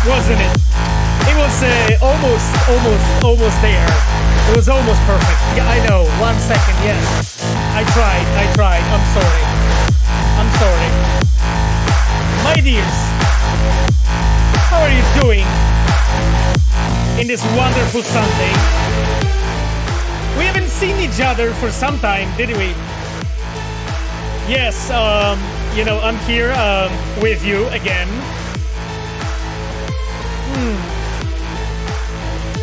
wasn't it? It was almost there. It was almost perfect. Yeah, I know. 1 second, yes. I tried. I'm sorry. My dears, how are you doing in this wonderful Sunday? We haven't seen each other for some time, did we? Yes, I'm here with you again.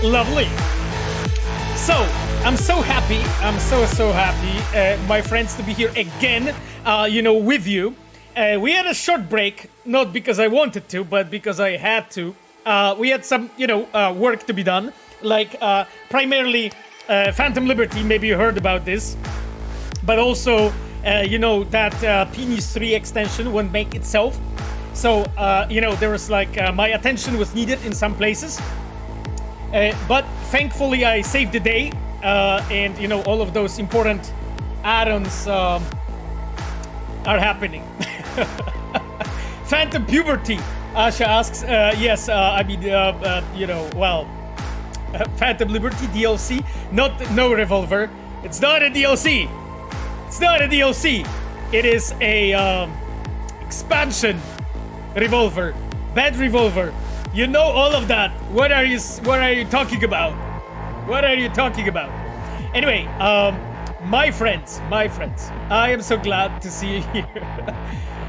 Lovely. So, I'm so happy. I'm so happy, my friends, to be here again, with you. We had a short break, not because I wanted to, but because I had to. We had some, work to be done, like primarily Phantom Liberty. Maybe you heard about this, but also, that Penis 3 extension won't make itself. So, there was like my attention was needed in some places. But thankfully I saved the day, and all of those important add-ons are happening. Phantom Puberty, Asha asks. Yes, Phantom Liberty DLC, no revolver. It's not a DLC. It is a expansion revolver, bad revolver. You know all of that. What are you talking about? Anyway, my friends, I am so glad to see you here.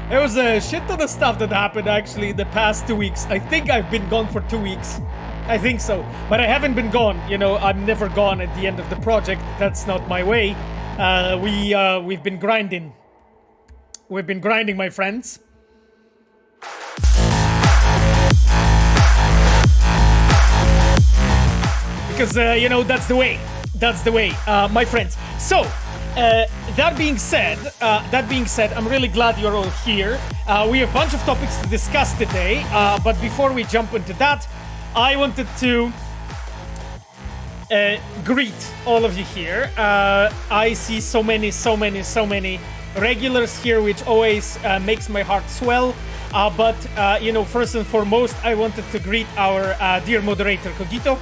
There was a shit ton of stuff that happened actually in the past 2 weeks. I think I've been gone for 2 weeks. I think so. But I haven't been gone. I'm never gone at the end of the project. That's not my way. We've been grinding. We've been grinding, my friends. Because, that's the way. My friends. So, that being said, I'm really glad you're all here. We have a bunch of topics to discuss today, but before we jump into that, I wanted to greet all of you here. I see so many regulars here, which always makes my heart swell. But first and foremost, I wanted to greet our dear moderator, Cogito.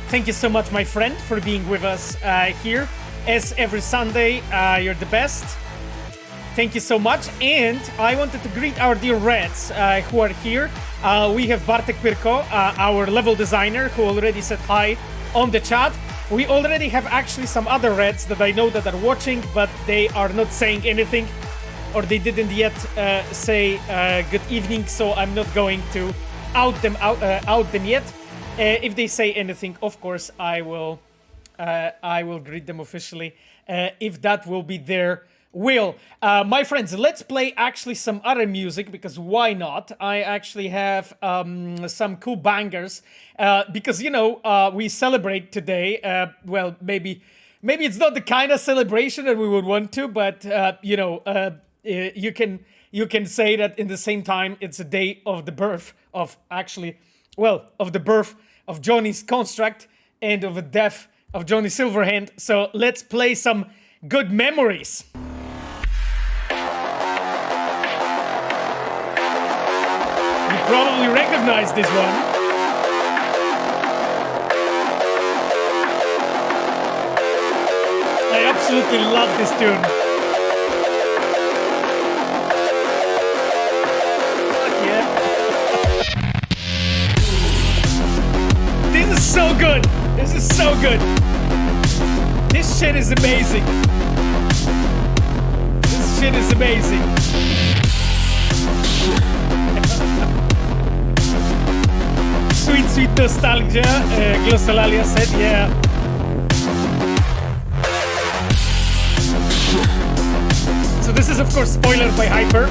Thank you so much, my friend, for being with us here. As every Sunday, you're the best. Thank you so much. And I wanted to greet our dear Reds who are here. We have Bartek Pirko, our level designer, who already said hi on the chat. We already have actually some other Reds that I know that are watching, but they are not saying anything, or they didn't yet say good evening, so I'm not going to out them yet. If they say anything, of course, I will greet them officially, if that will be their will. My friends, let's play actually some other music, because why not? I actually have some cool bangers, because, we celebrate today. Well, maybe it's not the kind of celebration that we would want to, but, you can say that in the same time, it's a day of the birth of of the birth of Johnny's Construct and of the death of Johnny Silverhand. So let's play some good memories. You probably recognize this one. I absolutely love this tune. So good. This is so good. This shit is amazing. Sweet nostalgia, Glossolalia said, yeah. So this is of course spoiler by Hyper.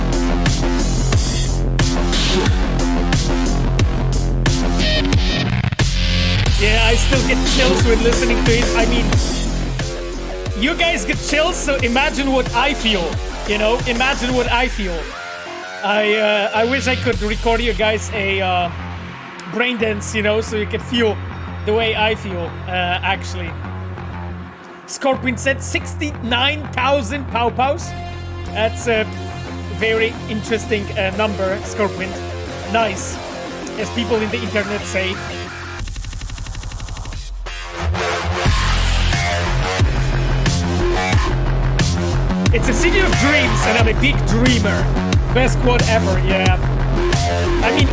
Yeah, I still get chills when listening to it. I mean, you guys get chills, so imagine what I feel. Imagine what I feel. I wish I could record you guys a brain dance, so you can feel the way I feel, actually. Scorpion said 69,000 pow-pows. That's a very interesting number, Scorpion. Nice. as people in the internet say. It's a city of dreams, and I'm a big dreamer. Best quote ever, yeah. I mean,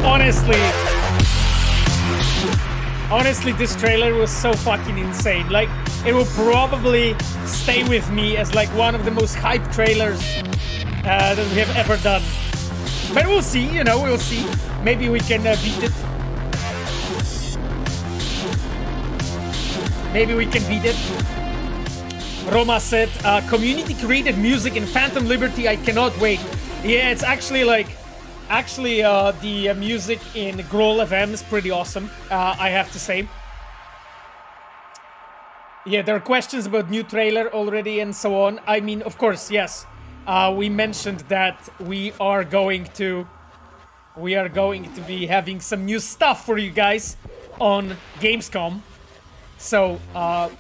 honestly, this trailer was so fucking insane. Like, it will probably stay with me as like one of the most hyped trailers that we have ever done. But we'll see, you know, we'll see. Maybe we can beat it. Maybe we can beat it. Roma said, community created music in Phantom Liberty, I cannot wait. Yeah, it's actually like, the music in Growl FM is pretty awesome, I have to say. Yeah, there are questions about new trailer already and so on. I mean, of course, yes. We mentioned that we are going to be having some new stuff for you guys on Gamescom. So, but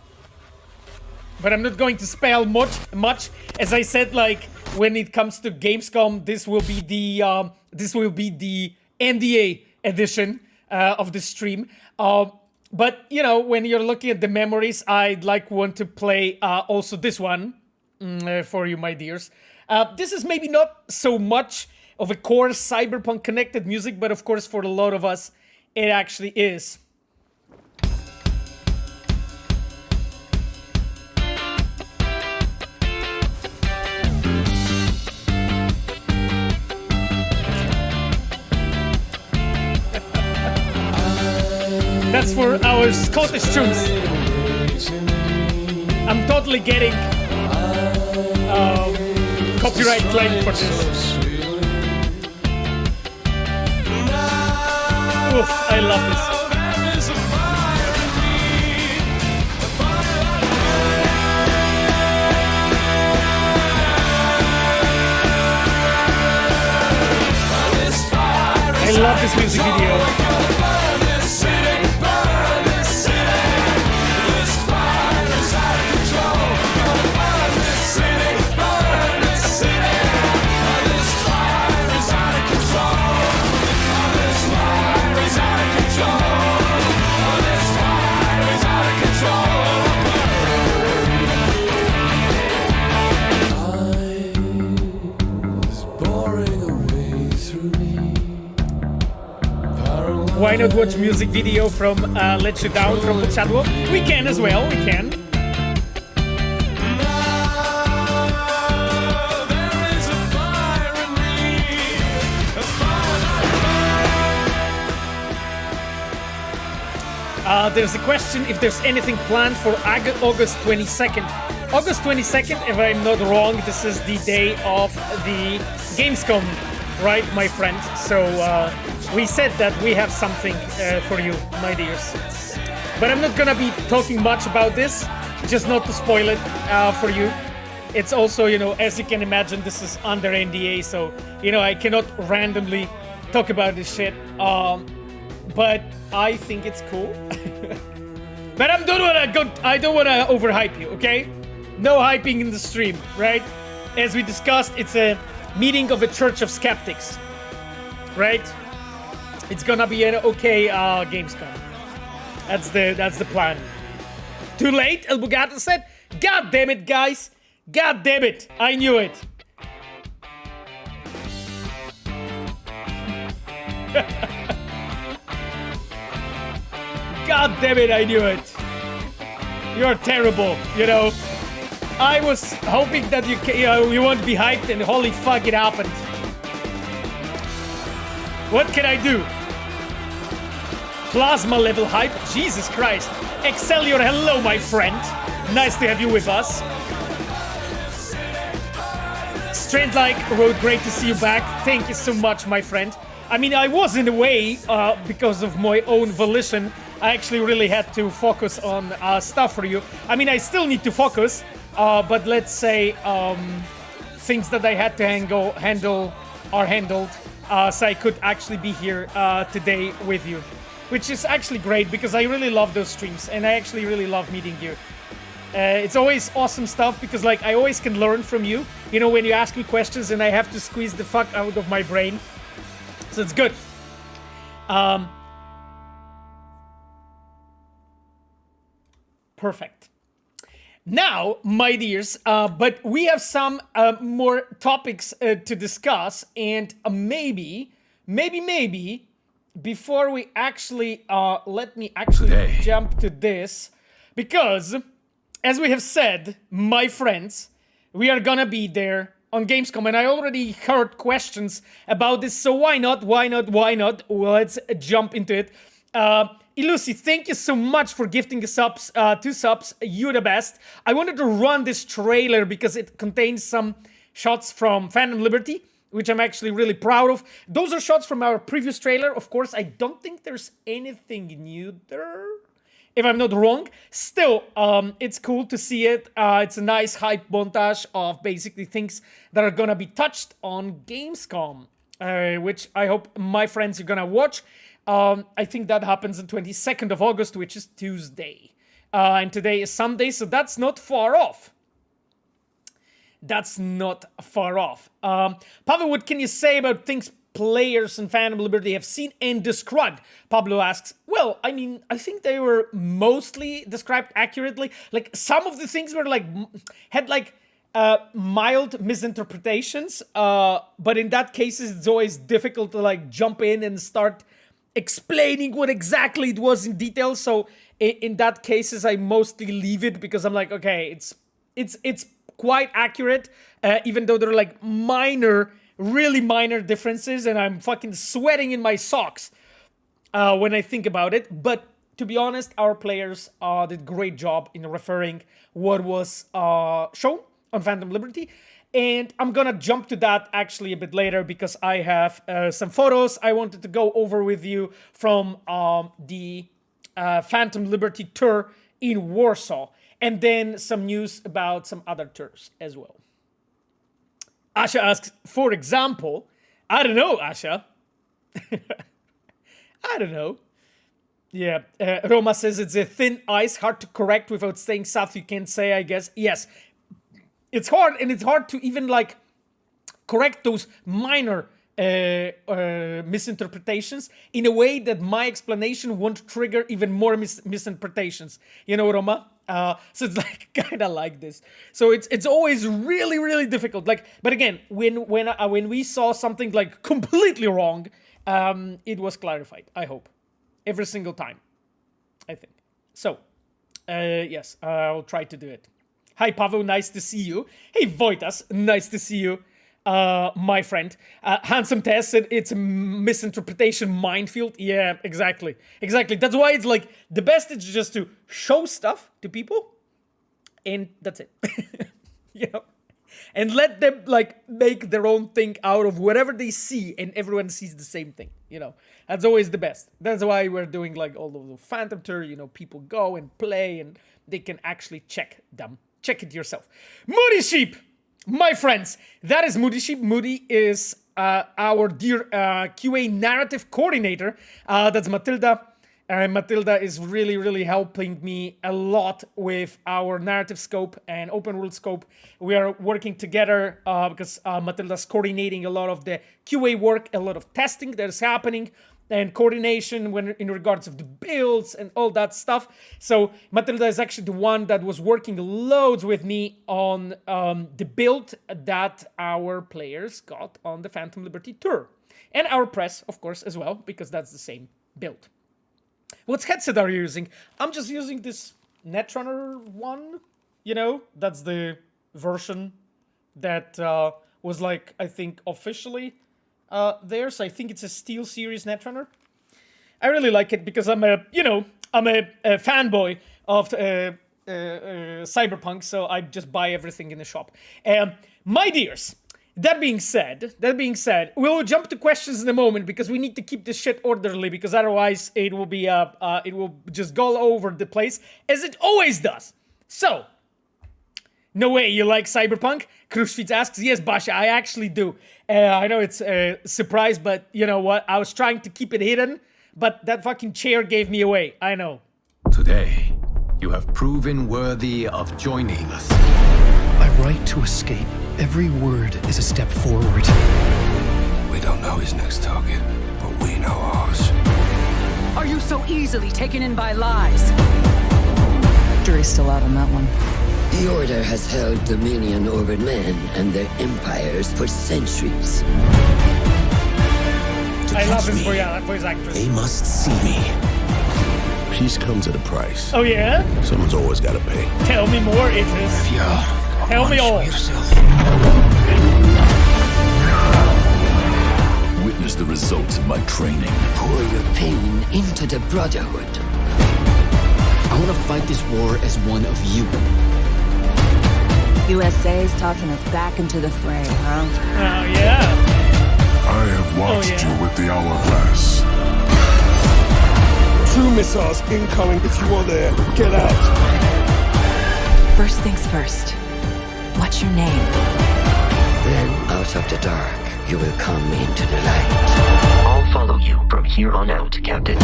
I'm not going to spell much. As I said, like, when it comes to Gamescom, this will be the NDA edition of the stream. But you know, when you're looking at the memories, I'd want to play also this one for you, my dears. This is maybe not so much of a core Cyberpunk connected music, but of course for a lot of us, it actually is. That's for our Scottish tunes. I'm totally getting copyright claim for this. Oof, I love this. I love this music video. Why not watch music video from Let You Down from the Shadow? We can as well, we can. There's a question if there's anything planned for August 22nd. August 22nd, if I'm not wrong, this is the day of the Gamescom, right, my friend? So we said that we have something for you, my dears. But I'm not gonna be talking much about this, just not to spoil it for you. It's also, you know, as you can imagine, this is under NDA, so, you know, I cannot randomly talk about this shit. But I think it's cool. But I don't wanna overhype you, okay? No hyping in the stream, right? As we discussed, it's a meeting of a church of skeptics, right? It's gonna be an okay Gamescom. That's the plan. Too late, El Bugatti said. God damn it, guys! God damn it! I knew it. God damn it! I knew it. You're terrible, you know. I was hoping that you won't be hyped, and holy fuck, it happened. What can I do? Plasma level hype? Jesus Christ. Excellior, hello, my friend. Nice to have you with us. Strandlike wrote, great to see you back. Thank you so much, my friend. I mean, I was in a way, because of my own volition, I actually really had to focus on stuff for you. I mean, I still need to focus, but let's say things that I had to handle are handled, so I could actually be here today with you, which is actually great because I really love those streams and I actually really love meeting you. It's always awesome stuff because, like, I always can learn from you, you know, when you ask me questions and I have to squeeze the fuck out of my brain, so it's good. Perfect. Now, my dears, but we have some more topics to discuss, and maybe, before we actually, let me actually jump to this, because, as we have said, my friends, we are gonna be there on Gamescom, and I already heard questions about this, so why not? Well, let's jump into it. Ilusi, thank you so much for gifting the subs, 2 subs, you're the best. I wanted to run this trailer because it contains some shots from Phantom Liberty, which I'm actually really proud of. Those are shots from our previous trailer. Of course, I don't think there's anything new there, if I'm not wrong. Still, it's cool to see it. It's a nice hype montage of basically things that are gonna be touched on Gamescom, which I hope my friends are gonna watch. I think that happens on 22nd of August, which is Tuesday. And today is Sunday, so that's not far off. Pavel, what can you say about things players in Phantom Liberty have seen and described? Pablo asks, well, I mean, I think they were mostly described accurately. Like, some of the things were like, had like mild misinterpretations, but in that case, it's always difficult to like jump in and start explaining what exactly it was in detail. So in that cases, I mostly leave it because I'm like, okay, it's quite accurate, even though there are like really minor differences, and I'm fucking sweating in my socks when I think about it. But to be honest, our players did a great job in referring what was shown on Phantom Liberty. And I'm gonna jump to that actually a bit later because I have some photos I wanted to go over with you from the Phantom Liberty tour in Warsaw. And then some news about some other tours as well. Asha asks, for example, I don't know, Asha. I don't know. Yeah, Roma says it's a thin ice, hard to correct without staying south, you can't say, I guess. Yes. It's hard, and it's hard to even, like, correct those minor misinterpretations in a way that my explanation won't trigger even more misinterpretations. You know, Roma? So it's, like, kind of like this. So it's always really, really difficult. Like, but again, when we saw something, like, completely wrong, it was clarified, I hope. Every single time, I think. So, yes, I'll try to do it. Hi, Pavel, nice to see you. Hey, Wojtas, nice to see you, my friend. Handsome Tess said it's a misinterpretation minefield. Yeah, exactly. That's why it's like, the best is just to show stuff to people, and that's it. You know? And let them, like, make their own thing out of whatever they see, and everyone sees the same thing, you know? That's always the best. That's why we're doing, like, all of the Phantom Tour, you know, people go and play, and they can actually check them. Check it yourself. Moody Sheep, my friends, that is Moody Sheep. Moody is our dear QA narrative coordinator. That's Matilda. Matilda is really, really helping me a lot with our narrative scope and open world scope. We are working together because Matilda's coordinating a lot of the QA work, a lot of testing that is happening, and coordination when in regards of the builds and all that stuff. So Matilda is actually the one that was working loads with me on the build that our players got on the Phantom Liberty tour. And our press, of course, as well, because that's the same build. What headset are you using? I'm just using this Netrunner one. You know, that's the version that was, like, I think officially there. So I think it's a Steel Series Netrunner. I really like it because I'm a fanboy of Cyberpunk, so I just buy everything in the shop. My dears, that being said, we'll jump to questions in a moment because we need to keep this shit orderly, because otherwise it will be it will just go over the place as it always does. So, no way you like Cyberpunk? Krushvitz asks, yes, Basha, I actually do. I know it's a surprise, but you know what? I was trying to keep it hidden, but that fucking chair gave me away. I know. Today, you have proven worthy of joining us. My right to escape. Every word is a step forward. We don't know his next target, but we know ours. Are you so easily taken in by lies? jury's still out on that one. The Order has held dominion over men and their empires for centuries. I love his voice actress. They must see me. Peace comes at a price. Oh yeah? Someone's always got to pay. Tell me more, Idris. Yeah. Tell me all. Witness the results of my training. Pour your pain into the Brotherhood. I want to fight this war as one of you. USA's tossing us back into the fray, huh? Oh yeah. I have watched you with the hourglass. 2 missiles incoming. If you are there, get out. First things first. What's your name? Then out of the dark, you will come into the light. I'll follow you from here on out, Captain.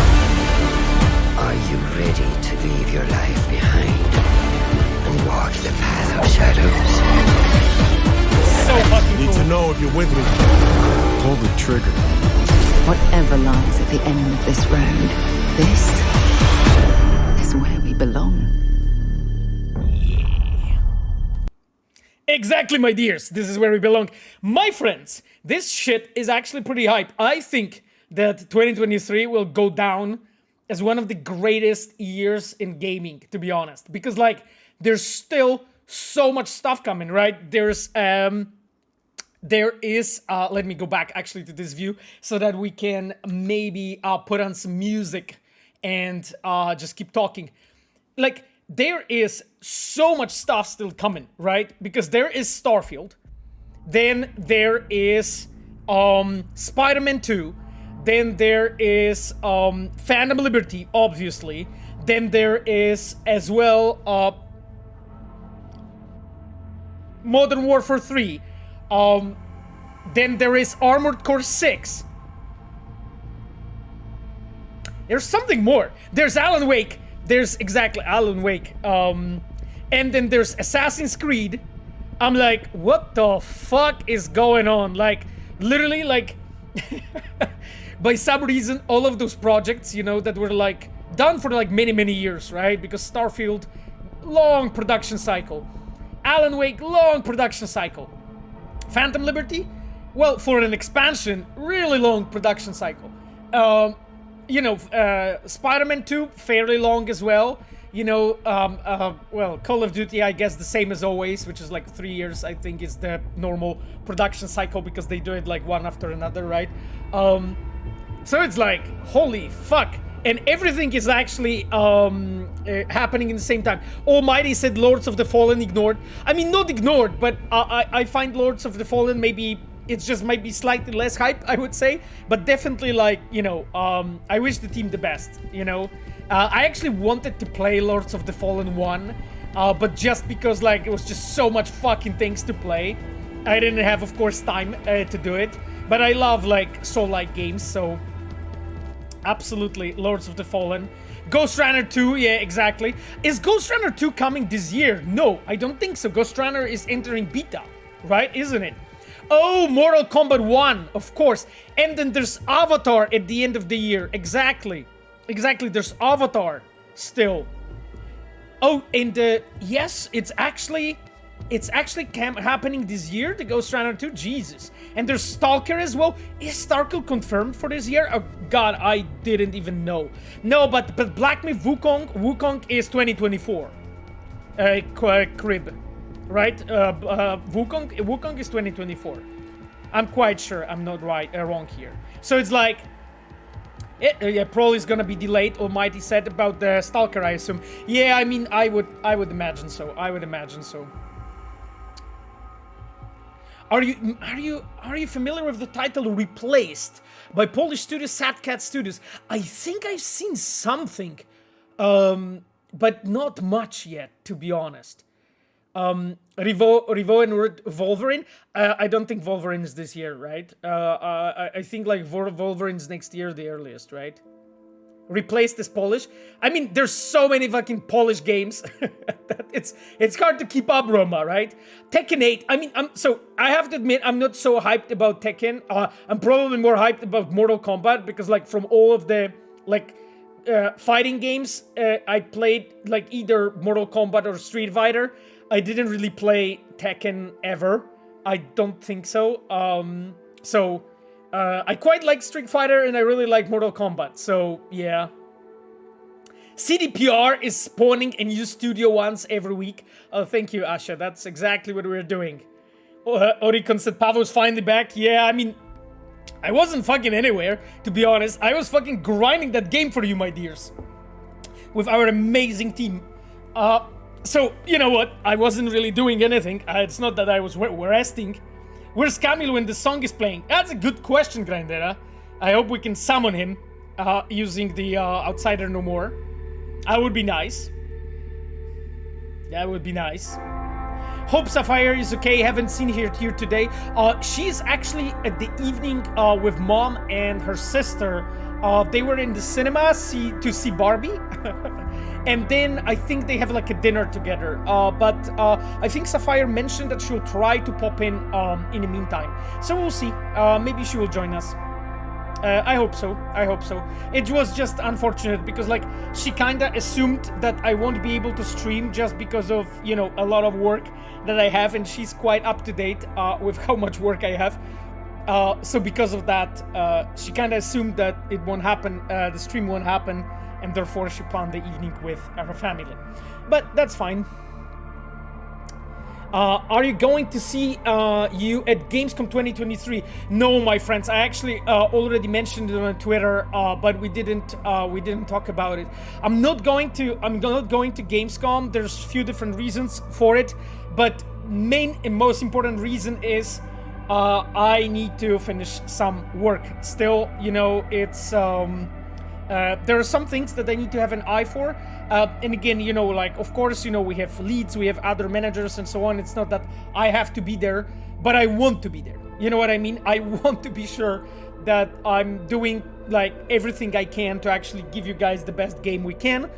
Are you ready to leave your life behind and walk the path of shadows? So fucking Need cool. to know if you're with me. Pull the trigger. Whatever lies at the end of this road, this is where we belong. Exactly, my dears. This is where we belong. My friends, this shit is actually pretty hype. I think that 2023 will go down as one of the greatest years in gaming, to be honest. Because, like, there's still so much stuff coming, right? There is, let me go back actually to this view so that we can maybe put on some music and just keep talking. Like, there is so much stuff still coming, right? Because there is Starfield, then there is Spider-Man 2, then there is Phantom Liberty, obviously, then there is as well Modern Warfare 3, then there is Armored Core 6. There's something more. There's Alan Wake. There's exactly Alan Wake. And then there's Assassin's Creed. I'm like, what the fuck is going on? Like, literally, like, by some reason, all of those projects, you know, that were like done for like many, many years, right? Because Starfield, long production cycle. Alan Wake, long production cycle. Phantom Liberty, well, for an expansion, really long production cycle. You know, Spider-Man 2, fairly long as well. You know, well, Call of Duty, I guess the same as always, which is like 3 years, I think, is the normal production cycle because they do it like one after another, right? So it's like, holy fuck. And everything is actually happening in the same time. Almighty said Lords of the Fallen ignored. I mean, not ignored, but I find Lords of the Fallen maybe... It's just might be slightly less hype, I would say. But definitely, like, you know, I wish the team the best, you know. I actually wanted to play Lords of the Fallen 1, but just because, like, it was just so much fucking things to play, I didn't have, of course, time to do it. But I love, like, Soul-like games, so... Absolutely, Lords of the Fallen. Ghost Runner 2, yeah, exactly. Is Ghost Runner 2 coming this year? No, I don't think so. Ghost Runner is entering beta, right? Isn't it? Oh, Mortal Kombat 1, of course. And then there's Avatar at the end of the year. Exactly. Exactly, there's Avatar still. Oh, and yes, it's actually happening this year, the Ghost Runner 2. Jesus. And there's Stalker as well. Is Stalker confirmed for this year? Oh, God, I didn't even know. No, but Black Myth Wukong is 2024. Crib. Right? Wukong is 2024. I'm quite sure I'm not wrong here. So it's like... yeah, probably is gonna be delayed, Almighty said about the Stalker, I assume. Yeah, I mean, I would imagine so. I would imagine so. Are you familiar with the title Replaced by Polish studio Satcat Studios? I think I've seen something, but not much yet, to be honest. Revo and Wolverine. I don't think Wolverine is this year, right? I think like Wolverine's next year, the earliest, right? Replaced is Polish. I mean, there's so many fucking Polish games that it's hard to keep up, Roma, right? Tekken 8. I mean, I have to admit, I'm not so hyped about Tekken. I'm probably more hyped about Mortal Kombat because, like, from all of the like fighting games, I played like either Mortal Kombat or Street Fighter. I didn't really play Tekken ever. I don't think so. I quite like Street Fighter and I really like Mortal Kombat. So yeah. CDPR is spawning a new studio once every week. Oh, thank you, Asha. That's exactly what we're doing. Oricon said Pavel's finally back. Yeah, I mean, I wasn't fucking anywhere, to be honest. I was fucking grinding that game for you, my dears. With our amazing team. So, you know what? I wasn't really doing anything. It's not that I was resting. Where's Camilo when the song is playing? That's a good question, Grindera. I hope we can summon him using the Outsider No More. That would be nice. That would be nice. Hope Ffffire is okay. Haven't seen her here today. She's actually at the evening with mom and her sister. They were in the cinema to see Barbie. And then I think they have like a dinner together. But I think Ffffire mentioned that she'll try to pop in the meantime. So we'll see. Maybe she will join us. I hope so. I hope so. It was just unfortunate because like she kinda assumed that I won't be able to stream just because of, you know, a lot of work that I have, and she's quite up to date with how much work I have. So because of that, she kinda assumed that it won't happen, the stream won't happen, and therefore she planned the evening with her family. But that's fine. Are you going to see you at Gamescom 2023? No, my friends. I actually already mentioned it on Twitter, but we didn't talk about it. I'm not going to Gamescom. There's a few different reasons for it, but main and most important reason is I need to finish some work. Still, you know, it's there are some things that I need to have an eye for. And again, you know, like, of course, you know, we have leads, we have other managers and so on. It's not that I have to be there, but I want to be there. You know what I mean? I want to be sure that I'm doing, like, everything I can to actually give you guys the best game we can.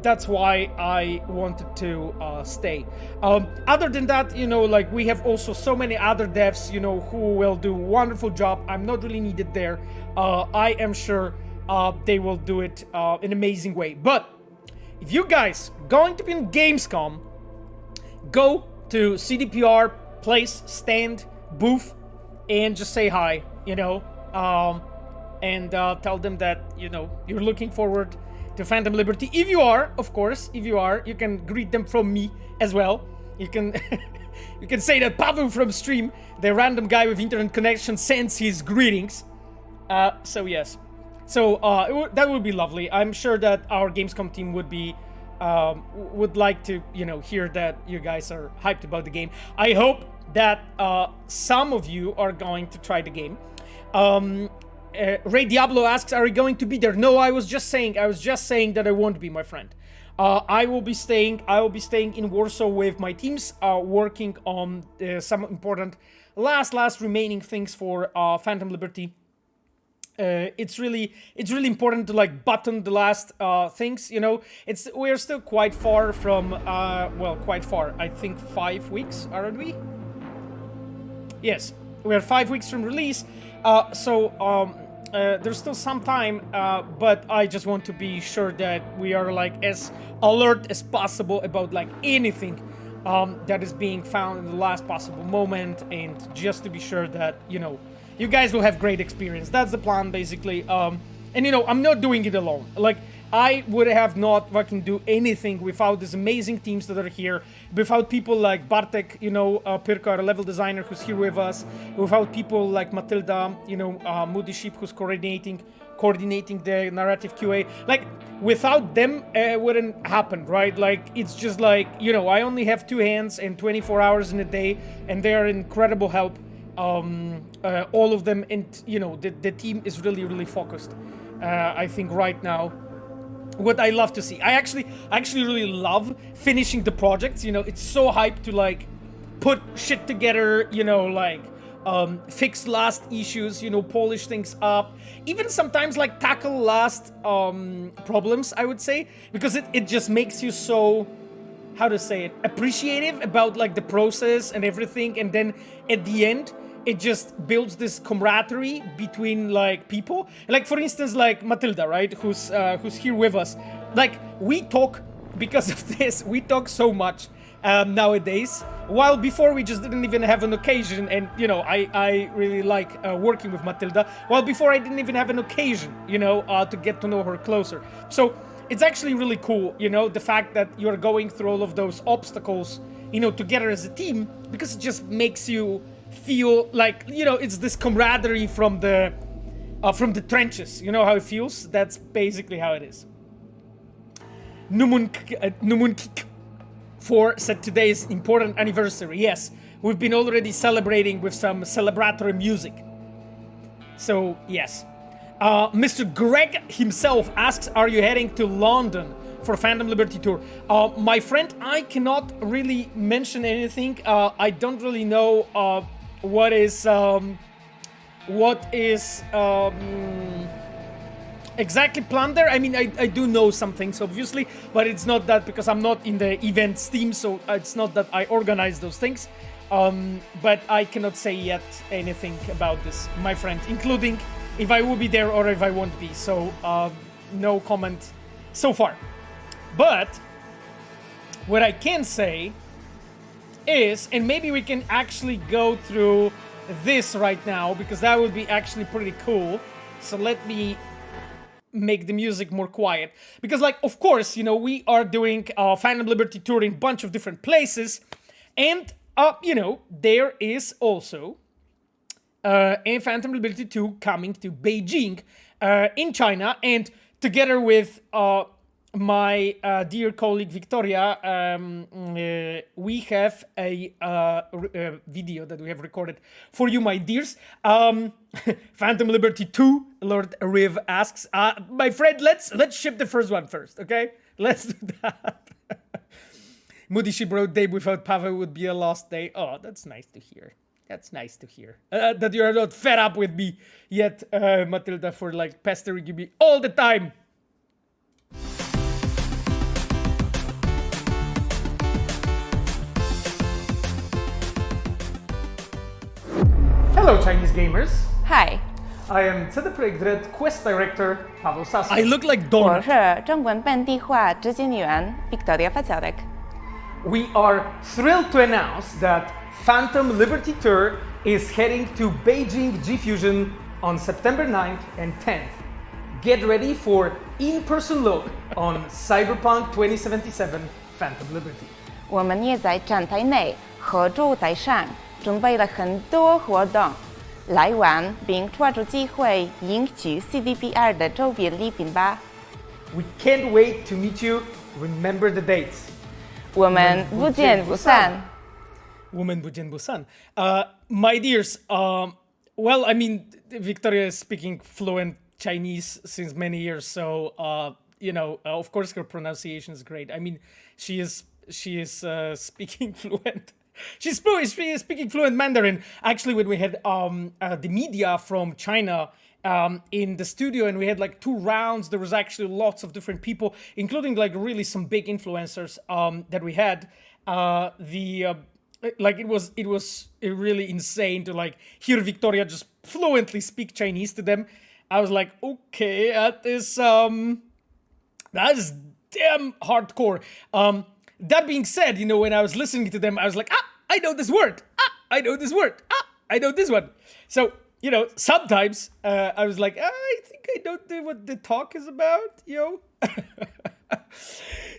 That's why I wanted to stay. Other than that, you know, like, we have also so many other devs, you know, who will do a wonderful job. I'm not really needed there. I am sure they will do it in an amazing way. But if you guys going to be in Gamescom, go to CDPR place, stand, booth, and just say hi, you know, and tell them that, you know, you're looking forward to Phantom Liberty. If you are, of course, if you are, you can greet them from me as well. You can you can say that Pavel from stream, the random guy with internet connection, sends his greetings. So yes. So that would be lovely. I'm sure that our Gamescom team would be would like to, you know, hear that you guys are hyped about the game. I hope that some of you are going to try the game. Ray Diablo asks, "Are you going to be there?" No, I was just saying that I won't be, my friend. I will be staying in Warsaw with my teams, working on some important last remaining things for Phantom Liberty. It's really important to like button the last things, you know. We're still quite far from well, quite far. I think 5 weeks, aren't we? Yes, we're 5 weeks from release. There's still some time, but I just want to be sure that we are like as alert as possible about like anything that is being found in the last possible moment, and just to be sure that, you know, you guys will have great experience. That's the plan, basically. And you know, I'm not doing it alone. Like, I would have not fucking do anything without these amazing teams that are here, without people like Bartek, you know, Pirko, our level designer, who's here with us, without people like Matilda, you know, Moody Sheep, who's coordinating the narrative QA. Like, without them, it wouldn't happen, right? Like, it's just like, you know, I only have 2 hands and 24 hours in a day, and they are incredible help. All of them, and you know, the team is really focused. I think right now, what I love to see, I actually really love finishing the projects. You know, it's so hyped to like put shit together, you know, like fix last issues, you know, polish things up, even sometimes like tackle last problems, I would say, because it just makes you so how to say it, appreciative about like the process and everything, and then at the end it just builds this camaraderie between like people. Like for instance, like Matilda, right, who's here with us. Like we talk because of this. We talk so much nowadays. While before we just didn't even have an occasion, and you know I really like working with Matilda. While before I didn't even have an occasion, you know, to get to know her closer. So it's actually really cool, you know, the fact that you're going through all of those obstacles, you know, together as a team, because it just makes you feel like, you know, it's this camaraderie from the trenches. You know how it feels? That's basically how it is. Numunkik 4 said today is important anniversary. Yes, we've been already celebrating with some celebratory music. So yes. Mr. Greg himself asks, are you heading to London for Phantom Liberty tour? My friend, I cannot really mention anything. I don't really know what is exactly planned there. I mean, I do know some things, obviously, but it's not that, because I'm not in the events team, so it's not that I organize those things. But I cannot say yet anything about this, my friend, including if I will be there or if I won't be. So no comment so far. But what I can say is, and maybe we can actually go through this right now, because that would be actually pretty cool. So let me make the music more quiet, because like, of course, you know, we are doing Phantom Liberty tour in a bunch of different places, and you know, there is also a Phantom Liberty 2 coming to Beijing in China, and together with my dear colleague Victoria, we have a video that we have recorded for you, my dears. Phantom Liberty 2, Lord Riv asks, my friend, let's ship the first one first, okay? Let's do that. Moody Ship wrote, day without Pavel would be a lost day. Oh, that's nice to hear. That's nice to hear. That you are not fed up with me yet, Matilda, for like pestering me all the time. Hello, Chinese gamers. Hi. I am predictor Quest Director Pavel Sasa. I look like Donut. 我是中文本地化执行员 Victoria Facelek. We are thrilled to announce that Phantom Liberty Tour is heading to Beijing G-Fusion on September 9th and 10th. Get ready for in-person look on Cyberpunk 2077 Phantom Liberty. 我们也在站台内合作台上准备了很多活动，来玩并抓住机会赢取 CDPR 的周边礼品吧。We can't wait to meet you. Remember the dates. 我们不见不散。Woman Bujen Busan. My dears, well, I mean, Victoria is speaking fluent Chinese since many years, so, you know, of course her pronunciation is great. I mean, she is speaking fluent. She's speaking fluent Mandarin. Actually, when we had the media from China in the studio, and we had like 2 rounds, there was actually lots of different people, including like really some big influencers that we had. Like it was really insane to like hear Victoria just fluently speak Chinese to them. I was like, okay, that is damn hardcore. That being said, you know, when I was listening to them, I was like, I know this word. I know this word. I know this one. So, you know, sometimes I was like, I think I know what the talk is about, yo.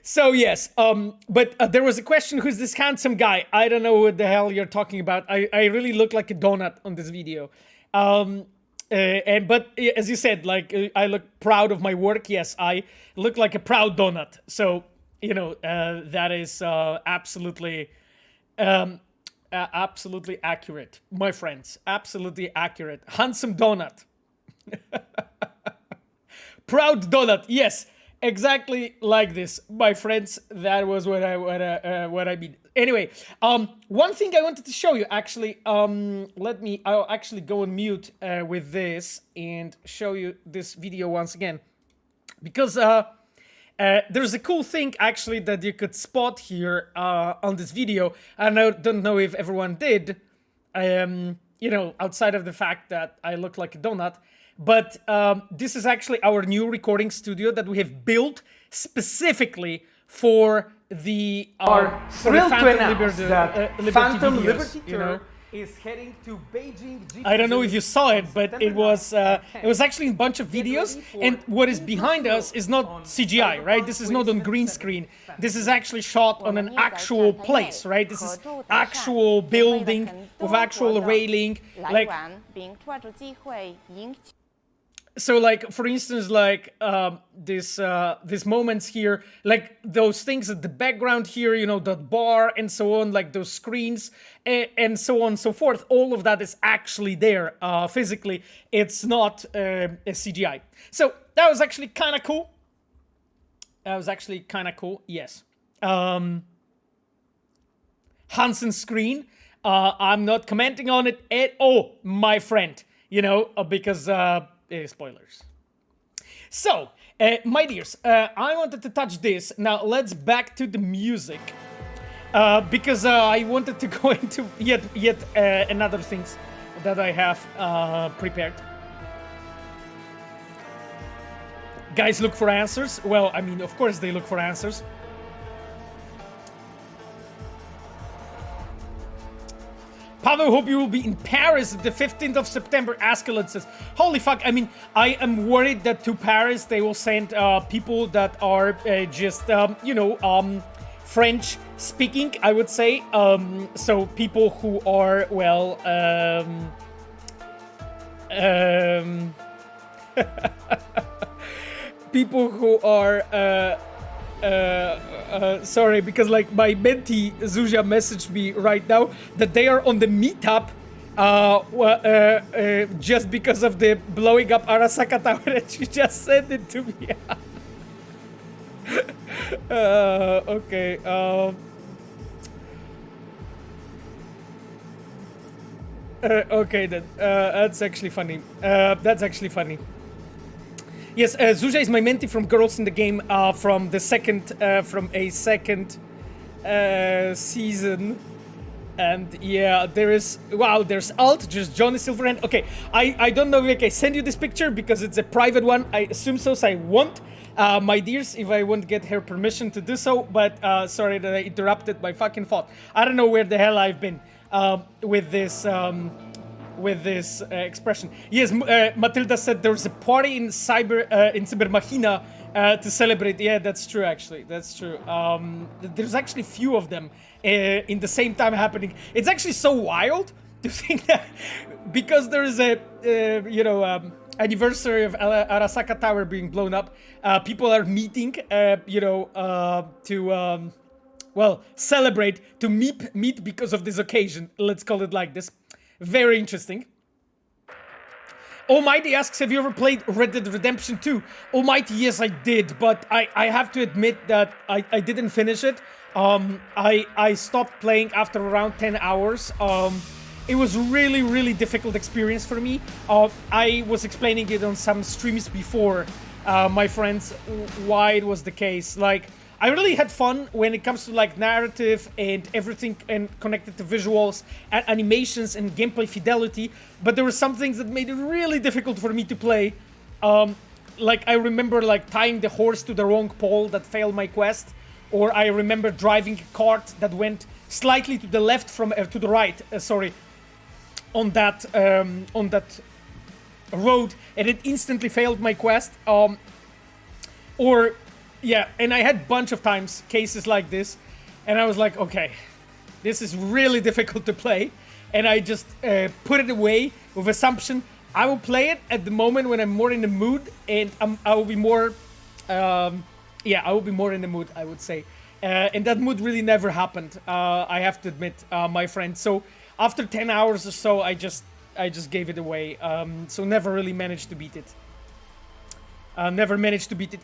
So yes, but there was a question, who's this handsome guy? I don't know what the hell you're talking about. I really look like a donut on this video. But as you said, like I look proud of my work. Yes, I look like a proud donut. So, you know, that is absolutely accurate, my friends. Absolutely accurate. Handsome donut. Proud donut. Yes. Exactly like this, my friends. That was what I mean. Anyway, one thing I wanted to show you, actually, I'll actually go on mute with this and show you this video once again, because There's a cool thing actually that you could spot here on this video, and I don't know if everyone did, you know, outside of the fact that I look like a donut, but this is actually our new recording studio that we have built specifically for the Phantom Liberty, Phantom videos, Liberty, you know. Is heading to Beijing. I don't know if you saw it, but it was actually a bunch of videos, and what is behind us is not CGI, right? This is not on green screen. This is actually shot on an actual place, right? This is actual building with actual railing, like. So, like, for instance, like these moments here, like those things at the background here, you know, that bar and so on, like those screens and so on and so forth, all of that is actually there physically. It's not a CGI. So that was actually kind of cool. Yes. Hansen's screen. I'm not commenting on it at all, my friend, you know, because... spoilers. So, my dears, I wanted to touch this. Now, let's back to the music. Because I wanted to go into yet another things that I have prepared. Guys look for answers. Well, I mean, of course they look for answers. Pavel, hope you will be in Paris the 15th of September, Askelon says. Holy fuck, I mean, I am worried that to Paris they will send people that are just, you know, French speaking, I would say. So people who are, well, people who are, sorry, because like my mentee Zuzia messaged me right now that they are on the meetup just because of the blowing up Arasaka Tower, and she just sent it to me. Okay. Okay then. That's actually funny. Yes, Zuzia is my mentee from Girls in the Game from a second season. And yeah, there's Alt, just Johnny Silverhand. Okay, I don't know if I can send you this picture because it's a private one. I assume so I won't. My dears, if I won't get her permission to do so, but sorry that I interrupted my fucking thought. I don't know where the hell I've been with this expression. Yes, Matilda said there's a party in Cybermachina to celebrate. Yeah, that's true, actually. That's true. There's actually few of them in the same time happening. It's actually so wild to think that because there is a, anniversary of Arasaka Tower being blown up, people are meeting, to, celebrate, to meet because of this occasion. Let's call it like this. Very interesting. Almighty asks, have you ever played Red Dead Redemption 2? Almighty, yes, I did, but I have to admit that I didn't finish it. I stopped playing after around 10 hours. It was really, really difficult experience for me. I was explaining it on some streams before, my friends, why it was the case. Like, I really had fun when it comes to like narrative and everything and connected to visuals and animations and gameplay fidelity, but there were some things that made it really difficult for me to play. Like I remember like tying the horse to the wrong pole that failed my quest, or I remember driving a cart that went slightly to the left from to the right, on that road, and it instantly failed my quest. Yeah, and I had a bunch of times cases like this, and I was like, okay, this is really difficult to play, and I just put it away with assumption I will play it at the moment when I'm more in the mood, and I will be more, I will be more in the mood, I would say, and that mood really never happened. I have to admit, my friend. So after 10 hours or so, I just gave it away. So never really managed to beat it.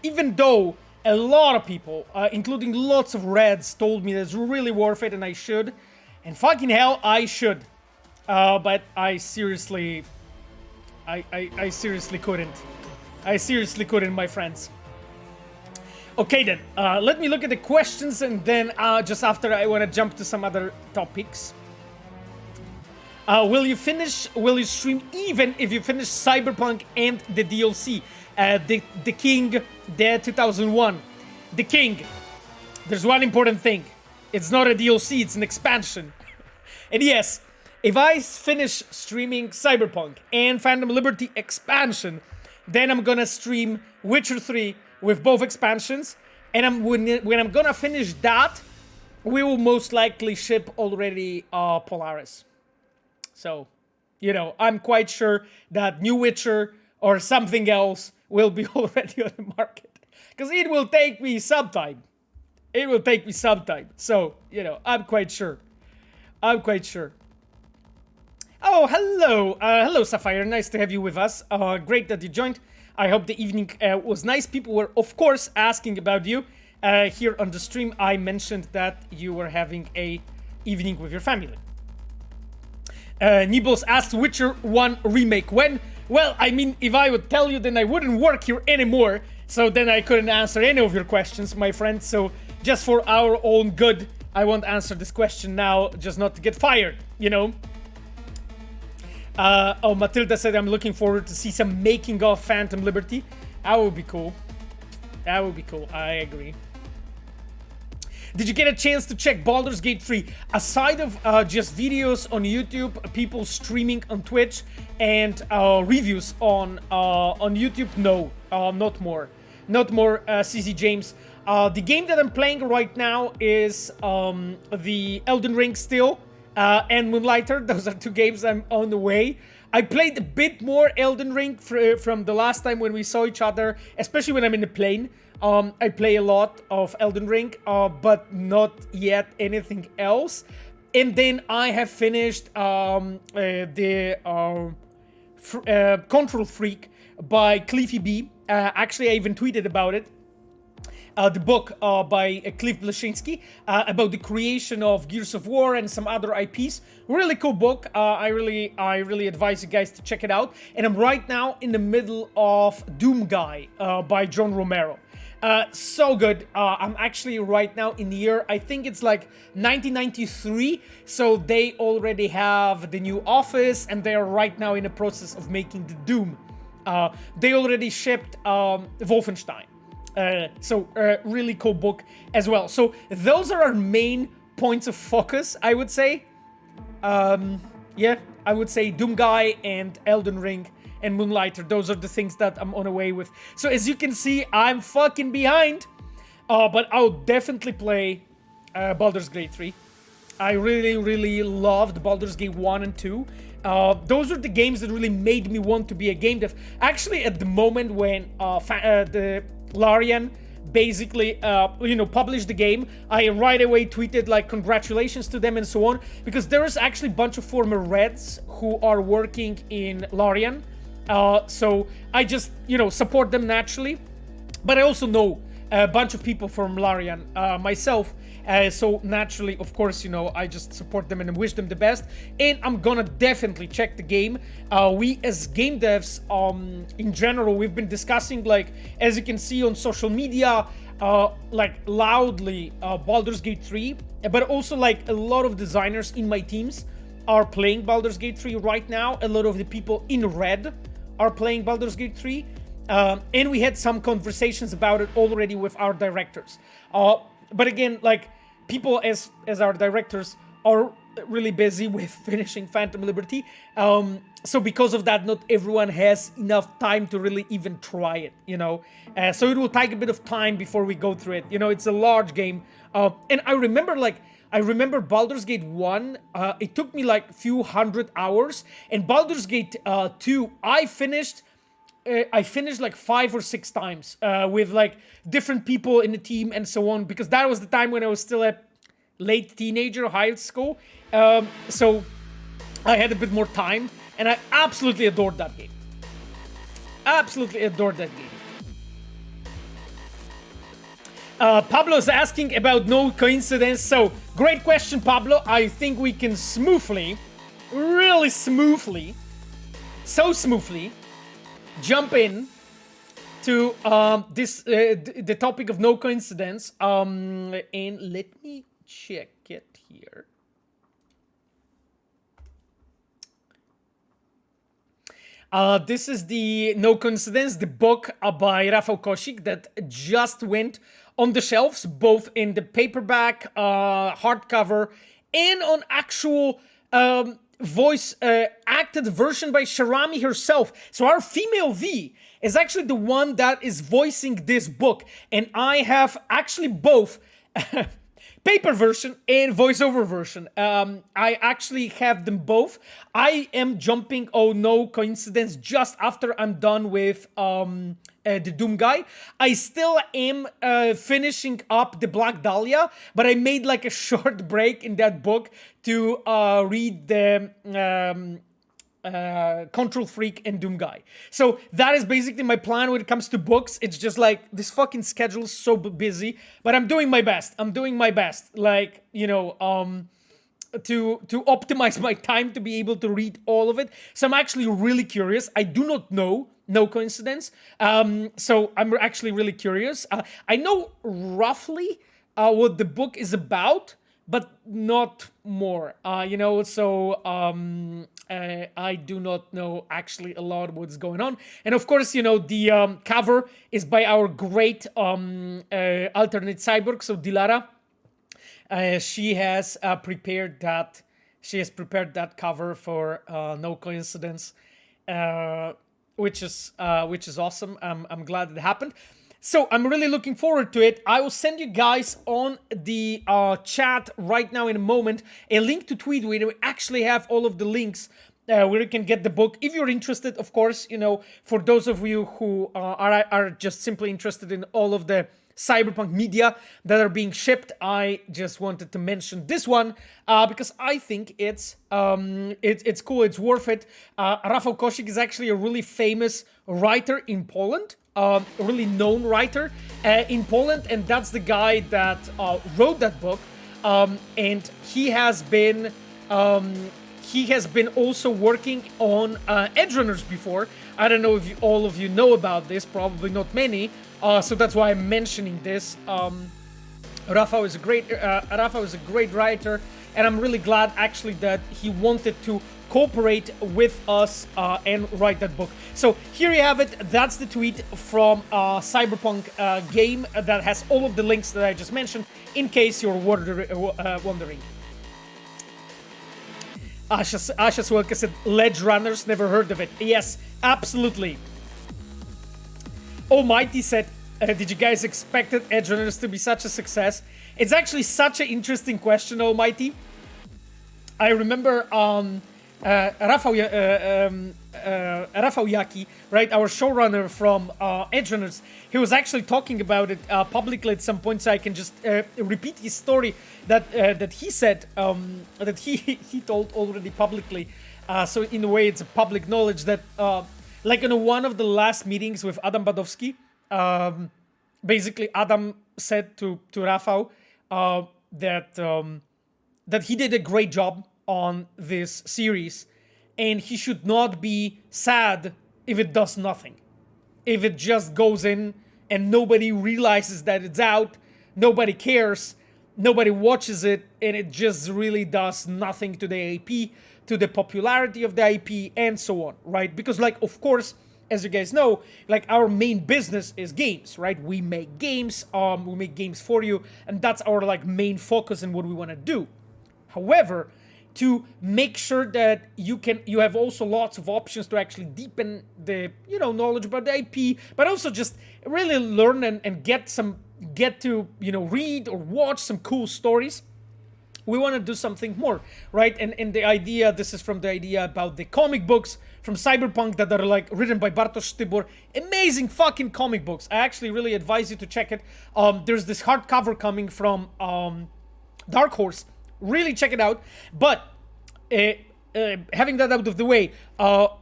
Even though a lot of people, including lots of Reds, told me that it's really worth it and I should. And fucking hell, I should. But I seriously... I seriously couldn't. My friends. Okay then, let me look at the questions, and then just after I want to jump to some other topics. Will you stream even if you finish Cyberpunk and the DLC? The King, the 2001. The King. There's one important thing. It's not a DLC, it's an expansion. And yes, if I finish streaming Cyberpunk and Phantom Liberty expansion, then I'm gonna stream Witcher 3 with both expansions. And when I'm gonna finish that, we will most likely ship already Polaris. So, you know, I'm quite sure that New Witcher or something else will be already on the market. Because it will take me some time. It will take me some time. So, you know, I'm quite sure. I'm quite sure. Oh, hello. Hello, Ffffire. Nice to have you with us. Great that you joined. I hope the evening was nice. People were, of course, asking about you. Here on the stream, I mentioned that you were having a evening with your family. Nibos asked Witcher 1 remake when? Well, I mean, if I would tell you, then I wouldn't work here anymore. So then I couldn't answer any of your questions, my friend. So just for our own good, I won't answer this question now, just not to get fired, you know? Oh, Matilda said, I'm looking forward to see some making of Phantom Liberty. That would be cool. That would be cool. I agree. Did you get a chance to check Baldur's Gate 3? Aside of just videos on YouTube, people streaming on Twitch, and reviews on YouTube, no, not more. Not more, CZ James. The game that I'm playing right now is the Elden Ring still, and Moonlighter. Those are two games I'm on the way. I played a bit more Elden Ring from the last time when we saw each other, especially when I'm in the plane. I play a lot of Elden Ring, but not yet anything else. And then I have finished the Control Freak by Cliffy B. Actually, I even tweeted about it. The book by Cliff Bleszinski about the creation of Gears of War and some other IPs. Really cool book. I really advise you guys to check it out. And I'm right now in the middle of Doom Guy by John Romero. So good. I'm actually right now in the year, I think it's like 1993. So they already have the new office, and they are right now in the process of making the Doom. They already shipped Wolfenstein. So really cool book as well. So those are our main points of focus, I would say. Yeah, I would say Doom Guy and Elden Ring and Moonlighter. Those are the things that I'm on the way with. So as you can see, I'm fucking behind. But I'll definitely play Baldur's Gate 3. I really loved Baldur's Gate 1 and 2. Those are the games that really made me want to be a game dev. Actually, at the moment when the Larian basically published the game, I right away tweeted like congratulations to them and so on, because there is actually a bunch of former Reds who are working in Larian. So I just support them naturally, but I also know a bunch of people from Larian myself. So naturally, of course, I just support them and wish them the best. And I'm gonna definitely check the game. We as game devs, in general, we've been discussing, like, as you can see on social media, like loudly, Baldur's Gate 3. But also, like, a lot of designers in my teams are playing Baldur's Gate 3 right now. A lot of the people in Red are playing Baldur's Gate 3. And we had some conversations about it already with our directors. But again, like, people as our directors are really busy with finishing Phantom Liberty. So because of that, not everyone has enough time to really even try it, so it will take a bit of time before we go through it. It's a large game. And I remember Baldur's Gate 1, it took me like a few hundred hours. And Baldur's Gate 2, I finished like 5 or 6 times with like different people in the team and so on, because that was the time when I was still a late teenager, high school. So I had a bit more time, and I absolutely adored that game. Absolutely adored that game. Pablo's asking about no coincidence. So great question, Pablo. I think we can really smoothly, so smoothly, jump in to the topic of no coincidence. And let me check it here. This is the No Coincidence, the book by Rafał Kosik that just went on the shelves, both in the paperback, hardcover, and on actual voice acted version by Sharami herself. So our female V is actually the one that is voicing this book, and I have actually both paper version and voiceover version. I actually have them both. I am jumping, oh no coincidence, just after I'm done with the Doom guy. I still am finishing up the Black Dahlia, but I made like a short break in that book to read the Control Freak and Doom guy. So that is basically my plan when it comes to books. It's just like this fucking schedule is so busy, but I'm doing my best. Like, you know, to optimize my time to be able to read all of it. So I'm actually really curious. I do not know, no coincidence. So I'm actually really curious. I know roughly what the book is about, but not more, you know, so I do not know actually a lot what's going on. And of course, you know, the cover is by our great alternate cyborg, so Dilara. She has prepared that cover for No Coincidence, which is awesome. I'm glad it happened. So I'm really looking forward to it. I will send you guys on the chat right now in a moment a link to tweet where we actually have all of the links where you can get the book. If you're interested, of course, you know, for those of you who are just simply interested in all of the Cyberpunk media that are being shipped, I just wanted to mention this one because I think it's cool, it's worth it. Rafał Kosik is actually a really famous writer in Poland. A really known writer in Poland, and that's the guy that wrote that book. And he has been also working on Edgerunners before. I don't know if all of you know about this. Probably not many. So that's why I'm mentioning this. Rafał is a great writer, and I'm really glad actually that he wanted to cooperate with us and write that book. So here you have it. That's the tweet from Cyberpunk game that has all of the links that I just mentioned, in case you're wondering. Asha Swelka said, Edgerunners, never heard of it. Yes, absolutely. Almighty said, did you guys expect Edgerunners to be such a success? It's actually such an interesting question, Almighty. I remember Rafał Yaki, right, our showrunner from Edgerunners, he was actually talking about it publicly at some point, so I can just repeat his story that he said, that he told already publicly. So in a way, it's a public knowledge that, like in one of the last meetings with Adam Badowski, basically Adam said to Rafał that he did a great job on this series, and he should not be sad if it does nothing. If it just goes in and nobody realizes that it's out, nobody cares, nobody watches it, and it just really does nothing to the IP, to the popularity of the IP, and so on, right? Because, like, of course, as you guys know, like, our main business is games, right? We make games for you, and that's our, like, main focus and what we want to do. However, to make sure that you have also lots of options to actually deepen the, you know, knowledge about the IP, but also just really learn and get to, you know, read or watch some cool stories. We want to do something more, right? And the idea, this is from the idea about the comic books from Cyberpunk that are like written by Bartosz Tybor. Amazing fucking comic books. I actually really advise you to check it. There's this hardcover coming from Dark Horse. Really check it out. But having that out of the way,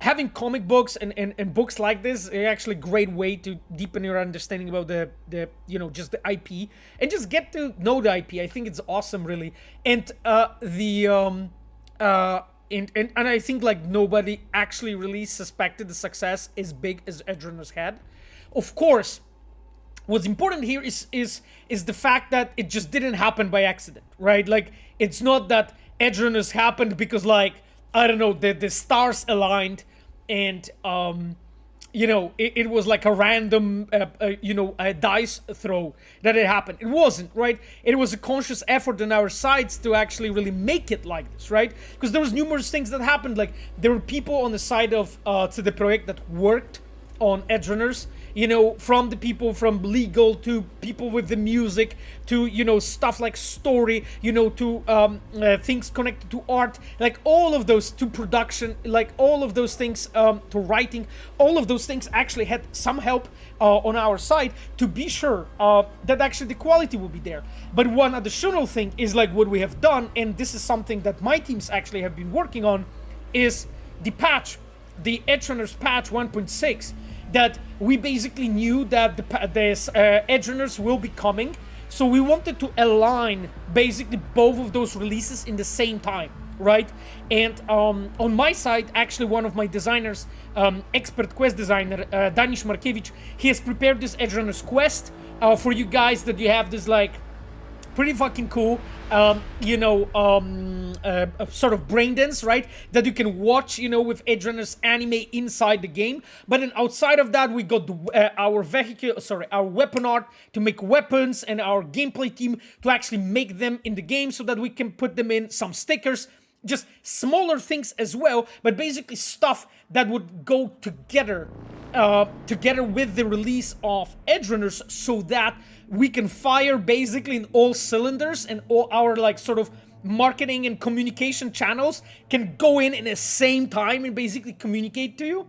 having comic books and books like this is actually a great way to deepen your understanding about the you know, just the IP and just get to know the IP. I think it's awesome, really. And and I think like nobody actually really suspected the success as big as Edgerunners had. Of course, what's important here is the fact that it just didn't happen by accident, right? Like, it's not that Edgerunners happened because, like, I don't know, the stars aligned and you know, it was like a random you know, a dice throw that it happened. It wasn't, right? It was a conscious effort on our sides to actually really make it like this, right? Because there was numerous things that happened. Like, there were people on the side of CD Projekt that worked on Edgerunners, you know, from the people from legal to people with the music to, you know, stuff like story, you know, to things connected to art, like all of those, to production, like all of those things, to writing, all of those things actually had some help on our side to be sure that actually the quality will be there. But one additional thing is like what we have done, and this is something that my teams actually have been working on, is the patch, the Edgerunners patch 1.6, that we basically knew that the Edgerunners will be coming, so we wanted to align basically both of those releases in the same time, right? And on my side, actually one of my designers, expert quest designer, Danish Markiewicz, he has prepared this Edgerunners quest for you guys, that you have this like pretty fucking cool, you know, sort of brain dance, right? That you can watch, you know, with Edgerunners anime inside the game. But then outside of that, we got our our weapon art to make weapons, and our gameplay team to actually make them in the game so that we can put them in some stickers. Just smaller things as well, but basically stuff that would go together, together with the release of Edgerunners, so that we can fire basically in all cylinders, and all our like sort of marketing and communication channels can go in the same time and basically communicate to you.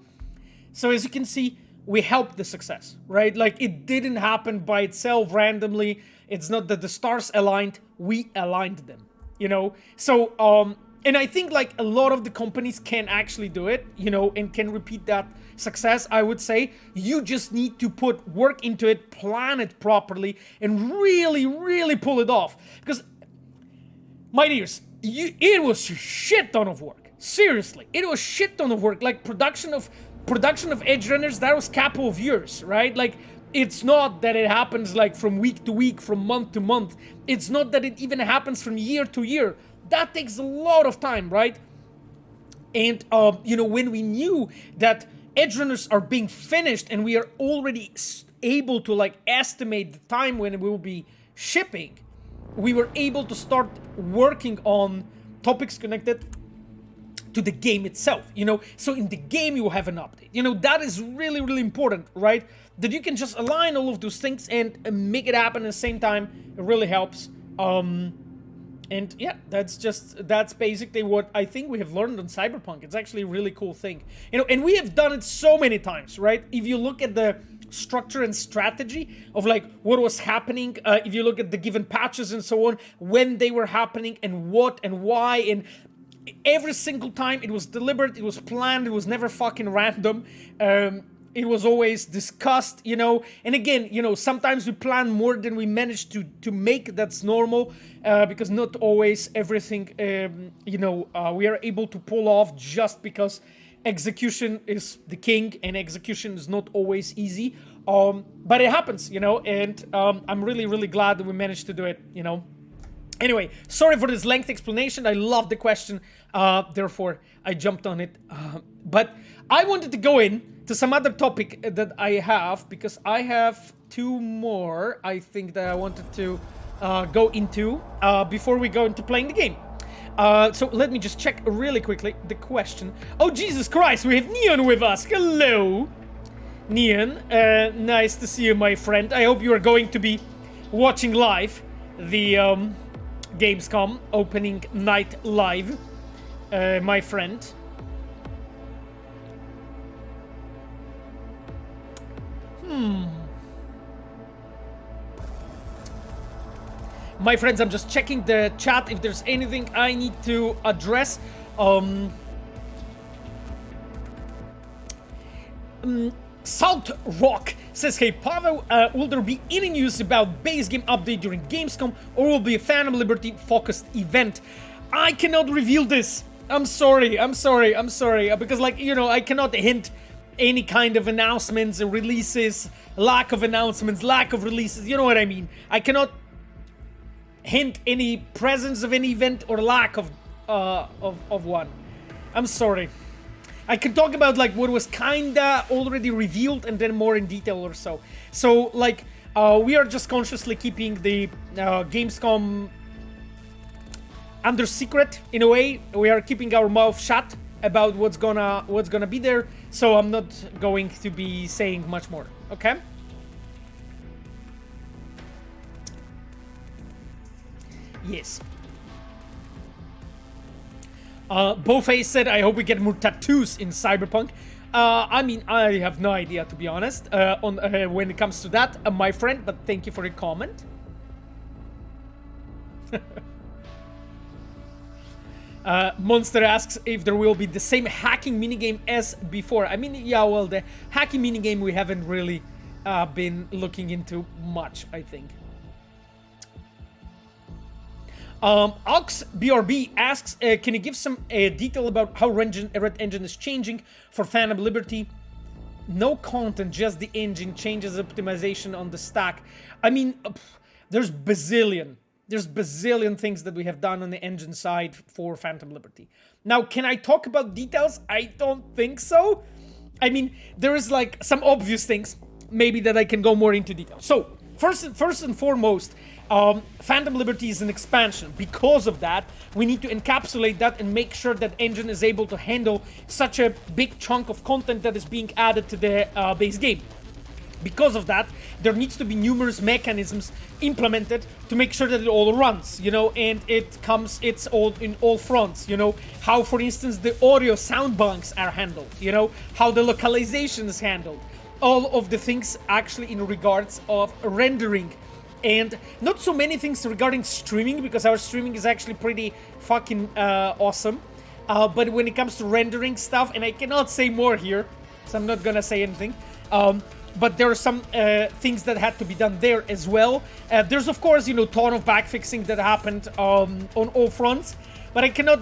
So as you can see, we helped the success, right? Like, it didn't happen by itself randomly. It's not that the stars aligned, we aligned them, you know? So, and I think like a lot of the companies can actually do it, you know, and can repeat that success. I would say you just need to put work into it, plan it properly, and really, really pull it off. Because, my dears, it was a shit ton of work. Seriously, it was shit ton of work. Like, production of Edgerunners, that was a couple of years, right? Like, it's not that it happens like from week to week, from month to month. It's not that it even happens from year to year. That takes a lot of time, right? And, you know, when we knew that Edgerunners are being finished and we are already able to, like, estimate the time when it will be shipping, we were able to start working on topics connected to the game itself, you know? So in the game, you will have an update. You know, that is really, really important, right? That you can just align all of those things and make it happen at the same time. It really helps. And yeah, that's basically what I think we have learned on Cyberpunk. It's actually a really cool thing. You know, and we have done it so many times, right? If you look at the structure and strategy of like what was happening, if you look at the given patches and so on, when they were happening and what and why, and every single time it was deliberate, it was planned, it was never fucking random. It was always discussed, you know, and again, you know, sometimes we plan more than we manage to make. That's normal, because not always everything, you know, we are able to pull off, just because execution is the king and execution is not always easy. But it happens, you know, and I'm really, really glad that we managed to do it, you know. Anyway, sorry for this lengthy explanation. I love the question, therefore I jumped on it. But I wanted to go in to some other topic that I have, because I have two more, I think, that I wanted to go into before we go into playing the game. So let me just check really quickly the question. Oh, Jesus Christ, we have Neon with us. Hello, Neon. Nice to see you, my friend. I hope you are going to be watching live the Gamescom opening night live, my friend. My friends, I'm just checking the chat if there's anything I need to address. South Rock says, hey Pavel, will there be any news about base game update during Gamescom, or will be a Phantom Liberty focused event? I cannot reveal this. I'm sorry, because like, you know, I cannot hint any kind of announcements and releases, lack of announcements, lack of releases, you know what I mean? I cannot hint any presence of any event or lack of one. I'm sorry. I can talk about like what was kinda already revealed and then more in detail or so. So like we are just consciously keeping the Gamescom under secret in a way. We are keeping our mouth shut about what's gonna be there. So I'm not going to be saying much more. Okay. Yes. Bowface said, I hope we get more tattoos in Cyberpunk. I mean, I have no idea, to be honest, when it comes to that, my friend, but thank you for your comment. Monster asks if there will be the same hacking minigame as before. I mean, yeah, well, the hacking minigame we haven't really been looking into much, I think. Ox BRB asks, can you give some detail about how Red Engine is changing for Phantom Liberty? No content, just the engine changes optimization on the stack. I mean, there's bazillion things that we have done on the engine side for Phantom Liberty. Now, can I talk about details? I don't think so. I mean, there is like some obvious things, maybe that I can go more into detail. So, first and foremost, Phantom Liberty is an expansion. Because of that, we need to encapsulate that and make sure that engine is able to handle such a big chunk of content that is being added to the base game. Because of that, there needs to be numerous mechanisms implemented to make sure that it all runs, you know, and it's all in all fronts, you know, how, for instance, the audio sound banks are handled, you know, how the localization is handled, all of the things actually in regards of rendering. And not so many things regarding streaming, because our streaming is actually pretty fucking awesome. But when it comes to rendering stuff, and I cannot say more here, so I'm not gonna say anything. But there are some things that had to be done there as well. There's, of course, you know, ton of backfixing that happened on all fronts. But I cannot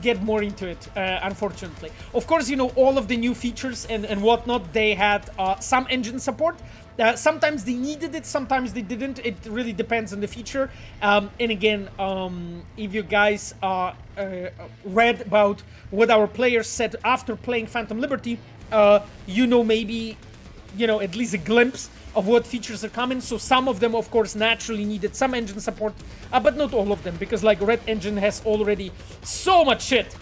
get more into it, unfortunately. Of course, you know, all of the new features and whatnot, they had some engine support. Sometimes they needed it, sometimes they didn't. It really depends on the feature. And again, if you guys read about what our players said after playing Phantom Liberty, you know, maybe, you know, at least a glimpse of what features are coming. So some of them, of course, naturally needed some engine support, but not all of them, because like Red Engine has already so much shit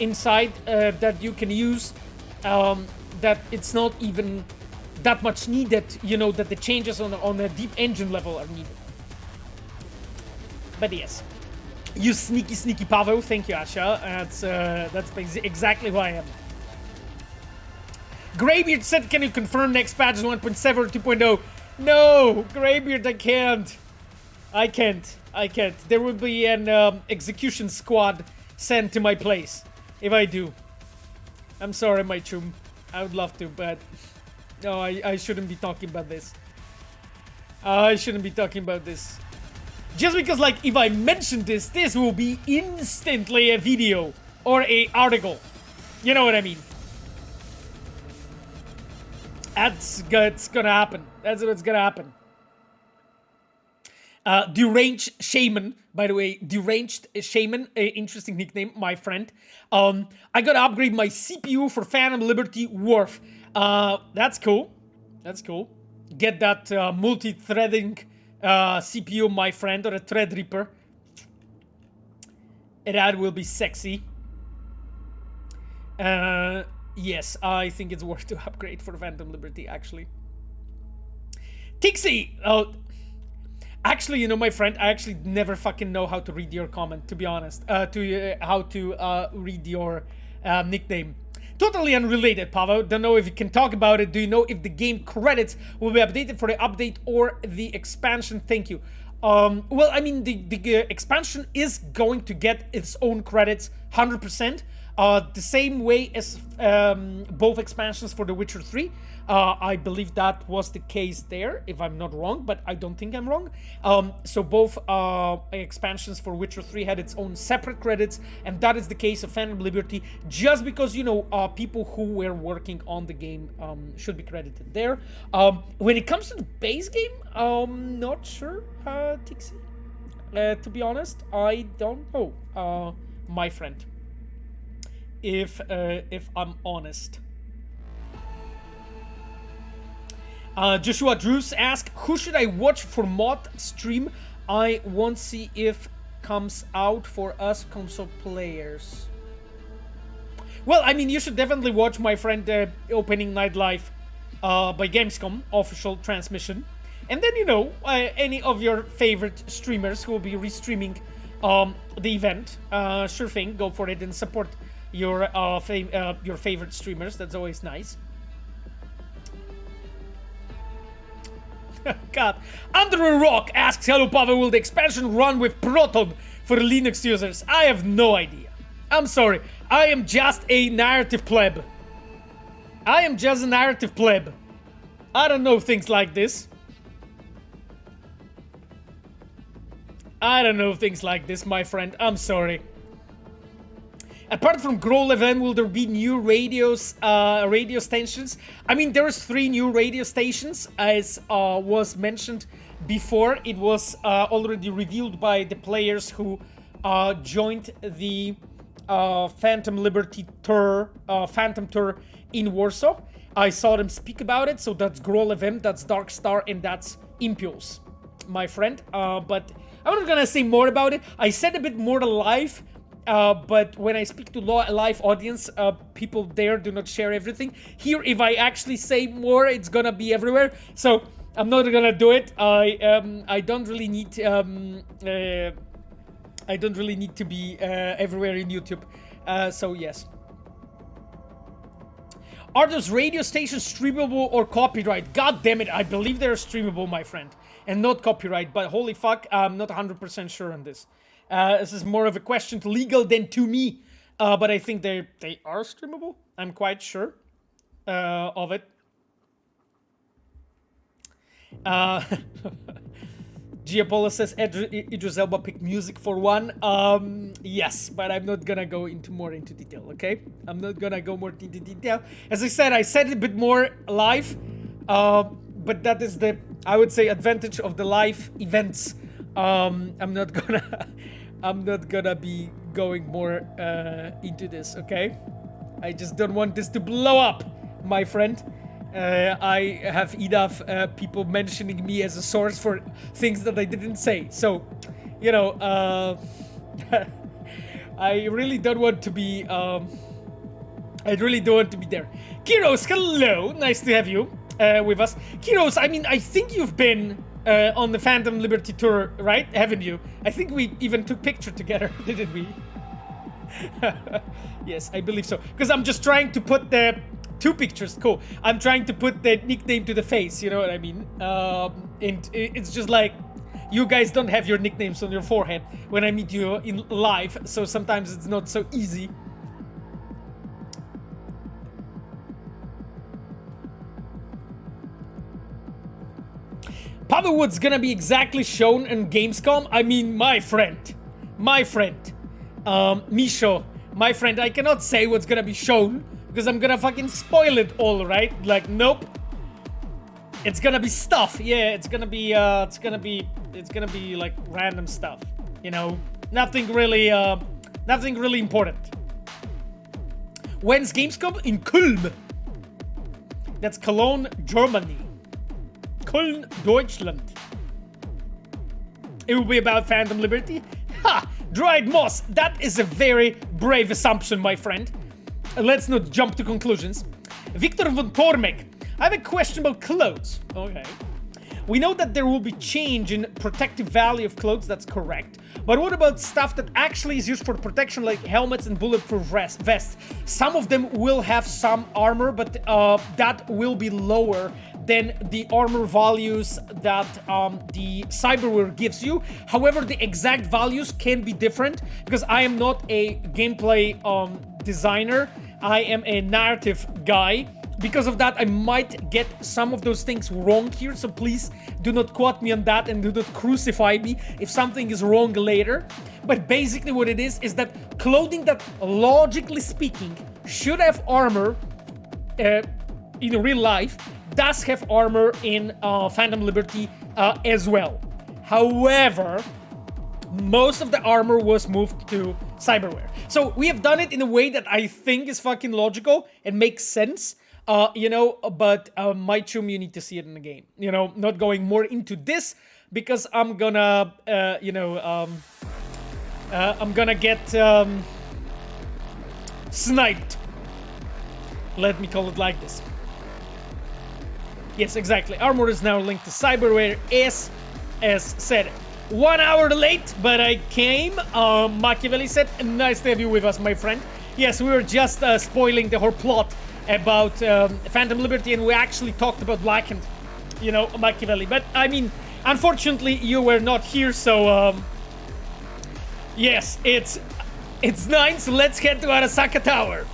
inside that you can use, that it's not even that much needed, you know, that the changes on a deep engine level are needed. But yes, you sneaky Pavel, thank you, Asha. That's exactly who I am. Greybeard said, can you confirm next patch is 1.7 or 2.0? No, Greybeard, I can't. There will be an execution squad sent to my place if I do. I'm sorry, my chum. I would love to, but no, I shouldn't be talking about this. I shouldn't be talking about this. Just because, like, if I mention this will be instantly a video or a article. You know what I mean? That's gonna happen. That's what's gonna happen. Deranged Shaman, by the way, Deranged Shaman, interesting nickname, my friend. I gotta upgrade my CPU for Phantom Liberty Wharf. That's cool. That's cool. Get that multi-threading CPU, my friend, or a Threadripper. That will be sexy. Yes, I think it's worth to upgrade for Phantom Liberty, actually. Tixie! Actually, you know, my friend, I actually never fucking know how to read your comment, to be honest. How to read your nickname. Totally unrelated, Pavel. Don't know if you can talk about it. Do you know if the game credits will be updated for the update or the expansion? Thank you. Well, I mean, the expansion is going to get its own credits, 100%. The same way as both expansions for The Witcher 3. I believe that was the case there, if I'm not wrong, but I don't think I'm wrong. So both expansions for Witcher 3 had its own separate credits, and that is the case of Phantom Liberty, just because, you know, people who were working on the game should be credited there. When it comes to the base game, not sure, Tixie. To be honest, I don't know, my friend. If I'm honest. Joshua Drews asks, who should I watch for mod stream? I won't see if comes out for us console players. Well, I mean, you should definitely watch my friend Opening Night Live by Gamescom official transmission. And then, you know, any of your favorite streamers who will be restreaming the event. Sure thing, go for it and support your favorite streamers. That's always nice. God. Under a Rock asks, hello Pavel, will the expansion run with Proton for Linux users? I have no idea. I'm sorry. I am just a narrative pleb. I am just a narrative pleb. I don't know things like this. I don't know things like this, my friend. I'm sorry. Apart from Grow FM, will there be new radio stations? I mean, there's 3 new radio stations, as was mentioned before. It was already revealed by the players who joined the Phantom Liberty tour, Phantom tour in Warsaw. I saw them speak about it. So that's Grow FM, that's Dark Star, and that's Impios, my friend. But I'm not gonna say more about it. I said a bit more live. But when I speak to live audience, people there do not share everything. Here, if I actually say more, it's gonna be everywhere. So I'm not gonna do it. I don't really need to be everywhere in YouTube. So yes. Are those radio stations streamable or copyright? God damn it! I believe they're streamable, my friend, and not copyright. But holy fuck, I'm not 100% sure on this. This is more of a question to legal than to me, but I think they are streamable. I'm quite sure of it. Giapola says Idris Elba picked music for one. Yes, but I'm not gonna go more into detail, okay? I'm not gonna go more into detail. As I said a bit more live, but that is the, I would say, advantage of the live events. I'm not gonna be going more into this, okay? I just don't want this to blow up, my friend. I have enough people mentioning me as a source for things that I didn't say. So, you know, I really don't want to be, I really don't want to be there. Kiros, hello, nice to have you with us. Kiros, I mean, I think you've been on the Phantom Liberty tour, right? Haven't you? I think we even took picture together, didn't we? Yes, I believe so. Because I'm just trying to put the 2 pictures, cool. I'm trying to put the nickname to the face, you know what I mean? And it's just like, you guys don't have your nicknames on your forehead when I meet you in live, so sometimes it's not so easy. Pavel, what's gonna be exactly shown in Gamescom? I mean, my friend, Misho, my friend, I cannot say what's gonna be shown because I'm gonna fucking spoil it all, right? Like, nope. It's gonna be stuff. Yeah, it's gonna be like random stuff. You know, nothing really important. When's Gamescom? In Köln. That's Cologne, Germany. Köln, Deutschland. It will be about Phantom Liberty? Ha! Dried Moss! That is a very brave assumption, my friend. Let's not jump to conclusions. Victor von Tormek. I have a question about clothes. Okay. We know that there will be change in protective value of clothes, that's correct. But what about stuff that actually is used for protection, like helmets and bulletproof vests? Some of them will have some armor, but that will be lower than the armor values that the cyberware gives you. However, the exact values can be different because I am not a gameplay designer. I am a narrative guy. Because of that, I might get some of those things wrong here, so please do not quote me on that and do not crucify me if something is wrong later. But basically what it is that clothing that, logically speaking, should have armor in real life, does have armor in Phantom Liberty as well. However, most of the armor was moved to cyberware. So we have done it in a way that I think is fucking logical and makes sense. You know, but my chum, you need to see it in the game. You know, not going more into this because I'm gonna, I'm gonna get sniped. Let me call it like this. Yes, exactly. Armor is now linked to cyberware, as said. 1 hour late, but I came. Machiavelli said, nice to have you with us, my friend. Yes, we were just spoiling the whole plot about Phantom Liberty, and we actually talked about Blackened, you know, Machiavelli. But, I mean, unfortunately, you were not here, so, yes, it's 9, so let's head to Arasaka Tower.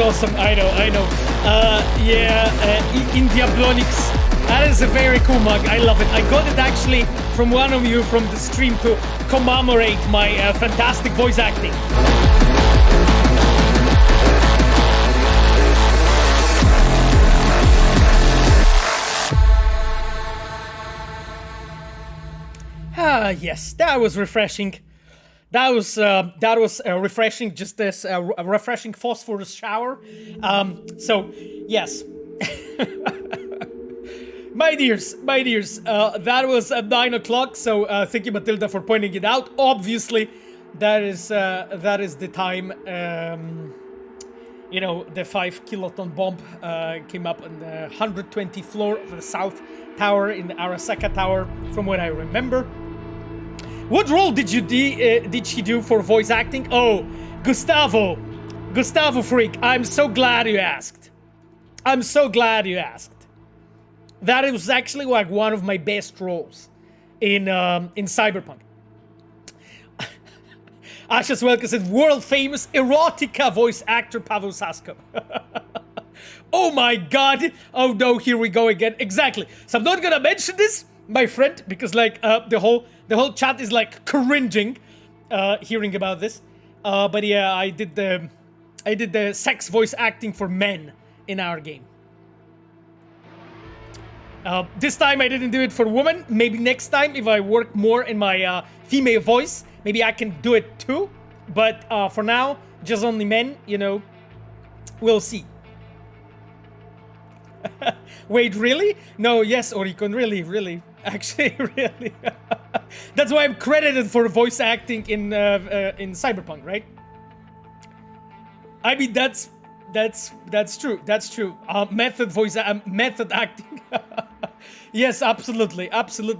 Awesome, I know. Indiablonix. That is a very cool mug. I love it. I got it actually from one of you from the stream to commemorate my fantastic voice acting. Yes, that was refreshing. That was refreshing, just this refreshing phosphorus shower. So, yes. my dears, that was at 9 o'clock, so thank you, Matilda, for pointing it out. Obviously, that is the time, you know, the 5 kiloton bomb came up on the 120th floor of the South Tower in the Arasaka Tower, from what I remember. What role did she do for voice acting? Oh, Gustavo Freak. I'm so glad you asked. That was actually like one of my best roles in Cyberpunk. Asha's Welker said, world famous erotica voice actor Pavel Sasko. Oh my god. Oh no, here we go again. Exactly. So I'm not gonna mention this, my friend, because like the whole chat is like cringing hearing about this. But yeah, I did the sex voice acting for men in our game. This time I didn't do it for women. Maybe next time, if I work more in my female voice, maybe I can do it too. But for now, just only men, you know. We'll see. Wait, really? No, yes, Oricon, really. Actually, really. That's why I'm credited for voice acting in Cyberpunk, right? I mean, that's true. That's true. Method acting. Yes, absolutely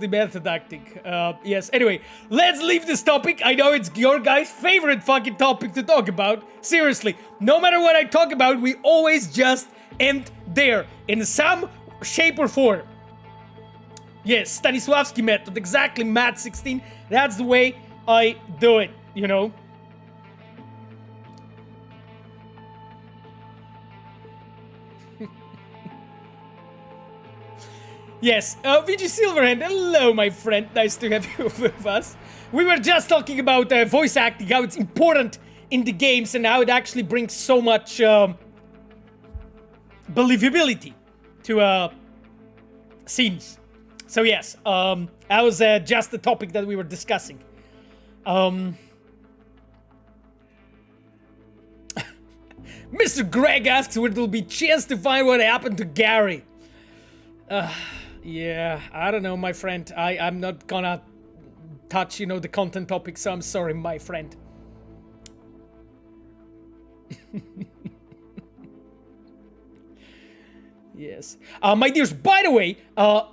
method acting. Yes. Anyway, let's leave this topic. I know it's your guys' favorite fucking topic to talk about. Seriously, no matter what I talk about, we always just end there in some shape or form. Yes, Stanislavski method, exactly, Matt16. That's the way I do it, you know. Yes, VG Silverhand, hello, my friend. Nice to have you with us. We were just talking about voice acting, how it's important in the games, and how it actually brings so much believability to scenes. So yes, that was just the topic that we were discussing. Mr. Greg asks where there'll be chance to find what happened to Gary. Yeah, I don't know, my friend. I'm not gonna touch, the content topic, so I'm sorry, my friend. Yes. My dears, by the way,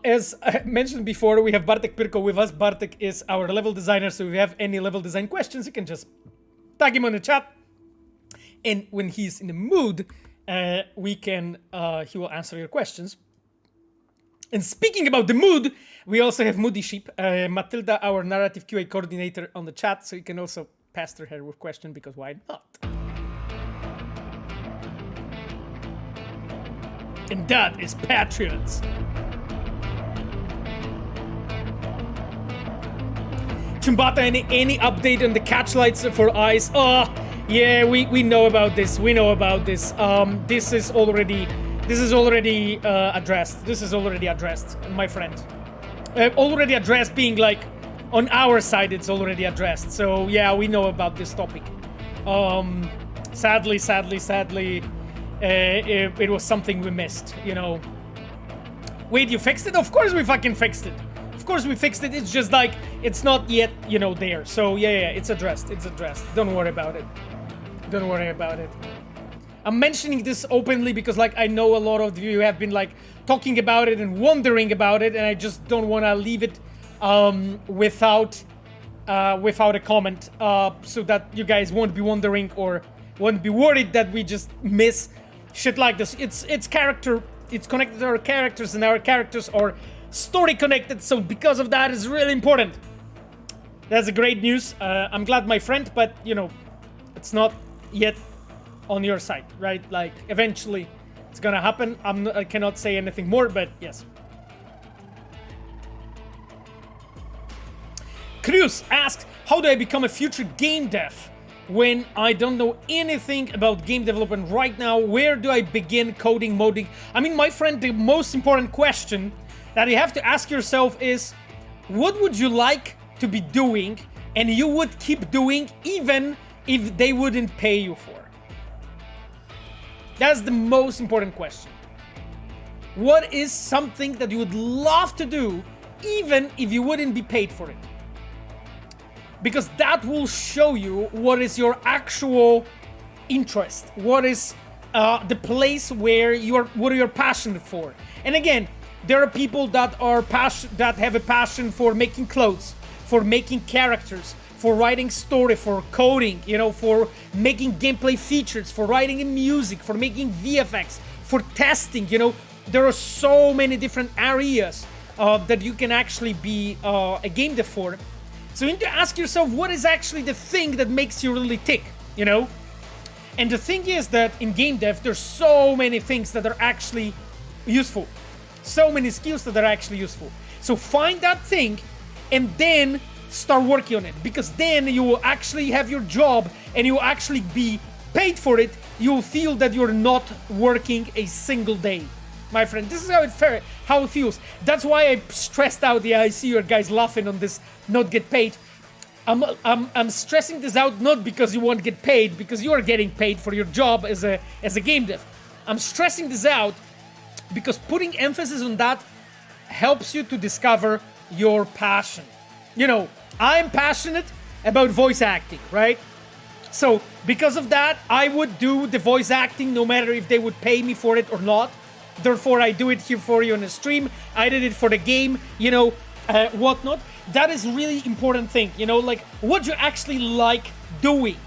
as I mentioned before, we have Bartek Pirko with us. Bartek is our level designer, so if you have any level design questions, you can just tag him on the chat. And when he's in the mood, he will answer your questions. And speaking about the mood, we also have Moody Sheep, Matilda, our narrative QA coordinator, on the chat, so you can also pester her with questions, because why not? And that is Patriots. Chumbata, any update on the catch lights for eyes? Oh, yeah, we know about this. We know about this. This is already addressed. This is already addressed, my friend. Already addressed, being like on our side, it's already addressed. So yeah, we know about this topic. Sadly, it was something we missed, Wait, you fixed it? Of course we fucking fixed it. Of course we fixed it. It's just like, it's not yet, there. So yeah, it's addressed. It's addressed. Don't worry about it. Don't worry about it. I'm mentioning this openly because, like, I know a lot of you have been, like, talking about it and wondering about it, and I just don't want to leave it without a comment, so that you guys won't be wondering or won't be worried that we just miss shit like this. It's character, it's connected to our characters, and our characters are story connected, so because of that, it's really important. That's a great news. I'm glad, my friend, but it's not yet on your side, right? Like, eventually it's gonna happen. I cannot say anything more, but yes. Cruz asks, how do I become a future game dev when I don't know anything about game development right now? Where do I begin coding, modding? I mean, my friend, the most important question that you have to ask yourself is, what would you like to be doing and you would keep doing even if they wouldn't pay you for? That's the most important question. What is something that you would love to do even if you wouldn't be paid for it? Because that will show you what is your actual interest, what is the place where what you're passionate for. And again, there are people that have a passion for making clothes, for making characters, for writing story, for coding, for making gameplay features, for writing in music, for making VFX, for testing, there are so many different areas that you can actually be a game dev for. So you need to ask yourself, what is actually the thing that makes you really tick, And the thing is that in game dev, there's so many things that are actually useful. So many skills that are actually useful. So find that thing and then start working on it, because then you will actually have your job and you will actually be paid for it. You will feel that you're not working a single day. My friend, this is how it feels. That's why I stressed out. Yeah, I see you guys laughing on this not get paid. I'm stressing this out not because you won't get paid, because you are getting paid for your job as a game dev. I'm stressing this out because putting emphasis on that helps you to discover your passion. I'm passionate about voice acting, right? So because of that, I would do the voice acting no matter if they would pay me for it or not. Therefore, I do it here for you on the stream. I did it for the game, whatnot. That is really important thing, like what you actually like doing.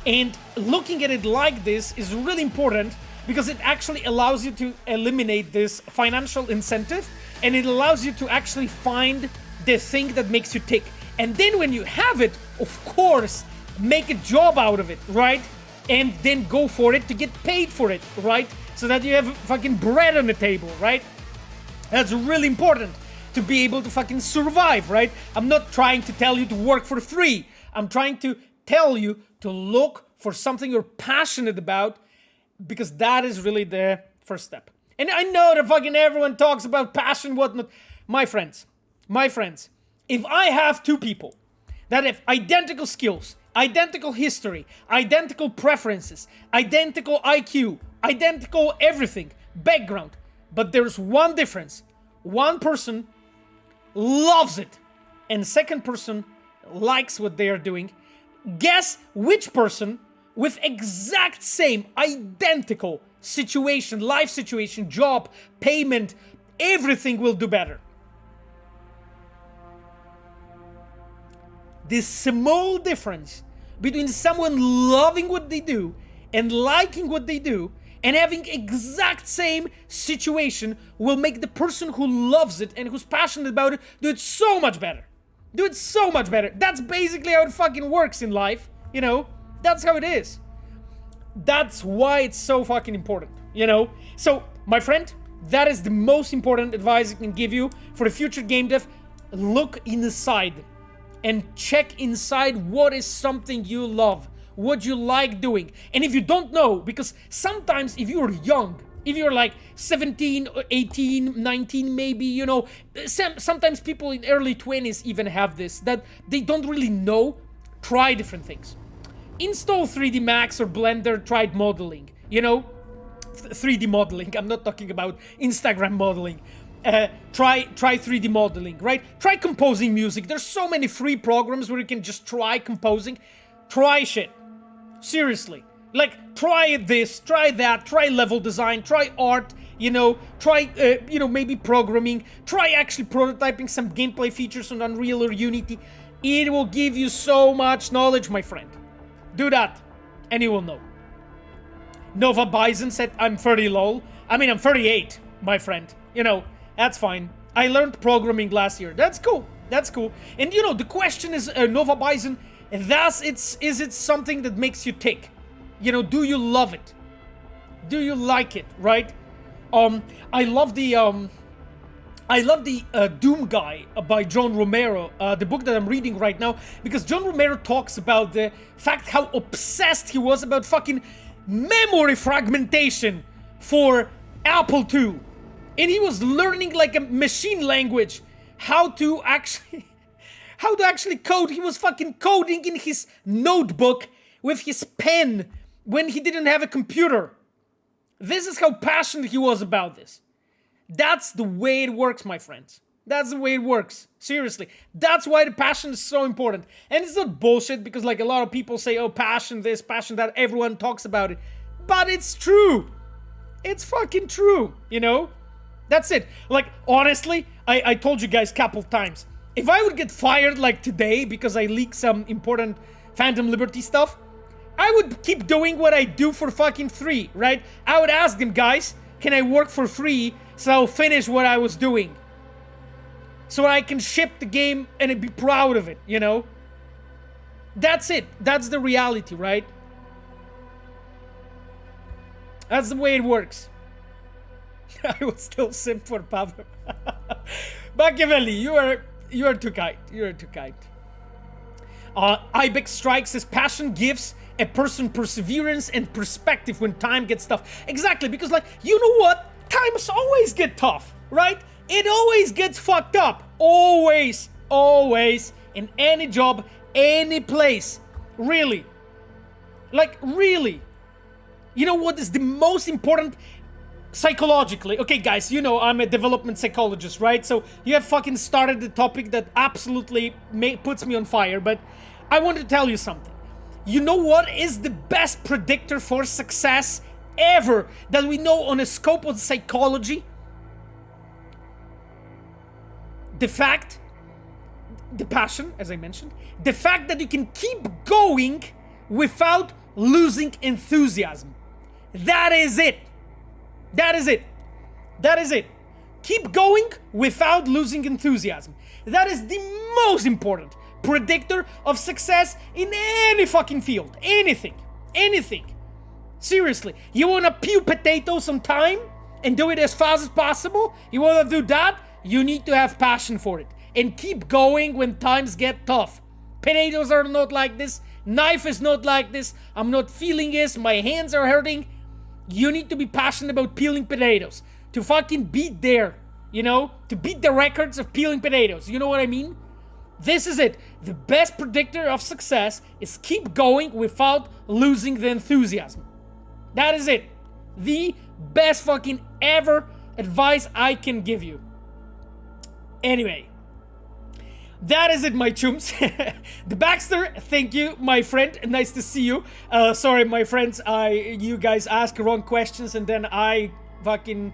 And looking at it like this is really important because it actually allows you to eliminate this financial incentive, and it allows you to actually find the thing that makes you tick. And then when you have it, of course, make a job out of it, right? and then go for it to get paid for it, right? So that you have fucking bread on the table, right? That's really important to be able to fucking survive, right? I'm not trying to tell you to work for free. I'm trying to tell you to look for something you're passionate about, because that is really the first step. And I know that fucking everyone talks about passion, whatnot. My friends, if I have two people that have identical skills, identical history, identical preferences, identical IQ, identical everything, background, but there's one difference. One person loves it, and second person likes what they are doing. Guess which person with exact same identical situation, life situation, job, payment, everything will do better. This small difference between someone loving what they do and liking what they do and having exact same situation will make the person who loves it and who's passionate about it do it so much better. Do it so much better. That's basically how it fucking works in life, you know? That's how it is. That's why it's so fucking important, you know? So, my friend, that is the most important advice I can give you for the future game dev. Look inside and check inside what is something you love, what you like doing. And if you don't know, because sometimes if you're young, if you're like 17, 18, 19 maybe, you know, sometimes people in early 20s even have this, that they don't really know, try different things. Install 3D Max or Blender, try modeling, you know, 3D modeling, I'm not talking about Instagram modeling. Try 3D modeling, right? Try composing music. There's so many free programs where you can just try composing. Try shit. Seriously. Like, try this, try that, try level design, try art, you know, try, maybe programming, try actually prototyping some gameplay features on Unreal or Unity. It will give you so much knowledge, my friend. Do that, and you will know. Nova Bison said, I'm 30 lol. I mean, I'm 38, my friend. You know, that's fine. I learned programming last year. That's cool. That's cool. And, you know, the question is, Nova Bison, is it something that makes you tick? You know, do you love it? Do you like it, right? I love the Doom Guy by John Romero, the book that I'm reading right now, because John Romero talks about the fact how obsessed he was about fucking memory fragmentation for Apple II. And he was learning like a machine language how to actually code. He was fucking coding in his notebook with his pen when he didn't have a computer. This is how passionate he was about this. That's the way it works, my friends. That's the way it works. Seriously. That's why the passion is so important. And it's not bullshit, because like a lot of people say, oh, passion this, passion that, everyone talks about it. But it's true. It's fucking true, you know? That's it. Like, honestly, I told you guys a couple times, if I would get fired like today because I leaked some important Phantom Liberty stuff, I would keep doing what I do for fucking free, right? I would ask them, guys, can I work for free so I'll finish what I was doing? So I can ship the game and be proud of it, you know? That's it. That's the reality, right? That's the way it works. I would still simp for Pablo. Machiavelli, you are too kind. You are too kind. Ibex Strike says, passion gives a person perseverance and perspective when time gets tough. Exactly, because like, you know what? Times always get tough, right? It always gets fucked up. Always. Always. In any job, any place. Really. Like, really. You know what is the most important psychologically? Okay, guys, you know I'm a development psychologist, right? So you have fucking started the topic that absolutely puts me on fire, but I want to tell you something. You know what is the best predictor for success ever that we know on a scope of psychology? The passion, as I mentioned, the fact that you can keep going without losing enthusiasm. That is it. That is it. That is it. Keep going without losing enthusiasm. That is the most important predictor of success in any fucking field. Anything. Anything. Seriously. You want to peel potatoes on time and do it as fast as possible? You want to do that? You need to have passion for it. And keep going when times get tough. Potatoes are not like this. Knife is not like this. I'm not feeling this. My hands are hurting. You need to be passionate about peeling potatoes. To fucking beat there. You know? To beat the records of peeling potatoes. You know what I mean? This is it. The best predictor of success is keep going without losing the enthusiasm. That is it. The best fucking ever advice I can give you. Anyway. That is it, my chums. The Baxter, thank you, my friend. Nice to see you. Sorry, my friends, you guys ask wrong questions and then I fucking,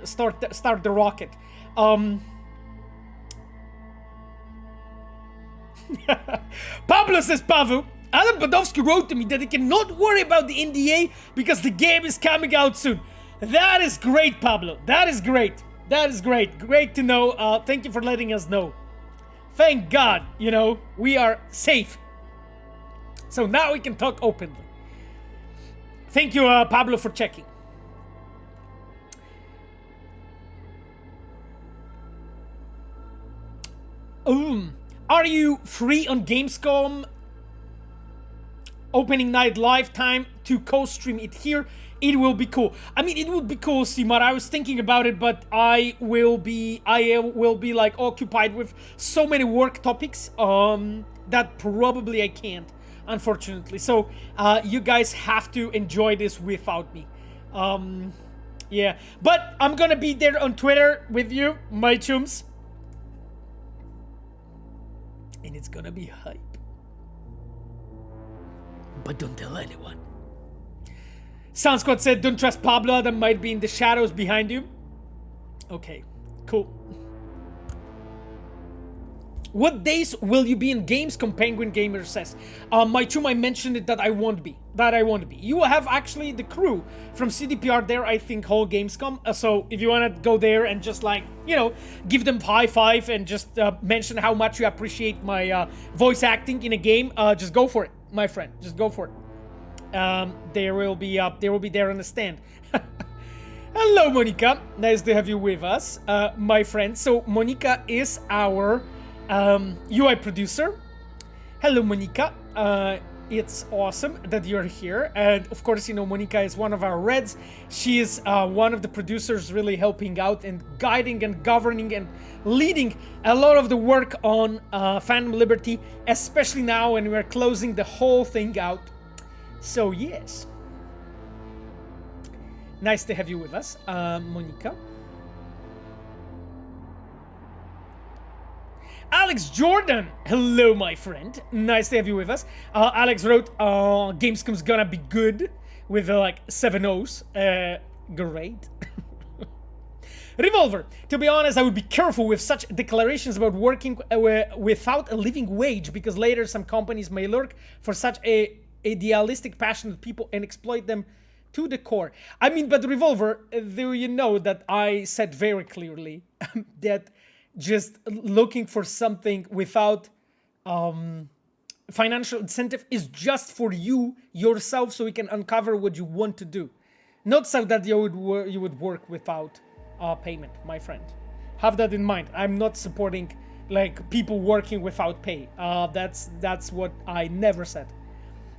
start the rocket. Pablo says, Pavel, Adam Badowski wrote to me that he cannot worry about the NDA because the game is coming out soon. That is great, Pablo. That is great. That is great. Great to know. Thank you for letting us know. Thank God, we are safe. So now we can talk openly. Thank you, Pablo, for checking. Are you free on Gamescom opening night live time to co-stream it here? It will be cool. I mean, it would be cool, Simar. I was thinking about it, but I will be like occupied with so many work topics that probably I can't, unfortunately. So you guys have to enjoy this without me. Yeah, but I'm gonna be there on Twitter with you, my chums, and it's gonna be hype. But don't tell anyone. Sound Squad said, don't trust Pablo, that might be in the shadows behind you. Okay, cool. What days will you be in Gamescom? Penguin Gamer says. My chum, I mentioned it that I won't be. You have actually the crew from CDPR there, I think, whole Gamescom. So if you want to go there and just like, give them high five and just mention how much you appreciate my voice acting in a game, just go for it, my friend. Just go for it. They will be there on the stand. Hello, Monica. Nice to have you with us, my friend. So Monica is our UI producer. Hello, Monica. It's awesome that you're here. And of course, Monica is one of our Reds. She is one of the producers really helping out and guiding and governing and leading a lot of the work on Phantom Liberty, especially now when we're closing the whole thing out. So yes, nice to have you with us, Monica. Alex Jordan, hello, my friend. Nice to have you with us. Alex wrote, Gamescom's gonna be good with like 7 O's. Great. Revolver, to be honest, I would be careful with such declarations about working without a living wage, because later some companies may lurk for such idealistic, passionate people and exploit them to the core. I mean, but Revolver, do you know that I said very clearly that just looking for something without financial incentive is just for you, yourself, so you can uncover what you want to do. Not so that you would work without payment, my friend. Have that in mind. I'm not supporting like people working without pay. That's what I never said.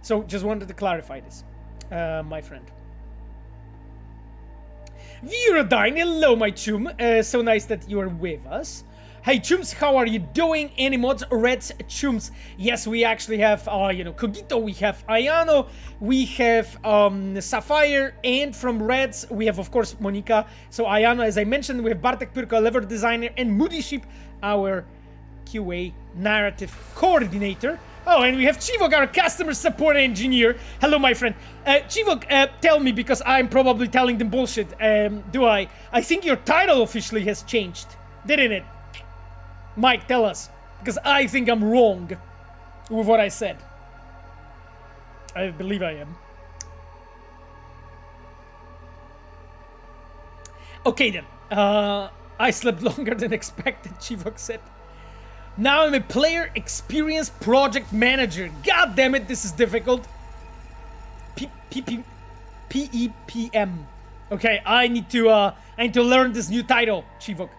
So just wanted to clarify this, my friend. Virodine, hello, my chum. So nice that you are with us. Hey, chums, how are you doing? Any mods, Reds, chums? Yes, we actually have, Cogito, we have Ayano, we have Ffffire, and from Reds, we have, of course, Monica. So Ayano, as I mentioned, we have Bartek Pyrko, level designer, and Moody Sheep, our QA narrative coordinator. Oh, and we have Chivok, our customer support engineer. Hello, my friend. Chivok, tell me, because I'm probably telling them bullshit. Do I? I think your title officially has changed, didn't it? Mike, tell us, because I think I'm wrong with what I said. I believe I am. Okay then. I slept longer than expected, Chivok said. Now I'm a player experience project manager. God damn it, this is difficult. PEPM. Okay, I need to learn this new title, Chivok.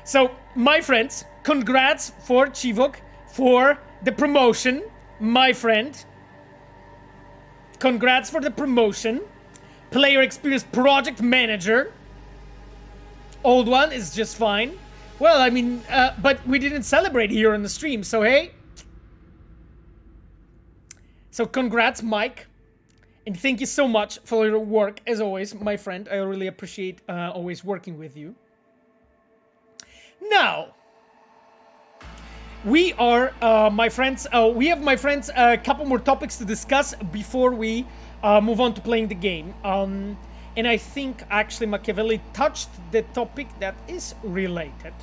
So, my friends, congrats for Chivok for the promotion, my friend. Congrats for the promotion. Player experience project manager. Old one is just fine. Well, I mean, but we didn't celebrate here on the stream, so hey. So congrats, Mike. And thank you so much for your work, as always, my friend. I really appreciate always working with you. Now, we are, my friends, we have, my friends, a couple more topics to discuss before we move on to playing the game. And I think, actually, Machiavelli touched the topic that is related.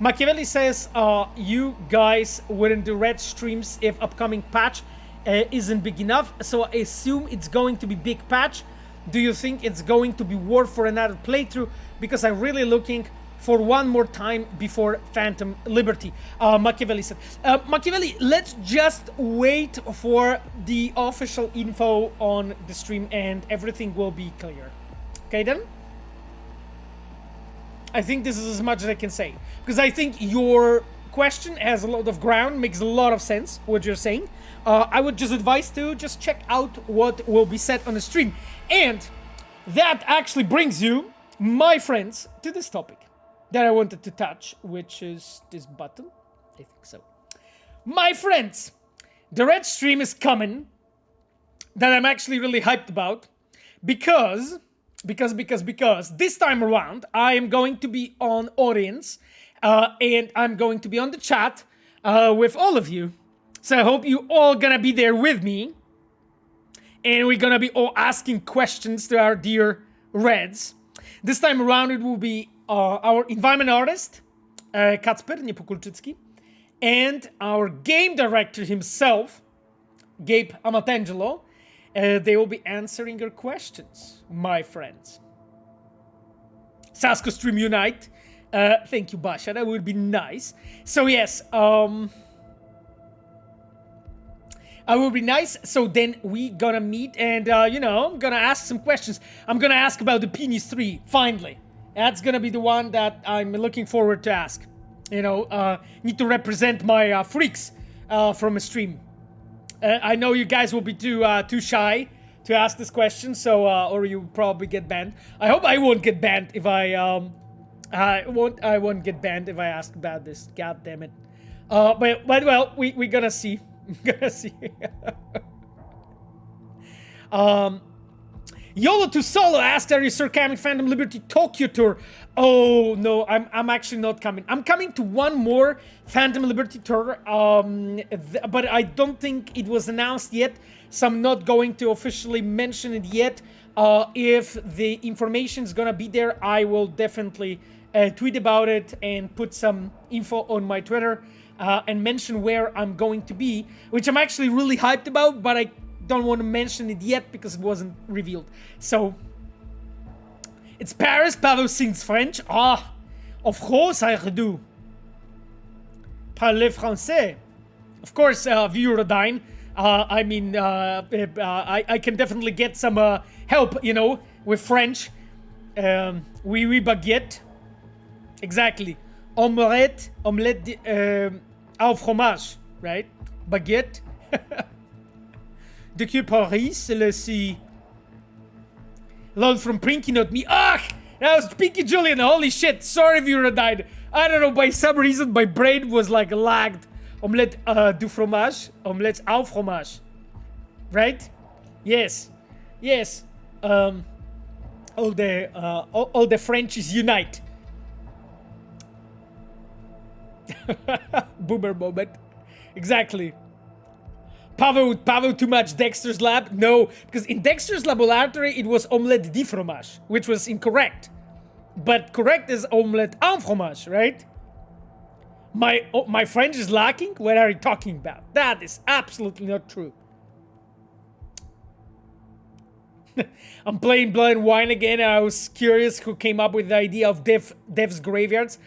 Machiavelli says, you guys wouldn't do red streams if upcoming patch isn't big enough, so I assume it's going to be big patch. Do you think it's going to be worth for another playthrough? Because I'm really looking for one more time before Phantom Liberty. Machiavelli said. Machiavelli, let's just wait for the official info on the stream and everything will be clear. Okay then? I think this is as much as I can say. Because I think your question has a lot of ground, makes a lot of sense, what you're saying. I would just advise to just check out what will be said on the stream. And that actually brings you, my friends, to this topic that I wanted to touch, which is this button. I think so. My friends, the red stream is coming that I'm actually really hyped about because this time around I am going to be on audience and I'm going to be on the chat with all of you. So I hope you all gonna be there with me. And we're gonna be all asking questions to our dear Reds. This time around it will be our environment artist, Kacper Niepokulczycki, and our game director himself, Gabe Amatangelo. They will be answering your questions, my friends. Sasko Stream Unite. Thank you, Basha. That would be nice. So yes, I will be nice. So then we gonna meet and, you know, I'm gonna ask some questions. I'm gonna ask about the Penis 3, finally. That's gonna be the one that I'm looking forward to ask. You know, need to represent my freaks from a stream. I know you guys will be too shy to ask this question, so, or you probably get banned. I hope I won't get banned if I won't get banned if I ask about this. God damn it. But well, we gonna see. Gonna see. YOLO to Solo asked, are you Sir coming Phantom Liberty Tokyo tour? Oh no, I'm actually not coming. I'm coming to one more Phantom Liberty tour, but I don't think it was announced yet, so I'm not going to officially mention it yet. If the information is gonna be there, I will definitely tweet about it and put some info on my Twitter. And mention where I'm going to be, which I'm actually really hyped about, but I don't want to mention it yet because it wasn't revealed. So, it's Paris. Pavel sings French. Ah, of course I do. Parlez français. Of course, Vuradine. I mean, I can definitely get some help, you know, with French. Oui, baguette. Exactly. Omelette au fromage, right? Baguette. De que Paris, let's see. Lol from Prinky, not me. Ah! That was Pinky Julian. Holy shit. Sorry if you died. I don't know, by some reason my brain was like lagged. Omelette du fromage. Omelette au fromage. Right? Yes. Yes. All the Frenchies unite. Boomer moment. Exactly. Pavel too much Dexter's Lab? No, because in Dexter's Laboratory it was omelette de fromage, which was incorrect. But correct is omelette en fromage, right? My French is lacking? What are you talking about? That is absolutely not true. I'm playing Blood and Wine again. I was curious who came up with the idea of Dev's Graveyards.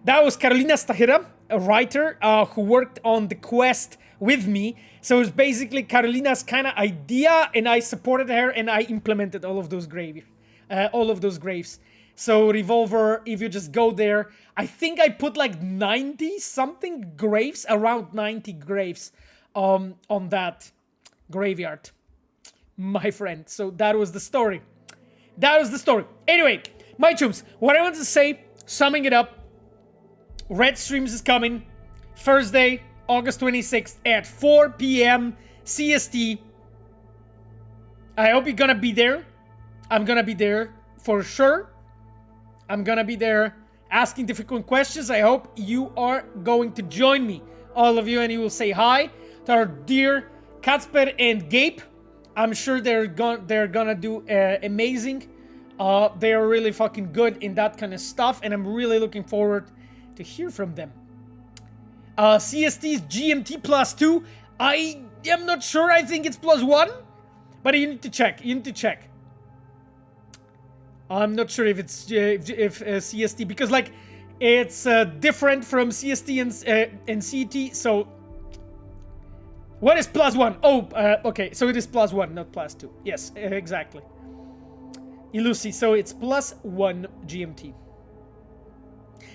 That was Karolina Stachyra, a writer who worked on the quest with me. So it's basically Karolina's kind of idea, and I supported her, and I implemented all of those graves. So Revolver, if you just go there, I think I put like 90 something graves, around 90 graves on that graveyard, my friend. So that was the story. Anyway, my chums, what I want to say, summing it up, Red Streams is coming Thursday, August 26th at 4 p.m. CST. I hope you're gonna be there. I'm gonna be there for sure. I'm gonna be there asking difficult questions. I hope you are going to join me, all of you, and you will say hi to our dear Kacper and Gabe. I'm sure they're gonna do amazing. They are really fucking good in that kind of stuff, and I'm really looking forward to hear from them. CST's GMT +2. I am not sure. I think it's +1, but you need to check. I'm not sure if it's if CST, because like it's different from CST and CT. So what is +1? Oh, okay. So it is +1, not +2. Yes, exactly. Ilusi. So it's +1 GMT.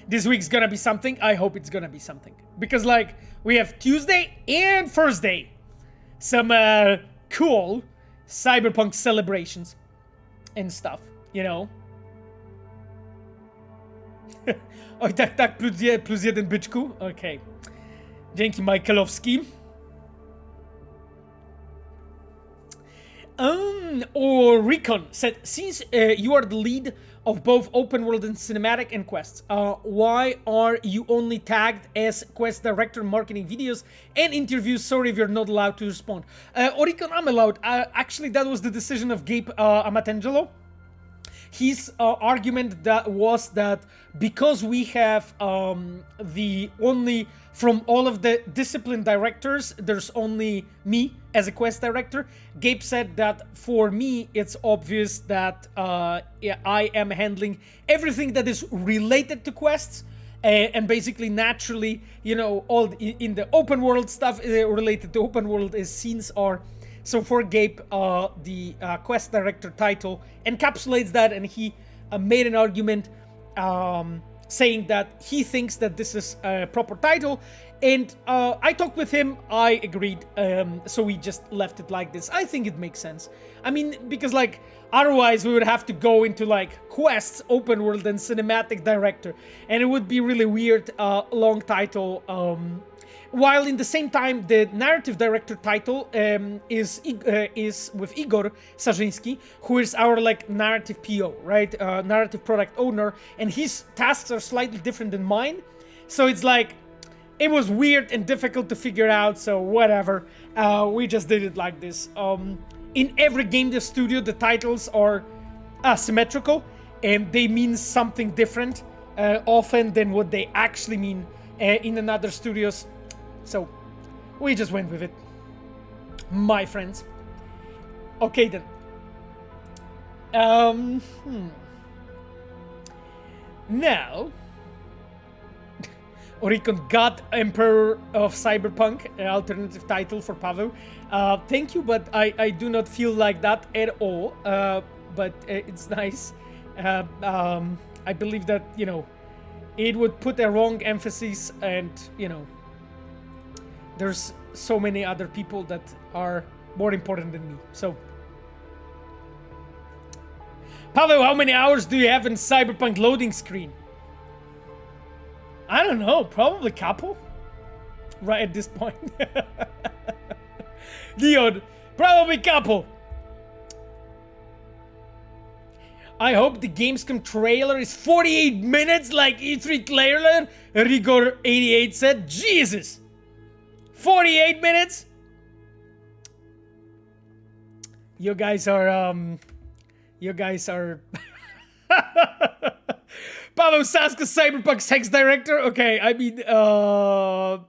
This week's gonna be something. I hope it's gonna be something. Because, like, we have Tuesday and Thursday. Some cool Cyberpunk celebrations and stuff, you know. Oj, tak, +1 byczku. Okay. Dzięki, Michaelowski. Or Recon said, since you are the lead of both open world and cinematic and quests, why are you only tagged as quest director marketing videos and interviews? Sorry if you're not allowed to respond. Oricon, I'm allowed. Actually, that was the decision of Gabe Amatangelo. His argument that was that because we have the only, from all of the discipline directors, there's only me as a quest director. Gabe said that for me, it's obvious that I am handling everything that is related to quests, and basically naturally, you know, all in the open world stuff related to open world is scenes are. So for Gabe, the quest director title encapsulates that, and he made an argument saying that he thinks that this is a proper title. And I talked with him, I agreed, so we just left it like this. I think it makes sense. I mean, because like, otherwise we would have to go into like quests, open world, and cinematic director. And it would be really weird, long title. While in the same time, the narrative director title is with Igor Sarzyński, who is our like narrative PO, right? Narrative product owner, and his tasks are slightly different than mine. So it's like, it was weird and difficult to figure out, so whatever. We just did it like this. In every Gamedev studio, the titles are asymmetrical, and they mean something different often than what they actually mean in another studios. So, we just went with it, my friends. Okay then. Now, Oricon, God Emperor of Cyberpunk, alternative title for Paweł. Thank you, but I do not feel like that at all. But it's nice. I believe that, you know, it would put a wrong emphasis, and, you know, there's so many other people that are more important than me. So, Paweł, how many hours do you have in Cyberpunk loading screen? I don't know, probably a couple. Right at this point. Leon, probably a couple. I hope the Gamescom trailer is 48 minutes like E3 trailer. Rigor88 said, Jesus. 48 minutes? You guys are, Paweł Saska, Cyberpunk sex director? Okay, I mean, oh,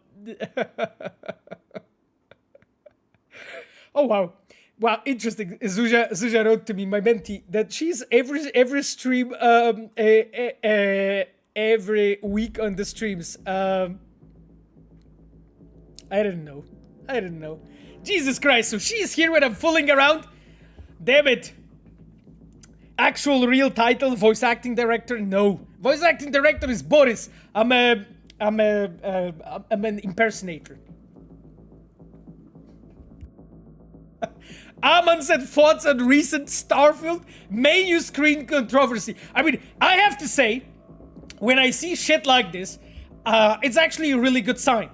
wow. Wow, interesting. Zuzia wrote to me, my mentee, that she's every stream every week on the streams. I didn't know. Jesus Christ, so she's here when I'm fooling around? Damn it. Actual real title, voice acting director? No. Voice acting director is Boris. I'm an impersonator. Aman said thoughts on recent Starfield menu screen controversy. I mean, I have to say, when I see shit like this, it's actually a really good sign.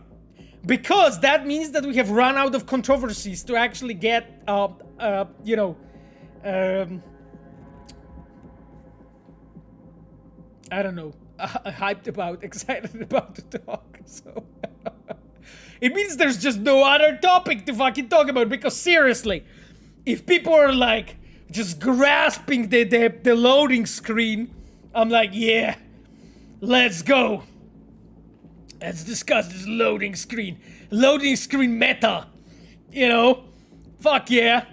Because that means that we have run out of controversies to actually get, you know, I don't know, hyped about, excited about the talk, so... It means there's just no other topic to fucking talk about, because seriously, if people are like, just grasping the loading screen, I'm like, yeah, let's go. Let's discuss this loading screen meta, you know? Fuck yeah.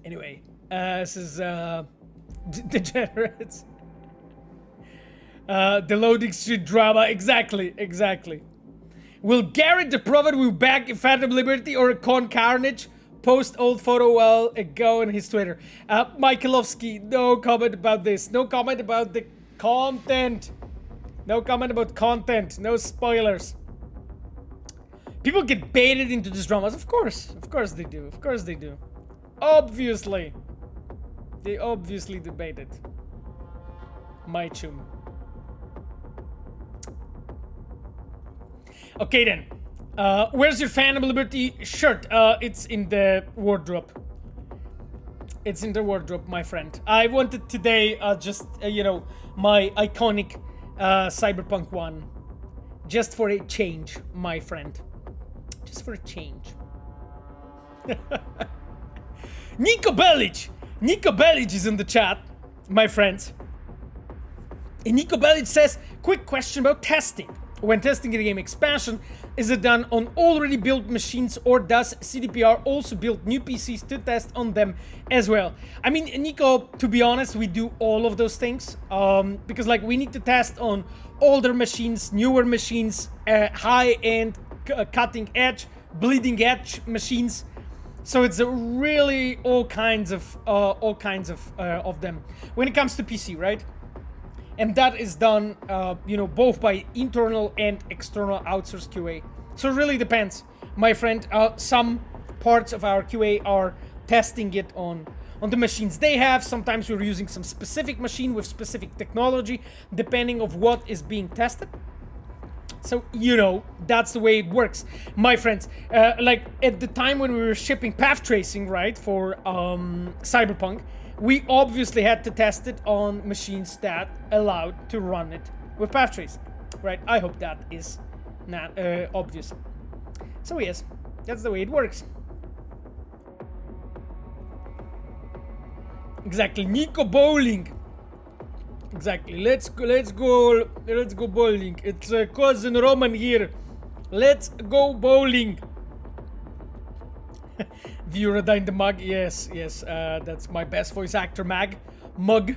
Anyway, this is, degenerates. The loading screen drama, exactly. Will Garrett the Prophet will back in Phantom Liberty or Con Carnage? Post old photo while ago on his Twitter. Michaelovsky, no comment about this. No comment about the content. No comment about content. No spoilers. People get baited into these dramas. Of course they do. Obviously. They obviously debated. My chum. Okay then. Where's your Phantom Liberty shirt? It's in the wardrobe. It's in the wardrobe, my friend. I wanted today just, you know, my iconic Cyberpunk one. Just for a change, my friend. Just for a change. Nico Bellic! Nico Bellic is in the chat, my friends. And Nico Bellic says, quick question about testing. When testing a game expansion, is it done on already built machines, or does CDPR also build new PCs to test on them as well? I mean, Nico, to be honest, we do all of those things. Because like we need to test on older machines, newer machines, high-end, cutting-edge, bleeding-edge machines. So it's really all kinds of them. When it comes to PC, right? And that is done, you know, both by internal and external outsourced QA. So it really depends, my friend. Some parts of our QA are testing it on the machines they have. Sometimes we're using some specific machine with specific technology, depending of what is being tested. So, you know, that's the way it works, my friends. Like at the time when we were shipping path tracing, right, for Cyberpunk, we obviously had to test it on machines that allowed to run it with path tracing, right? I hope that is not obvious. So yes, that's the way it works. Exactly, Nico bowling. Exactly. Let's go bowling. It's cousin Roman here. Let's go bowling. Viewerada the mug. Yes. That's my best voice actor mug.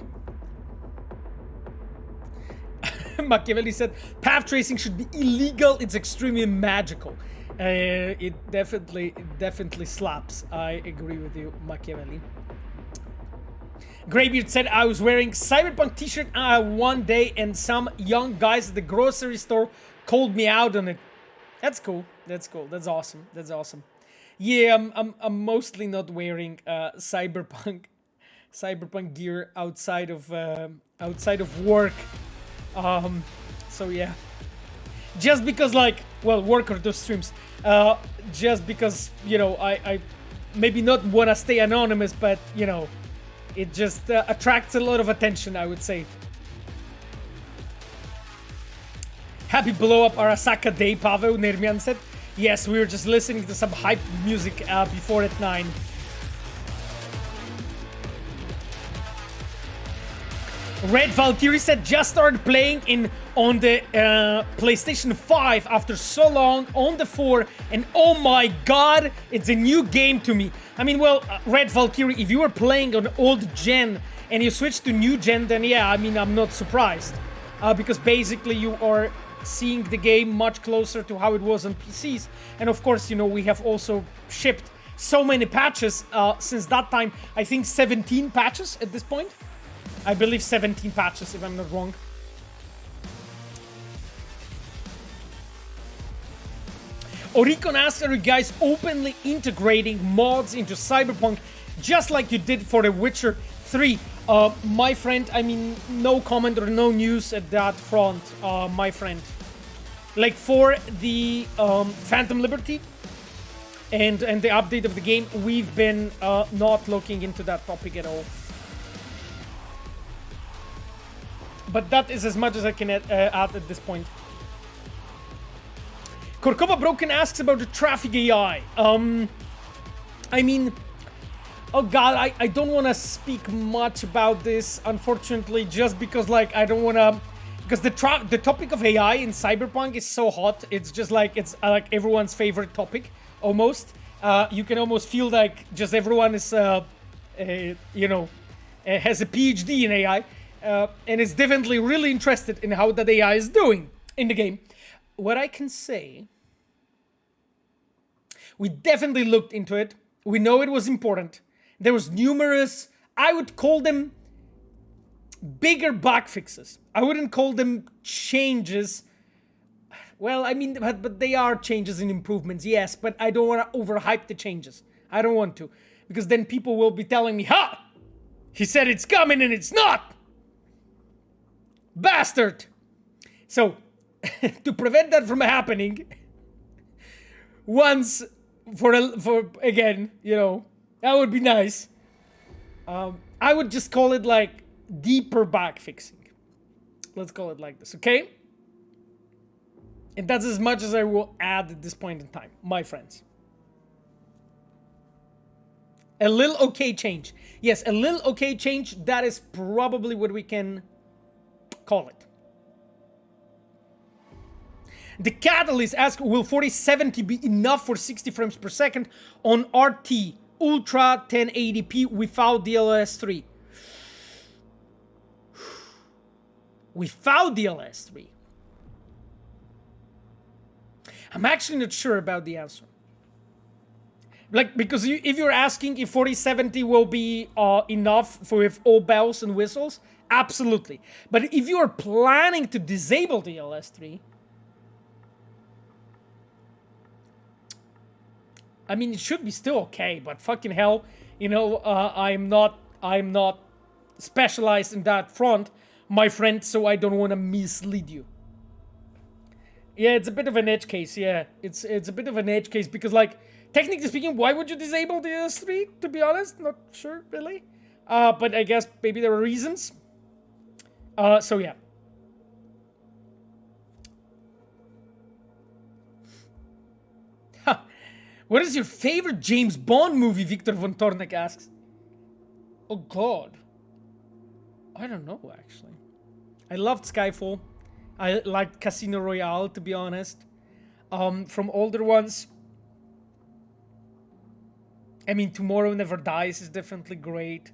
Machiavelli said path tracing should be illegal. It's extremely magical. It definitely slaps. I agree with you, Machiavelli. Greybeard said, I was wearing Cyberpunk t-shirt one day and some young guys at the grocery store called me out on it. That's cool. That's awesome. Yeah, I'm mostly not wearing Cyberpunk gear outside of work. So yeah. Just because work or those streams. Just because, you know, I maybe not want to stay anonymous, but you know, it just attracts a lot of attention, I would say. Happy blow up Arasaka Day, Pavel Nermian said. Yes, we were just listening to some hype music before at 9. Red Valkyrie said, just started playing on the PlayStation 5 after so long on the 4, and oh my god, it's a new game to me. I mean, well, Red Valkyrie, if you were playing on old gen and you switched to new gen, then yeah, I mean, I'm not surprised. because basically you are seeing the game much closer to how it was on PCs. And of course, you know, we have also shipped so many patches since that time. I think 17 patches at this point. I believe 17 patches, if I'm not wrong. Oricon asks, are you guys openly integrating mods into Cyberpunk just like you did for The Witcher 3? My friend, I mean, no comment or no news at that front, my friend. Like for the Phantom Liberty and the update of the game, we've been not looking into that topic at all. But that is as much as I can add at this point. Korkova Broken asks about the traffic AI. I mean, oh god, I don't want to speak much about this, unfortunately, just because, like, I don't want to... Because the topic of AI in Cyberpunk is so hot, it's just like, it's like everyone's favorite topic, almost. You can almost feel like just everyone is, you know, has a PhD in AI, and is definitely really interested in how that AI is doing in the game. What I can say... We definitely looked into it. We know it was important. There was numerous, I would call them bigger bug fixes. I wouldn't call them changes. Well, I mean, but they are changes and improvements, yes, but I don't want to overhype the changes. I don't want to, because then people will be telling me, ha! He said it's coming and it's not! Bastard! So, to prevent that from happening, once... For again, you know, that would be nice. I would just call it like deeper bug fixing. Let's call it like this, okay? And that's as much as I will add at this point in time, my friends. A little okay change. Yes, a little okay change. That is probably what we can call it. The Catalyst asks, will 4070 be enough for 60 frames per second on RT Ultra 1080p without DLSS 3? Without DLSS 3? I'm actually not sure about the answer. Like, because if you're asking if 4070 will be enough for with all bells and whistles, absolutely. But if you are planning to disable DLSS 3, I mean, it should be still okay, but fucking hell, you know, I'm not specialized in that front, my friend, so I don't want to mislead you. Yeah, it's a bit of an edge case, yeah. It's a bit of an edge case, because, like, technically speaking, why would you disable the S3, to be honest? Not sure, really. But I guess maybe there are reasons. So, yeah. What is your favorite James Bond movie? Victor von Tornek asks. Oh god. I don't know, actually. I loved Skyfall. I liked Casino Royale, to be honest. From older ones, I mean, Tomorrow Never Dies is definitely great.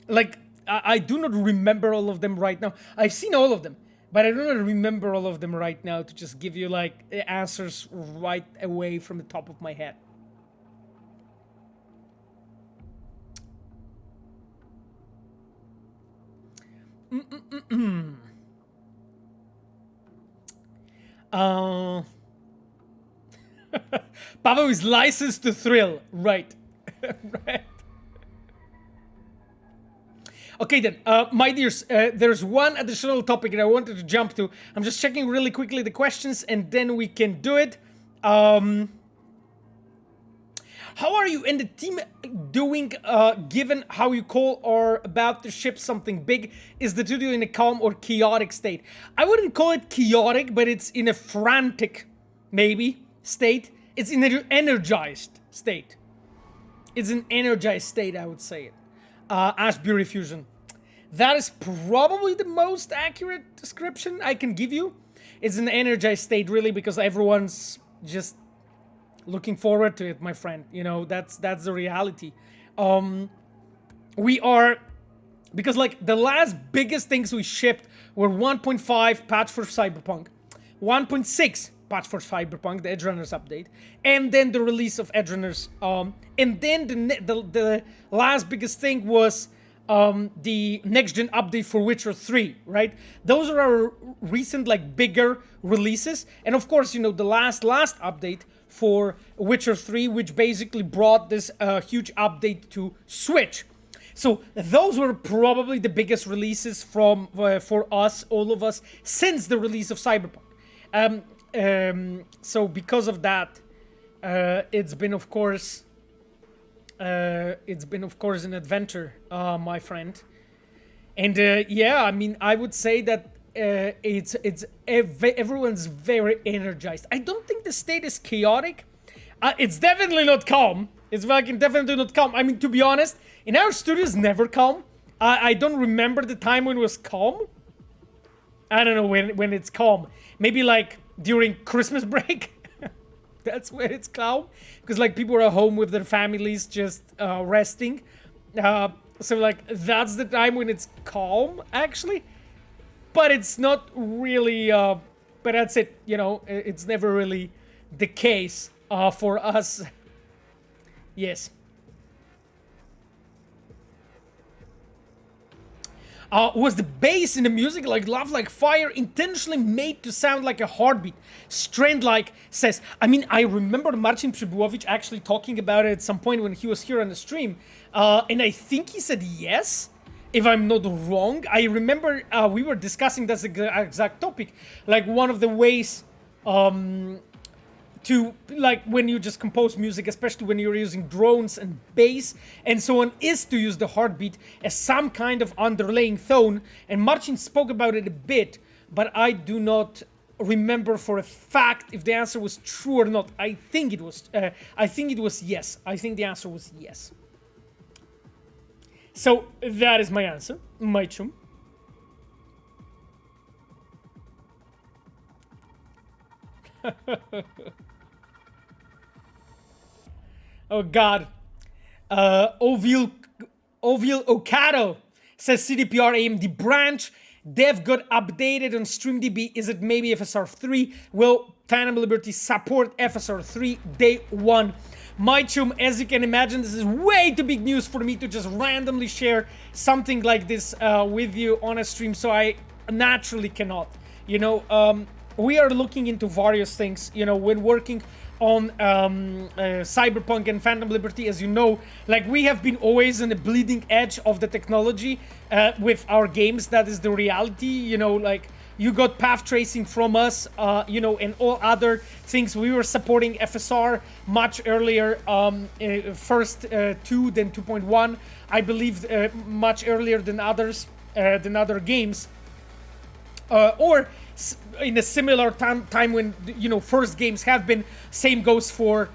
Like, I do not remember all of them right now. I've seen all of them. But I don't remember all of them right now to just give you, like, answers right away from the top of my head. Pavel is licensed to thrill. Right. Right. Okay then, my dears, there's one additional topic that I wanted to jump to. I'm just checking really quickly the questions and then we can do it. How are you and the team doing, given how you call or about to ship something big? Is the studio in a calm or chaotic state? I wouldn't call it chaotic, but it's in a frantic, maybe, state. It's in an energized state. It's an energized state, I would say it. Ashbury Fusion. That is probably the most accurate description I can give you. It's an energized state, really, because everyone's just looking forward to it, my friend. You know, that's the reality. we are, because like the last biggest things we shipped were 1.5 patch for Cyberpunk, 1.6 patch for Cyberpunk, the Edgerunners update, and then the release of Edgerunners. And then the last biggest thing was the next-gen update for Witcher 3, right? Those are our recent, like, bigger releases. And of course, you know, the last update for Witcher 3, which basically brought this huge update to Switch. So those were probably the biggest releases from for us, all of us, since the release of Cyberpunk. So because of that, it's been of course an adventure, my friend. And yeah, I mean, I would say that everyone's very energized. I don't think the state is chaotic. It's definitely not calm. It's fucking definitely not calm. I mean, to be honest, in our studio it's never calm. I don't remember the time when it was calm. I don't know when it's calm. Maybe like during Christmas break. That's where it's calm. Because like people are home with their families just resting. So like that's the time when it's calm actually. But it's not really, but that's it, you know, it's never really the case for us. Yes. Was the bass in the music, like Love Like Fire, intentionally made to sound like a heartbeat? Strand-like says, I mean, I remember Marcin Przybyłowicz actually talking about it at some point when he was here on the stream. And I think he said yes, if I'm not wrong. I remember we were discussing that exact topic. Like one of the ways to, like, when you just compose music, especially when you're using drones and bass and so on, is to use the heartbeat as some kind of underlying tone. And Marcin spoke about it a bit, but I do not remember for a fact if the answer was true or not. I think it was yes. I think the answer was yes. So that is my answer, my chum. Oh God. Ovil Okado says CDPR AMD branch. Dev got updated on StreamDB. Is it maybe FSR 3? Will Phantom Liberty support FSR 3 day one? My chum, as you can imagine, this is way too big news for me to just randomly share something like this with you on a stream, so I naturally cannot. You know, we are looking into various things, you know, when working on Cyberpunk and Phantom Liberty, as you know, like we have been always on the bleeding edge of the technology with our games. That is the reality, you know, like you got path tracing from us, you know, and all other things. We were supporting FSR much earlier, first 2, then 2.1, I believe, much earlier than others, than other games, or in a similar time when, you know, first games have been. Same goes for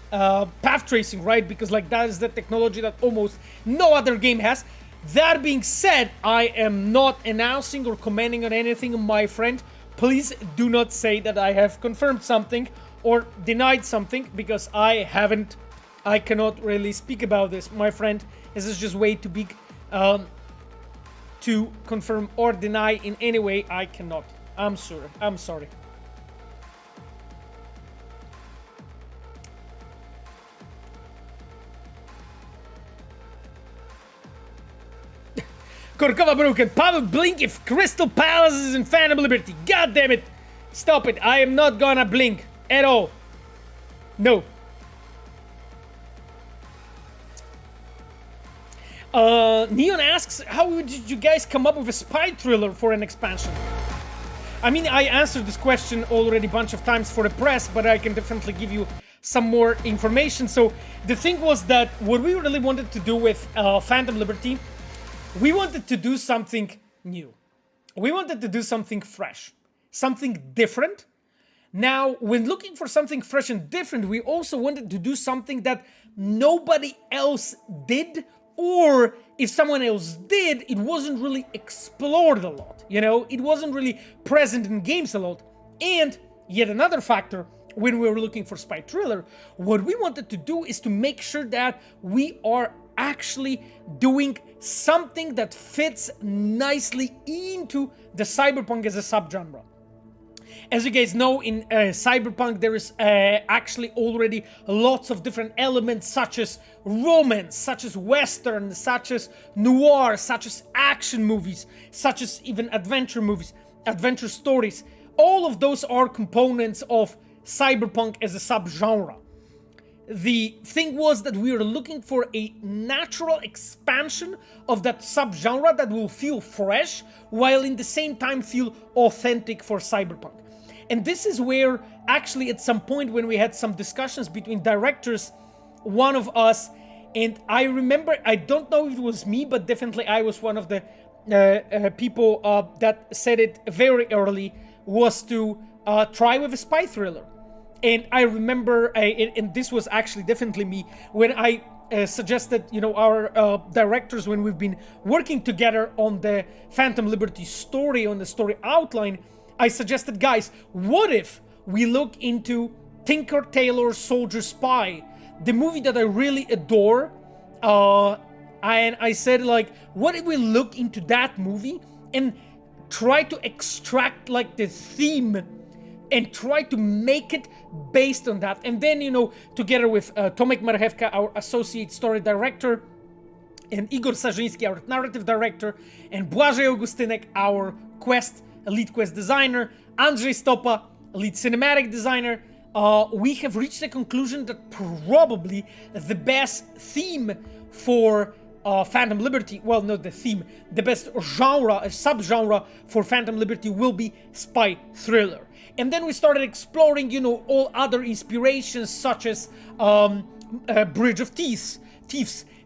path tracing, right? Because like that is the technology that almost no other game has. That being said, I am not announcing or commenting on anything, my friend. Please do not say that I have confirmed something or denied something, because I haven't. I cannot really speak about this, my friend. This is just way too big to confirm or deny in any way. I cannot. I'm sorry. I'm sorry. Korkova broken. Pavel blink if Crystal Palace is in Phantom Liberty. God damn it. Stop it. I am not gonna blink at all. No. Neon asks, how did you guys come up with a spy thriller for an expansion? I mean, I answered this question already a bunch of times for the press, but I can definitely give you some more information. So the thing was that what we really wanted to do with Phantom Liberty, we wanted to do something new. We wanted to do something fresh, something different. Now, when looking for something fresh and different, we also wanted to do something that nobody else did, or if someone else did, it wasn't really explored a lot, you know? It wasn't really present in games a lot. And yet another factor when we were looking for spy thriller, what we wanted to do is to make sure that we are actually doing something that fits nicely into the cyberpunk as a subgenre. As you guys know, in Cyberpunk there is actually already lots of different elements, such as romance, such as western, such as noir, such as action movies, such as even adventure movies, adventure stories. All of those are components of Cyberpunk as a subgenre. The thing was that we were looking for a natural expansion of that subgenre that will feel fresh, while in the same time feel authentic for Cyberpunk. And this is where, actually, at some point when we had some discussions between directors, one of us, and I remember, I don't know if it was me, but definitely I was one of the people that said it very early, was to try with a spy thriller. And I remember, and this was actually definitely me, when I suggested, you know, our directors, when we've been working together on the Phantom Liberty story, on the story outline, I suggested, guys, what if we look into Tinker Tailor Soldier Spy, the movie that I really adore, and I said, like, what if we look into that movie and try to extract, like, the theme and try to make it based on that. And then, you know, together with Tomek Marchewka, our associate story director, and Igor Sarzyński, our narrative director, and Błażej Augustynek, our lead quest designer, Andrzej Stopa, lead cinematic designer, we have reached the conclusion that probably the best theme for Phantom Liberty, well, not the theme, the best genre, a subgenre for Phantom Liberty will be spy thriller. And then we started exploring, you know, all other inspirations, such as Bridge of Thieves,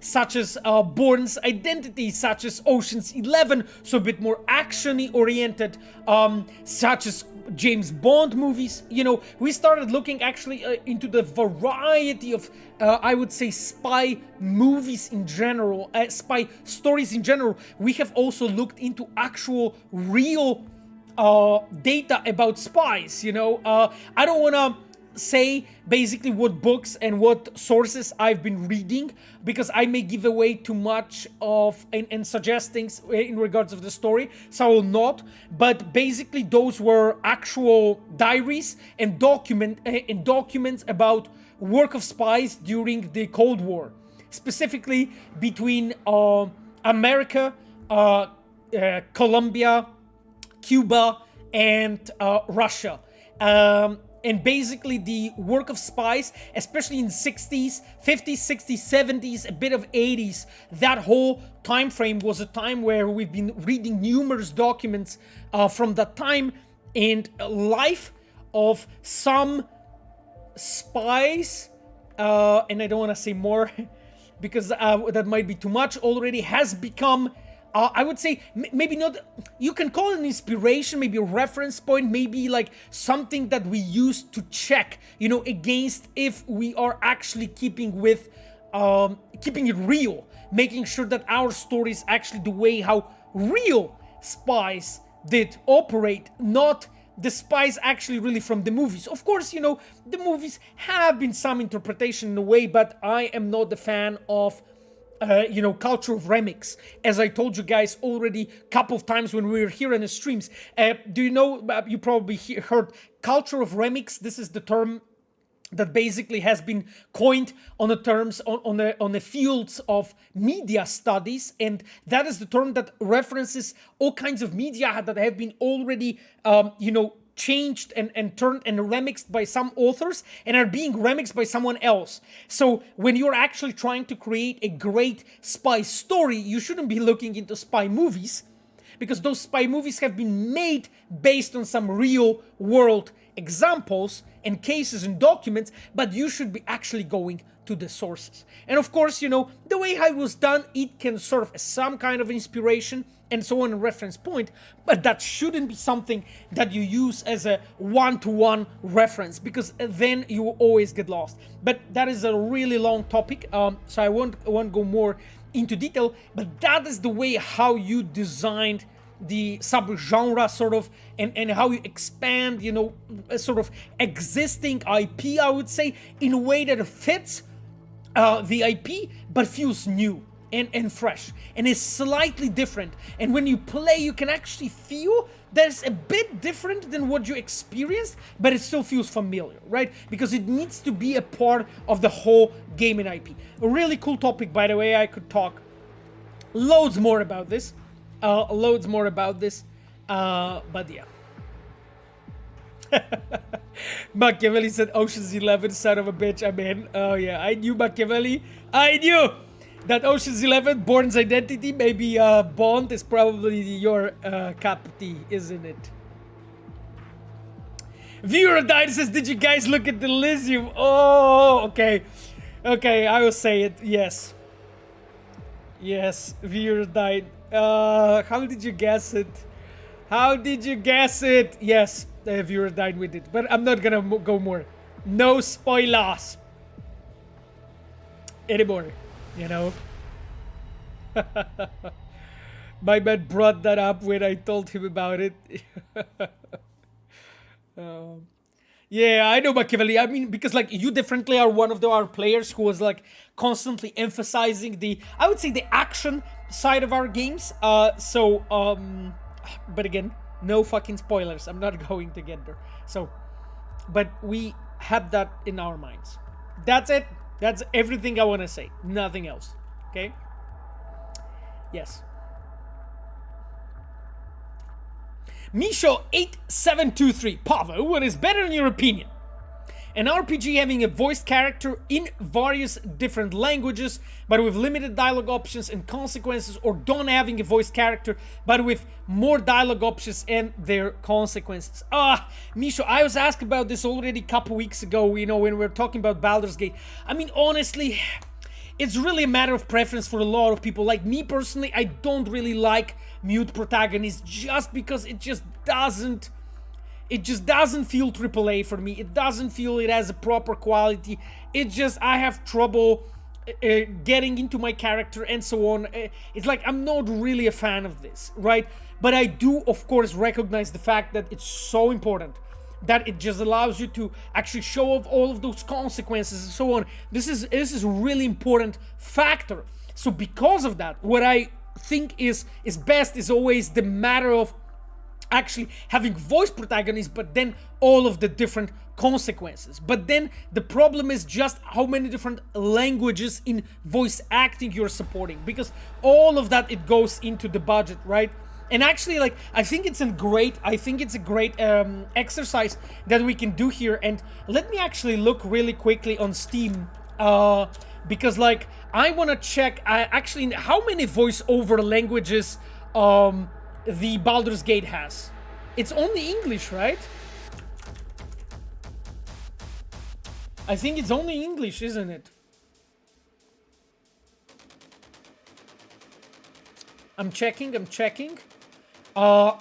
such as Bourne's Identity, such as Ocean's 11, so a bit more action-y oriented, such as James Bond movies. You know, we started looking actually into the variety of, I would say, spy movies in general, spy stories in general. We have also looked into actual real data about spies, you know. I don't want to say basically what books and what sources I've been reading, because I may give away too much of and suggest things in regards of the story, so I will not. But basically those were actual diaries and documents about work of spies during the Cold War, specifically between America, Colombia, Cuba, and Russia. And basically the work of spies, especially in 60s, 50s, 60s, 70s, a bit of 80s, that whole time frame was a time where we've been reading numerous documents from that time, and life of some spies, and I don't want to say more because that might be too much already, has become, I would say, maybe not, you can call it an inspiration, maybe a reference point, maybe like something that we use to check, you know, against if we are actually keeping it real, making sure that our story is actually the way how real spies did operate, not the spies actually really from the movies. Of course, you know, the movies have been some interpretation in a way, but I am not a fan of you know, culture of remix, as I told you guys already a couple of times when we were here in the streams. Do you know, you probably heard culture of remix. This is the term that basically has been coined on the terms on the fields of media studies, and that is the term that references all kinds of media that have been already you know, changed and turned and remixed by some authors and are being remixed by someone else. So when you're actually trying to create a great spy story, you shouldn't be looking into spy movies, because those spy movies have been made based on some real world examples and cases and documents, but you should be actually going to the sources. And of course, you know, the way how it was done, it can serve as some kind of inspiration and so on, a reference point, but that shouldn't be something that you use as a one-to-one reference, because then you will always get lost. But that is a really long topic, so I won't go more into detail, but that is the way how you designed the subgenre sort of, and how you expand, you know, a sort of existing IP, I would say, in a way that fits the IP, but feels new and fresh, and is slightly different. And when you play, you can actually feel that it's a bit different than what you experienced, but it still feels familiar, right? Because it needs to be a part of the whole gaming IP. A really cool topic, by the way. I could talk loads more about this. But yeah. Machiavelli said Ocean's 11, son of a bitch, I'm in. Oh yeah, I knew Machiavelli. I knew that Ocean's 11, Bourne's Identity, maybe Bond is probably your cup of tea, isn't it? Viewer died says, did you guys look at the Elysium? Oh, okay. Okay, I will say it. Yes. Yes, viewer died. How did you guess it? How did you guess it? Yes, the viewer died with it. But I'm not gonna go more. No spoilers anymore, you know? My man brought that up when I told him about it. Yeah, I know Machiavelli. I mean, because like you definitely are one of our players who was like constantly emphasizing the, I would say, the action side of our games. But again, no fucking spoilers. I'm not going to get there. So, but we had that in our minds. That's it. That's everything I want to say. Nothing else. Okay? Yes. Misho8723. Pavo, what is better in your opinion? An RPG having a voiced character in various different languages, but with limited dialogue options and consequences, or don't having a voiced character, but with more dialogue options and their consequences? Misho, I was asked about this already a couple weeks ago, you know, when we were talking about Baldur's Gate. I mean, honestly, it's really a matter of preference for a lot of people. Like me personally, I don't really like mute protagonists just because it just doesn't feel AAA for me. It doesn't feel it has a proper quality. It just, I have trouble getting into my character and so on. It's like I'm not really a fan of this, right? But I do, of course, recognize the fact that it's so important, that it just allows you to actually show off all of those consequences and so on. This is a really important factor. So because of that, what I think is best is always the matter of actually having voice protagonists, but then all of the different consequences. But then the problem is just how many different languages in voice acting you're supporting, because all of that, it goes into the budget, right? And actually, like, I think it's a great exercise that we can do here. And let me actually look really quickly on Steam, because like I want to check actually how many voiceover languages the Baldur's Gate has. It's only English, right? I think it's only English, isn't it? I'm checking.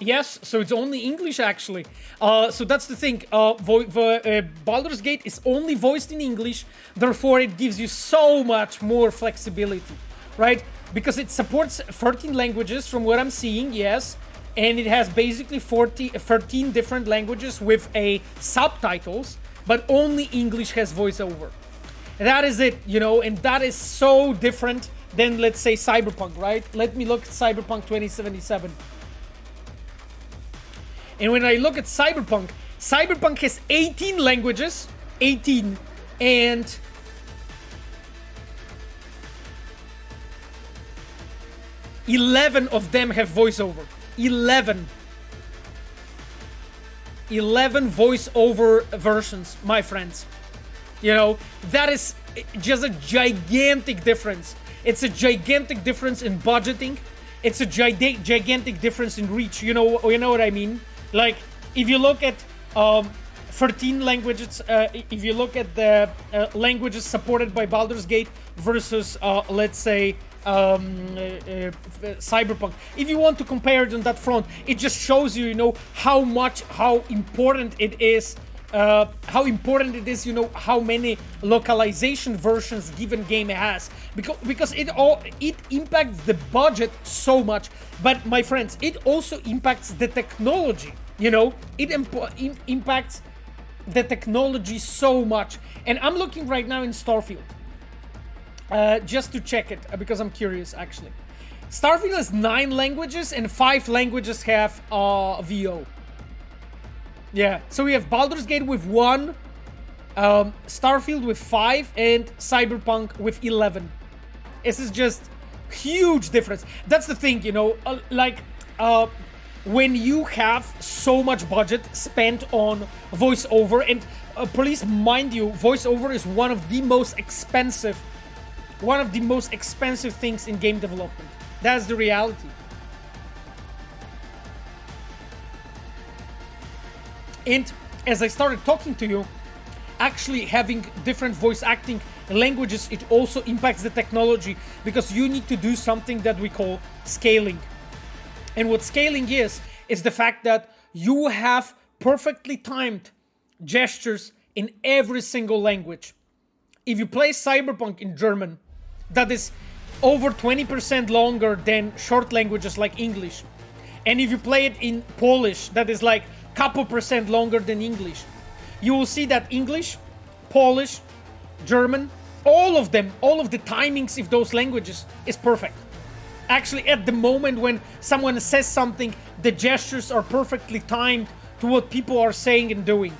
Yes, so it's only English actually. So that's the thing. Baldur's Gate is only voiced in English, therefore it gives you so much more flexibility, right? Because it supports 13 languages from what I'm seeing, yes. And it has basically 13 different languages with subtitles, but only English has voiceover. That is it, you know, and that is so different than, let's say, Cyberpunk, right? Let me look at Cyberpunk 2077. And when I look at Cyberpunk has 18 languages, 18, and $11 of them have voiceover. 11 voiceover versions, my friends. You know, that is just a gigantic difference. It's a gigantic difference in budgeting. It's a gigantic difference in reach. You know what I mean? Like, if you look at 13 languages, if you look at the languages supported by Baldur's Gate versus, let's say, Cyberpunk, if you want to compare it on that front, it just shows you, you know, how important it is how important it is, you know, how many localization versions given game has, because it impacts the budget so much. But my friends, it also impacts the technology. You know, it impacts the technology so much. And I'm looking right now in Starfield just to check it because I'm curious actually. Starfield has 9 languages and 5 languages have VO. Yeah, so we have Baldur's Gate with 1, Starfield with 5, and Cyberpunk with 11. This is just huge difference. That's the thing, you know, when you have so much budget spent on voiceover, and please mind you, voiceover is one of the most expensive things in game development. That's the reality. And as I started talking to you, actually having different voice acting languages, it also impacts the technology, because you need to do something that we call scaling. And what scaling is the fact that you have perfectly timed gestures in every single language. If you play Cyberpunk in German, that is over 20% longer than short languages like English. And if you play it in Polish, that is like couple percent longer than English. You will see that English, Polish, German, all of the timings of those languages is perfect. Actually, at the moment when someone says something, the gestures are perfectly timed to what people are saying and doing.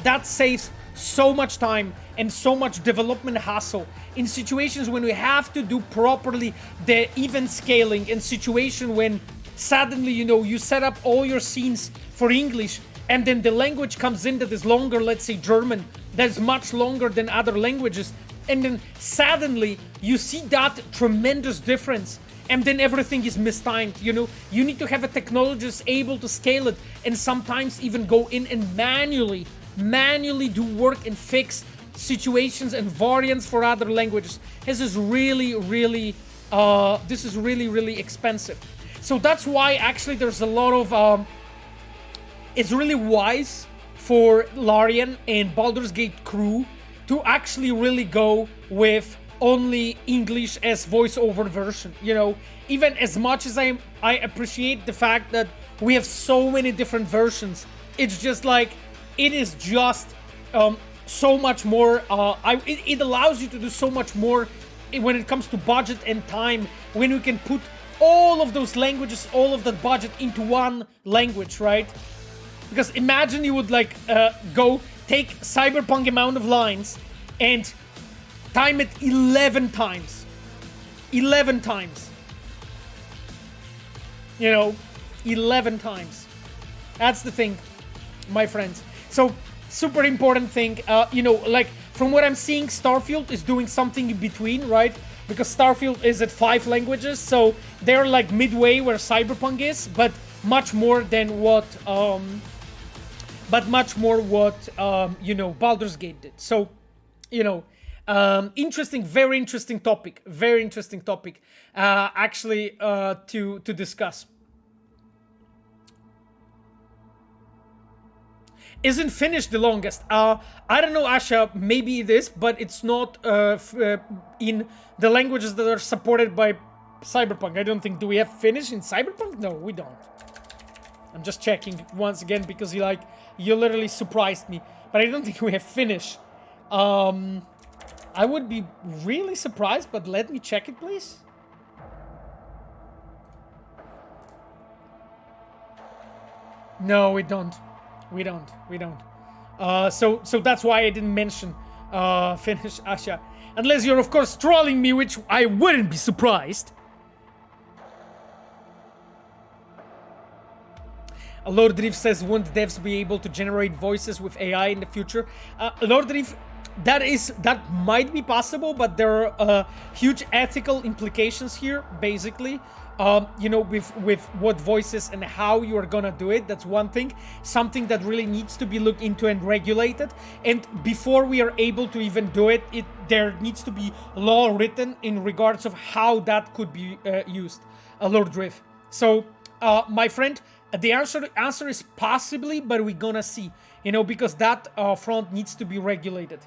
That saves so much time and so much development hassle in situations when we have to do properly the event scaling, in situation when suddenly, you know, you set up all your scenes for English and then the language comes in that is longer, let's say German, that's much longer than other languages, and then suddenly you see that tremendous difference, and then everything is mistimed. You know, you need to have a technologist able to scale it, and sometimes even go in and manually do work and fix situations and variants for other languages. This is really expensive. So that's why actually there's a lot of it's really wise for Larian and Baldur's Gate crew to actually really go with only English as voiceover version. You know, even as much as I appreciate the fact that we have so many different versions, it's just like, it is just so much more, it allows you to do so much more when it comes to budget and time, when you can put all of those languages, all of that budget into one language, right? Because imagine you would like go take Cyberpunk amount of lines and time it 11 times. 11 times. You know, 11 times. That's the thing, my friends. So, super important thing, you know, like from what I'm seeing, Starfield is doing something in between, right? Because Starfield is at 5 languages, so they're like midway where Cyberpunk is, but much more than what, you know, Baldur's Gate did. So, you know, interesting, very interesting topic, actually, to discuss. Isn't finished the longest? I don't know, Asha, maybe it is, but it's not in the languages that are supported by Cyberpunk. I don't think. Do we have Finnish in Cyberpunk? No, we don't. I'm just checking once again because you literally surprised me. But I don't think we have Finnish. I would be really surprised, but let me check it, please. No, we don't. We don't. So that's why I didn't mention Finnish, Asha. Unless you're, of course, trolling me, which I wouldn't be surprised. Lord Reef says, won't devs be able to generate voices with AI in the future? Lord Reef, that might be possible, but there are huge ethical implications here, basically. You know, with what voices and how you are gonna do it. That's one thing. Something that really needs to be looked into and regulated. And before we are able to even do it, there needs to be law written in regards of how that could be used. Lord Drift. So, my friend, The answer is possibly, but we're gonna see, you know, because that front needs to be regulated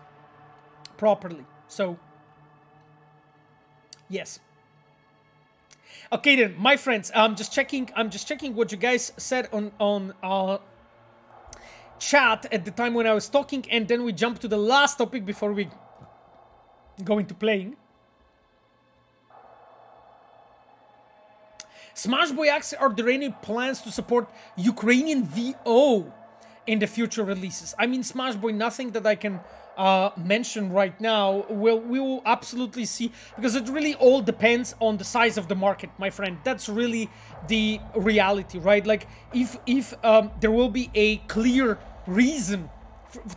properly. So, yes. Okay then, my friends, I'm just checking what you guys said on chat at the time when I was talking, and then we jump to the last topic before we go into playing. Smashboy asks, are there any plans to support Ukrainian VO in the future releases? I mean, Smashboy, nothing that I can mention right now. We will absolutely see, because it really all depends on the size of the market, my friend. That's really the reality, right? Like, if there will be a clear reason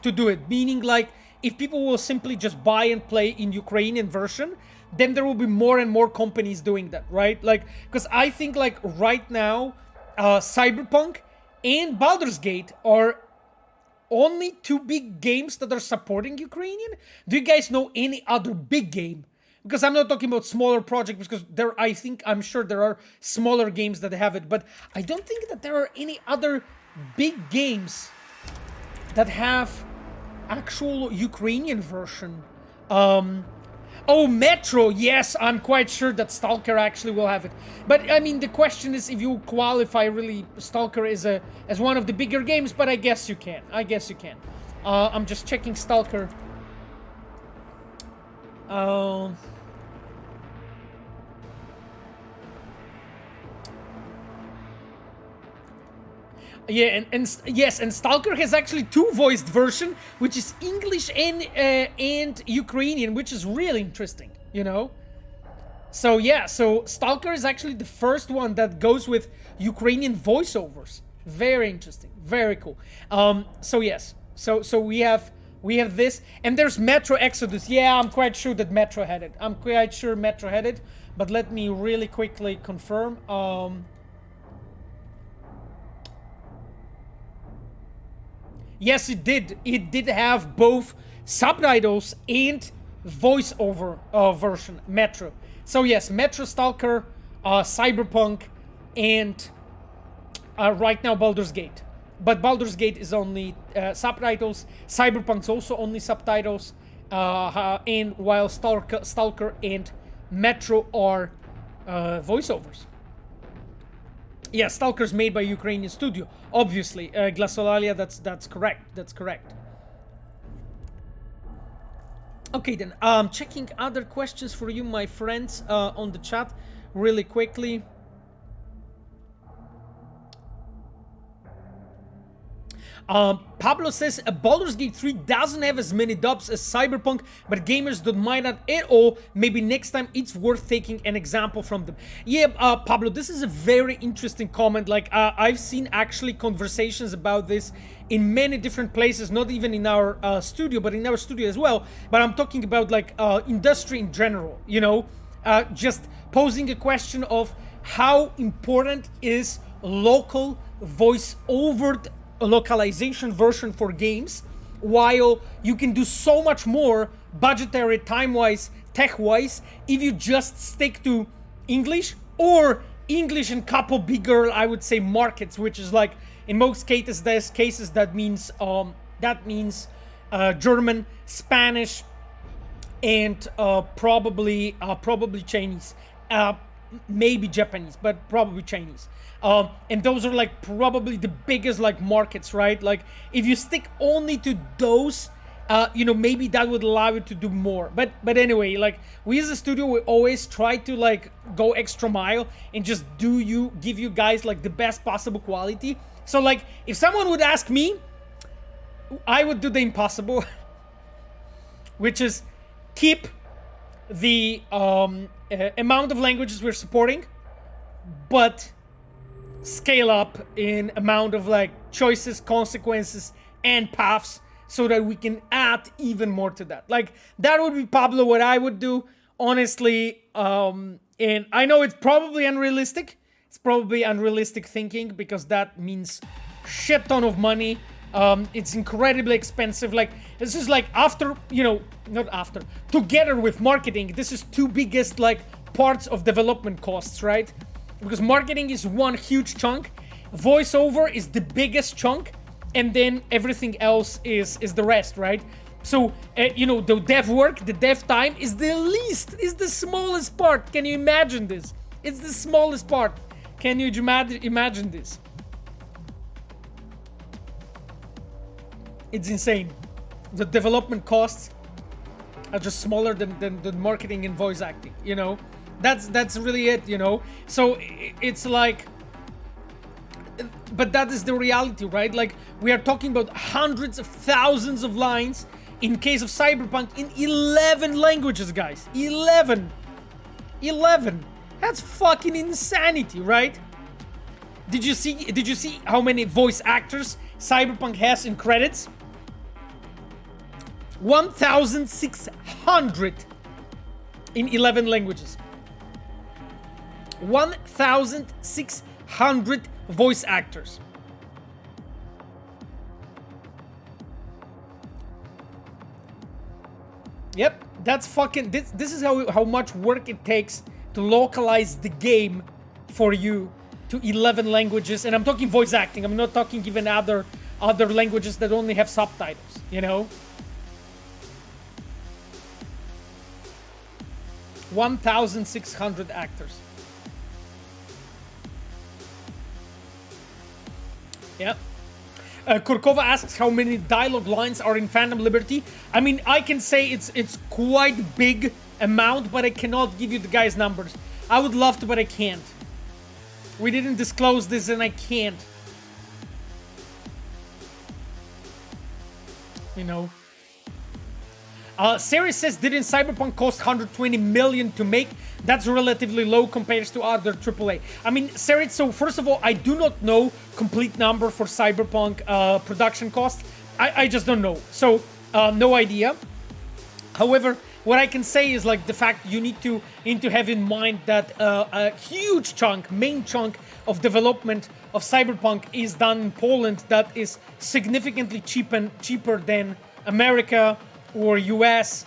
to do it, meaning like if people will simply just buy and play in Ukrainian version, then there will be more and more companies doing that, right? Like, because I think like right now, Cyberpunk and Baldur's Gate are only two big games that are supporting Ukrainian. Do you guys know any other big game? Because I'm not talking about smaller projects, because I'm sure there are smaller games that have it, but I don't think that there are any other big games that have actual Ukrainian version. Oh, Metro, yes, I'm quite sure that Stalker actually will have it. But I mean, the question is if you qualify really Stalker as one of the bigger games, but I guess you can. I'm just checking Stalker. Yeah, and Stalker has actually two voiced version, which is English and Ukrainian, which is really interesting, you know. So yeah, so Stalker is actually the first one that goes with Ukrainian voiceovers. Very interesting, very cool. So yes, so we have this, and there's Metro Exodus. Yeah, I'm quite sure that Metro had it. But let me really quickly confirm. Yes, it did. It did have both subtitles and voiceover version, Metro. So yes, Metro, Stalker, Cyberpunk, and right now Baldur's Gate. But Baldur's Gate is only subtitles. Cyberpunk's also only subtitles. And while Stalker and Metro are voiceovers. Yeah, Stalker's made by Ukrainian studio, obviously. Glasolalia, that's correct. Okay then, checking other questions for you, my friends, on the chat, really quickly. Pablo says Baldur's Gate 3 doesn't have as many dubs as Cyberpunk, but gamers don't mind that at all. Maybe next time it's worth taking an example from them. Yeah, Pablo, this is a very interesting comment. Like, I've seen actually conversations about this in many different places, not even in our studio, but in our studio as well. But I'm talking about like industry in general, you know, just posing a question of how important is local voice-over localization version for games, while you can do so much more budgetary, time-wise, tech-wise, if you just stick to English, or English and couple bigger, I would say, markets, which is like in most cases that means German, Spanish, and probably Chinese, maybe Japanese, but probably Chinese. And those are like probably the biggest like markets, right? Like if you stick only to those, you know, maybe that would allow you to do more. But anyway, like we as a studio, we always try to like go extra mile and just give you guys like the best possible quality. So like if someone would ask me, I would do the impossible, which is keep the amount of languages we're supporting, but scale up in amount of like choices, consequences, and paths, so that we can add even more to that. Like that would be, Pablo, what I would do, honestly. And I know it's probably unrealistic. It's probably unrealistic thinking, because that means shit ton of money. It's incredibly expensive. Like this is like after, you know, not after, together with marketing, this is two biggest like parts of development costs, right? Because marketing is one huge chunk, voiceover is the biggest chunk, and then everything else is the rest, right? So, you know, the dev work, the dev time is the smallest part. Can you imagine this? It's the smallest part. Can you imagine this? It's insane. The development costs are just smaller than marketing and voice acting, you know? That's really it, you know? So it's like, but that is the reality, right? Like, we are talking about hundreds of thousands of lines in case of Cyberpunk in 11 languages, guys. 11. That's fucking insanity, right? Did you see how many voice actors Cyberpunk has in credits? 1,600 in 11 languages. 1,600 voice actors. Yep, that's fucking... This is how much work it takes to localize the game for you to 11 languages. And I'm talking voice acting. I'm not talking even other languages that only have subtitles, you know? 1,600 actors. Yeah. Kurkova asks how many dialogue lines are in Phantom Liberty. I mean, I can say it's quite big amount, but I cannot give you the guys' numbers. I would love to, but I can't. We didn't disclose this, and I can't. You know. Series says, didn't Cyberpunk cost 120 million to make? That's relatively low compared to other AAA. I mean, Series, so first of all, I do not know complete number for Cyberpunk production cost. I just don't know. So, no idea. However, what I can say is like the fact you need to have in mind that a huge chunk, main chunk of development of Cyberpunk is done in Poland. That is significantly cheaper than America or US,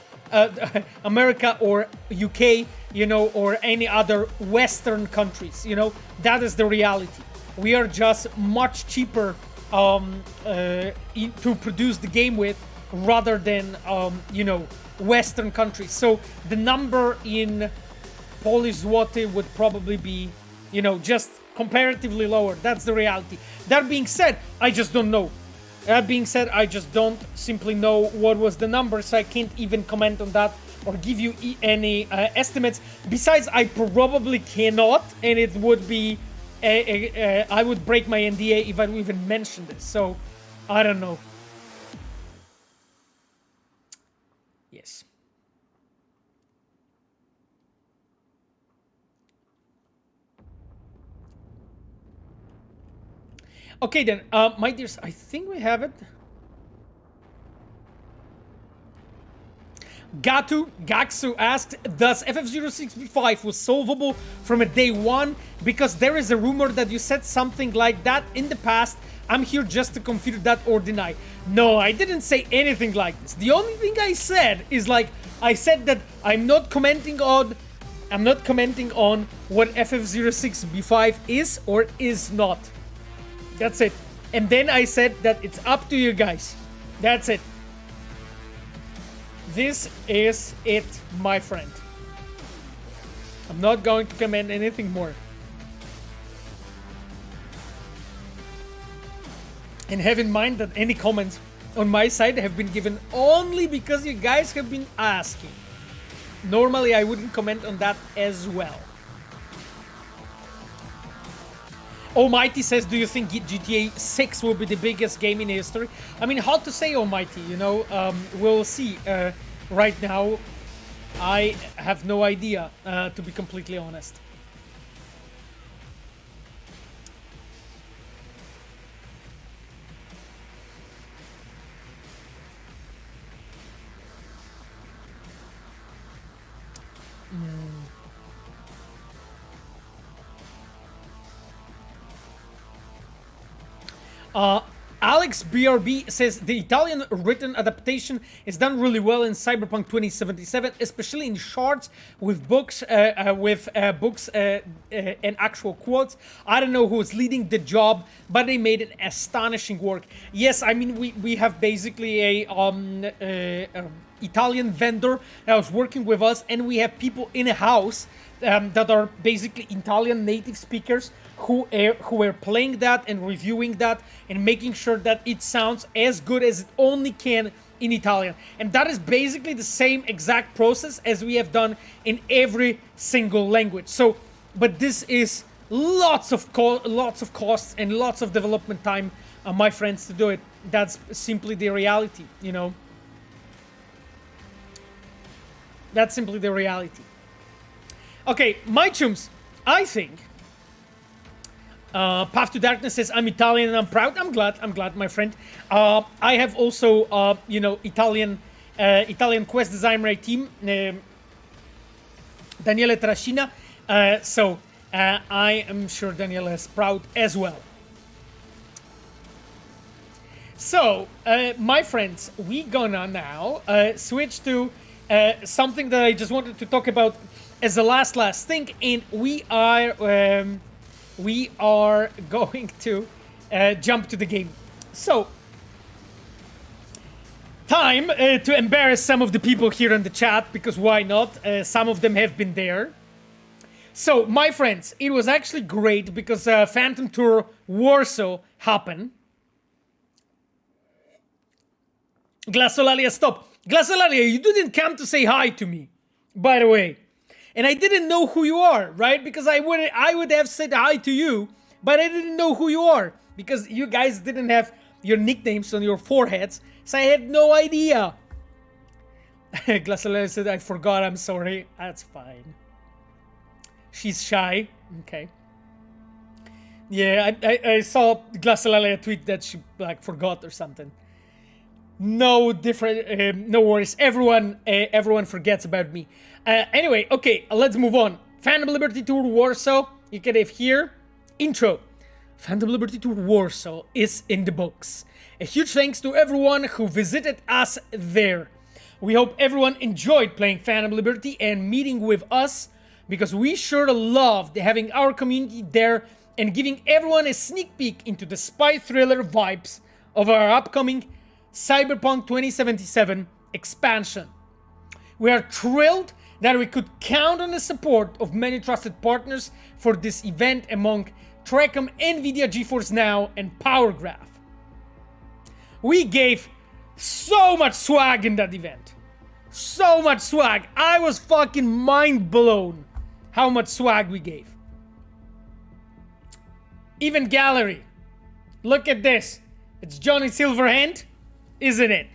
America or UK, you know, or any other Western countries, you know. That is the reality. We are just much cheaper to produce the game with rather than, you know, Western countries. So the number in Polish zloty would probably be, you know, just comparatively lower. That's the reality. That being said, I just don't know. That being said, I just don't simply know what was the number, so I can't even comment on that or give you any estimates. Besides, I probably cannot, and it would be... I would break my NDA if I even mentioned this, so I don't know. Yes. Okay then, my dears, I think we have it. Gaksu asked, does FF06B5 was solvable from a day one? Because there is a rumor that you said something like that in the past. I'm here just to confirm that or deny. No, I didn't say anything like this. The only thing I said is like, I said that I'm not commenting on what FF06B5 is or is not. That's it. And then I said that it's up to you guys. That's it. This is it, my friend. I'm not going to comment anything more. And have in mind that any comments on my side have been given only because you guys have been asking. Normally, I wouldn't comment on that as well. Almighty says, do you think GTA 6 will be the biggest game in history? I mean, hard to say, Almighty, you know, we'll see. Right now, I have no idea, to be completely honest. Alex BRB says the Italian written adaptation is done really well in Cyberpunk 2077, especially in shorts with books, and actual quotes. I don't know who's leading the job, but they made an astonishing work. Yes, I mean we have basically a Italian vendor that was working with us, and we have people in a house that are basically Italian native speakers who are playing that and reviewing that and making sure that it sounds as good as it only can in Italian. And that is basically the same exact process as we have done in every single language. So, but this is lots of costs and lots of development time, my friends, to do it. That's simply the reality, you know. That's simply the reality. Okay, my chums, I think Path to Darkness says, I'm Italian and I'm proud. I'm glad, my friend. I have also, you know, Italian quest designer team, Daniele Trascina. So I am sure Daniele is proud as well. So, my friends, we gonna now switch to something that I just wanted to talk about as the last thing, and we are going to jump to the game. So, time to embarrass some of the people here in the chat, because why not? Some of them have been there. So, my friends, it was actually great because Phantom Tour Warsaw happened. Glassolalia, stop. Glassolalia, you didn't come to say hi to me, by the way. And I didn't know who you are, right? Because I would have said hi to you, but I didn't know who you are. Because you guys didn't have your nicknames on your foreheads, so I had no idea. Glassolalia said, I forgot, I'm sorry. That's fine. She's shy. Okay. Yeah, I saw Glassolalia tweet that she like forgot or something. No different, no worries. Everyone forgets about me. Anyway, okay, let's move on. Phantom Liberty Tour Warsaw. You can have here. Intro. Phantom Liberty Tour Warsaw is in the books. A huge thanks to everyone who visited us there. We hope everyone enjoyed playing Phantom Liberty and meeting with us, because we sure loved having our community there and giving everyone a sneak peek into the spy thriller vibes of our upcoming Cyberpunk 2077 expansion. We are thrilled that we could count on the support of many trusted partners for this event among Trecom, Nvidia GeForce Now, and PowerGraph. We gave so much swag in that event. So much swag. I was fucking mind blown how much swag we gave. Even gallery. Look at this. It's Johnny Silverhand, isn't it?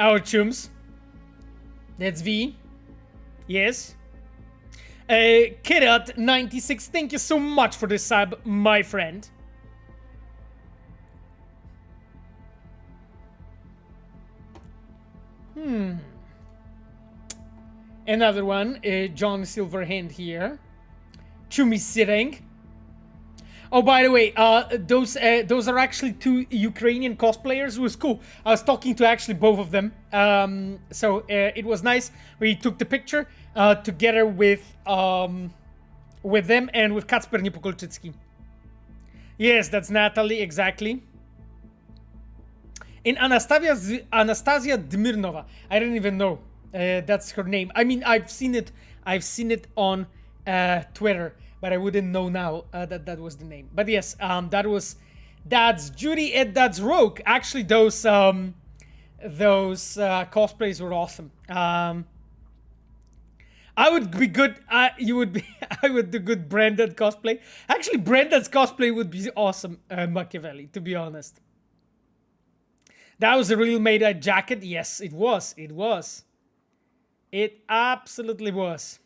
Our chums. That's V. Yes. Kirat96, thank you so much for the sub, my friend. Another one, John Silverhand here. Chumi sitting. Oh, by the way, those are actually two Ukrainian cosplayers. It was cool. I was talking to actually both of them. So it was nice. We took the picture together with them and with Kacper Niepokolczycki. Yes, that's Natalie, exactly. And Anastasia Dmirnova. I didn't even know that's her name. I mean, I've seen it on Twitter. But I wouldn't know now that was the name. But yes, that's Judy and that's Rogue. Actually, those cosplays were awesome. I would be good. You would be. I would do good Branded cosplay. Actually, Branded's cosplay would be awesome. Machiavelli, to be honest. That was a real made jacket. Yes, it was. It was. It absolutely was.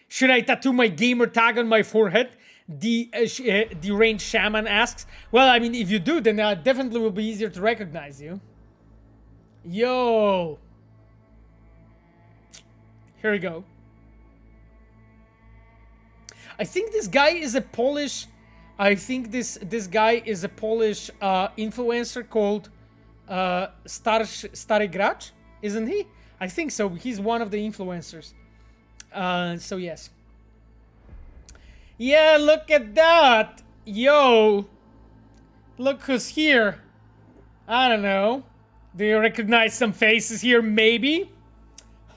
Should I tattoo my gamer tag on my forehead? The deranged shaman asks. Well, I mean, if you do, then it definitely will be easier to recognize you. Yo. Here we go. I think this guy is a Polish. I think this guy is a Polish influencer called Stary Gracz, isn't he? I think so. He's one of the influencers. So yes. Yeah, look at that. Yo. Look who's here. I don't know. Do you recognize some faces here, maybe?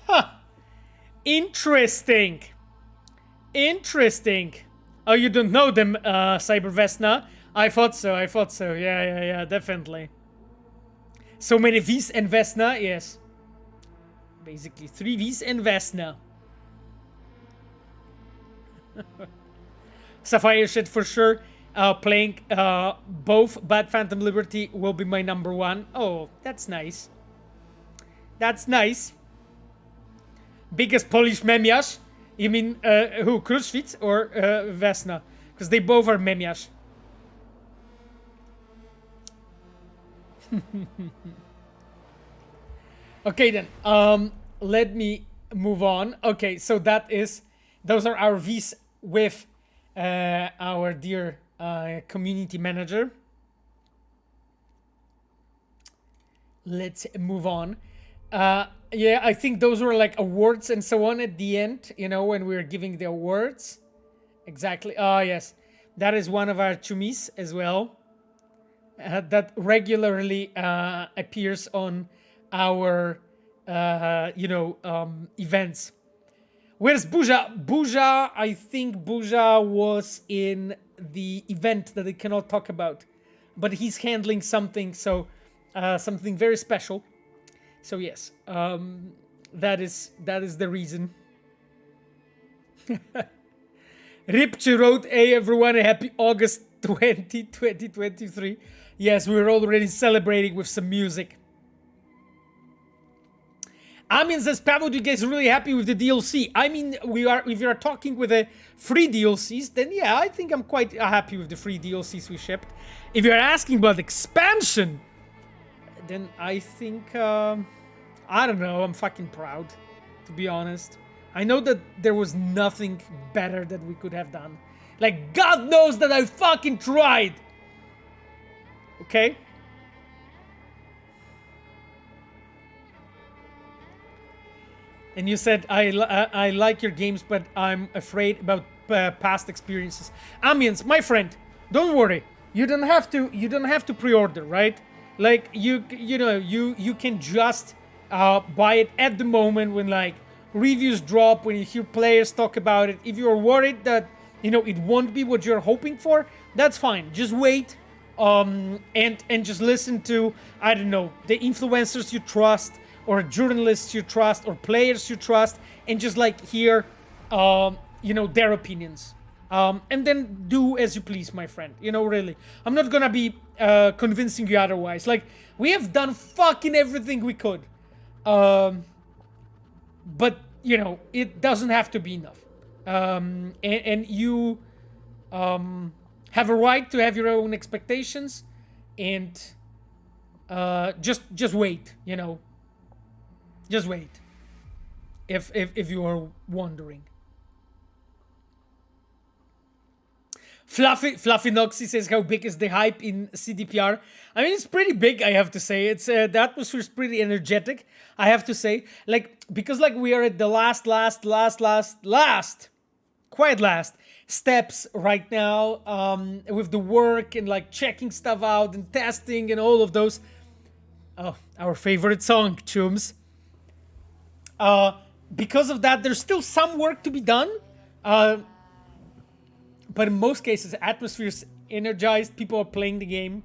Huh. Interesting. Interesting. Oh, you don't know them, Cybervesna? I thought so, Yeah, definitely. So many V's and Vesna, yes. Basically, 3 V's and Vesna. Ffffire said for sure, playing both Bad Phantom Liberty will be my #1. Oh, that's nice. That's nice. Biggest Polish memiarz? You mean who, Kruszwitz or Vesna? Because they both are memiarz. Okay then, let me move on. Okay, so those are our V's with our dear community manager. Let's move on. Yeah, I think those were like awards and so on at the end, you know, when we were giving the awards. Exactly. Oh, yes. That is one of our chumis as well. That regularly appears on our, events. Where's Buja? Buja, I think Buja was in the event that I cannot talk about. But he's handling something, so something very special. So yes, that is the reason. Ripchi wrote, hey everyone, a happy August 2023. Yes, we're already celebrating with some music. Amin says, Pavel, do you guys really happy with the DLC? I mean, if you are talking with the free DLCs, then yeah, I think I'm quite happy with the free DLCs we shipped. If you're asking about expansion, then I think, I don't know, I'm fucking proud, to be honest. I know that there was nothing better that we could have done. Like, God knows that I fucking tried! Okay? And you said, I like your games, but I'm afraid about past experiences. Amiens, my friend, don't worry. You don't have to pre-order, right? Like, you can just buy it at the moment when, like, reviews drop, when you hear players talk about it. If you're worried that, it won't be what you're hoping for, that's fine. Just wait, and just listen to, I don't know, the influencers you trust, or journalists you trust, or players you trust, and just, like, hear, their opinions. And then do as you please, my friend. Really. I'm not gonna be convincing you otherwise. Like, we have done fucking everything we could. But, it doesn't have to be enough. And you have a right to have your own expectations. And just wait, Just wait. If you are wondering. Fluffy Noxy says, how big is the hype in CDPR? I mean, it's pretty big, I have to say. It's the atmosphere is pretty energetic, I have to say. Like, because like we are at the last steps right now, with the work and like checking stuff out and testing and all of those. Oh, our favorite song, Chums. Because of that, there's still some work to be done. But in most cases, the atmosphere is energized. People are playing the game,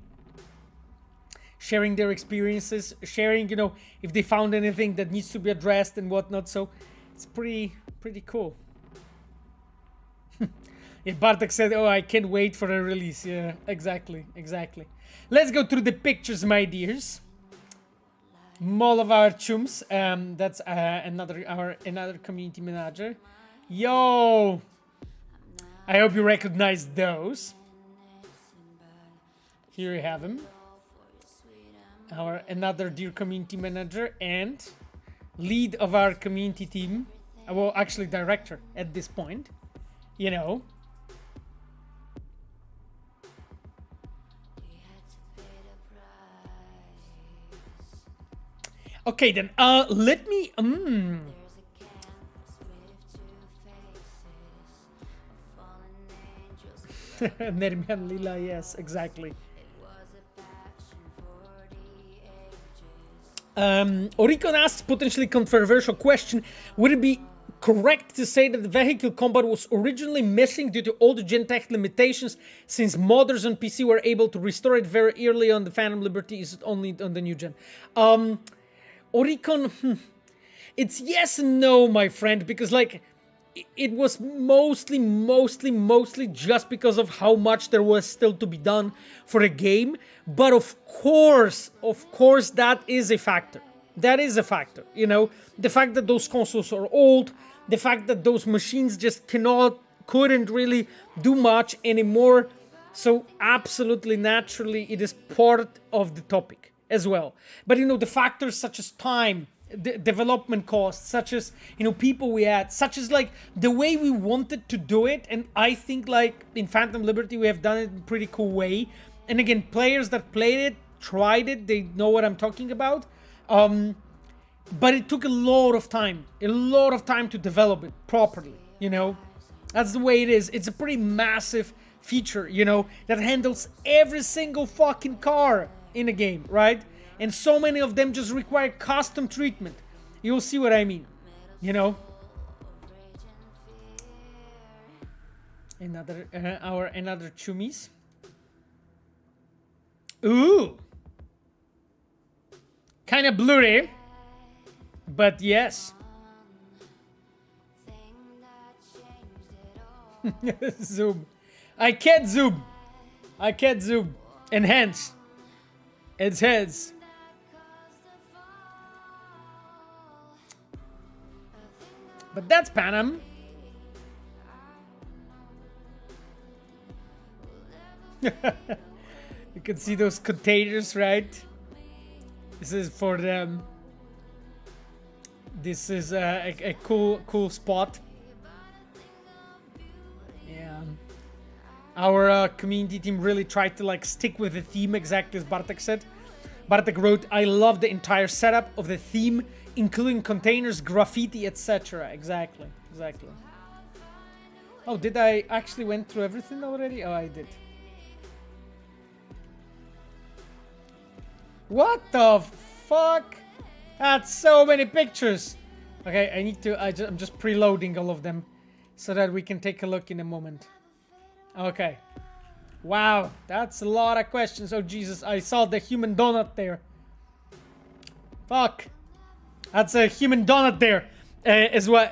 sharing their experiences, sharing, if they found anything that needs to be addressed and whatnot. So it's pretty cool. Yeah, Bartek said, oh, I can't wait for a release. Yeah, exactly. Let's go through the pictures, my dears. All of our chums. That's another community manager. Yo! I hope you recognize those. Here you have him. Another dear community manager and lead of our community team. Well, actually director at this point. Okay, then, let me, Nermian Lila, yes, exactly. Oricon asks potentially controversial question: would it be correct to say that the vehicle combat was originally missing due to old gen tech limitations, since modders on PC were able to restore it very early on the Phantom Liberty? Is it only on the new gen? Oricon, it's yes and no, my friend, because like it was mostly just because of how much there was still to be done for the game. But of course, that is a factor. That is a factor, you know, the fact that those consoles are old, the fact that those machines just couldn't really do much anymore. So absolutely naturally, it is part of the topic as well. But you know, the factors such as time, the development costs, such as, you know, people we had, such as like the way we wanted to do it. And I think like in Phantom Liberty, we have done it in a pretty cool way. And again, players that played it, tried it, they know what I'm talking about. But it took a lot of time to develop it properly, you know. That's the way it is. It's a pretty massive feature, you know, that handles every single fucking car in a game, right? And so many of them just require custom treatment. You'll see what I mean, you know. Another chummies. Ooh, kind of blurry, but yes. Zoom. I can't zoom. Enhance. It's heads. But that's Panam. You can see those containers, right? This is for them. This is a cool spot. Yeah. Our community team really tried to like stick with the theme, exactly as Bartek said. Bartek wrote, "I love the entire setup of the theme, including containers, graffiti, etc." Exactly. Oh, did I actually went through everything already? Oh, I did. What the fuck? That's so many pictures. Okay, I need to. I'm just preloading all of them so that we can take a look in a moment. Okay. Wow, that's a lot of questions. Oh Jesus, I saw the human donut there. Fuck. That's a human donut there as well.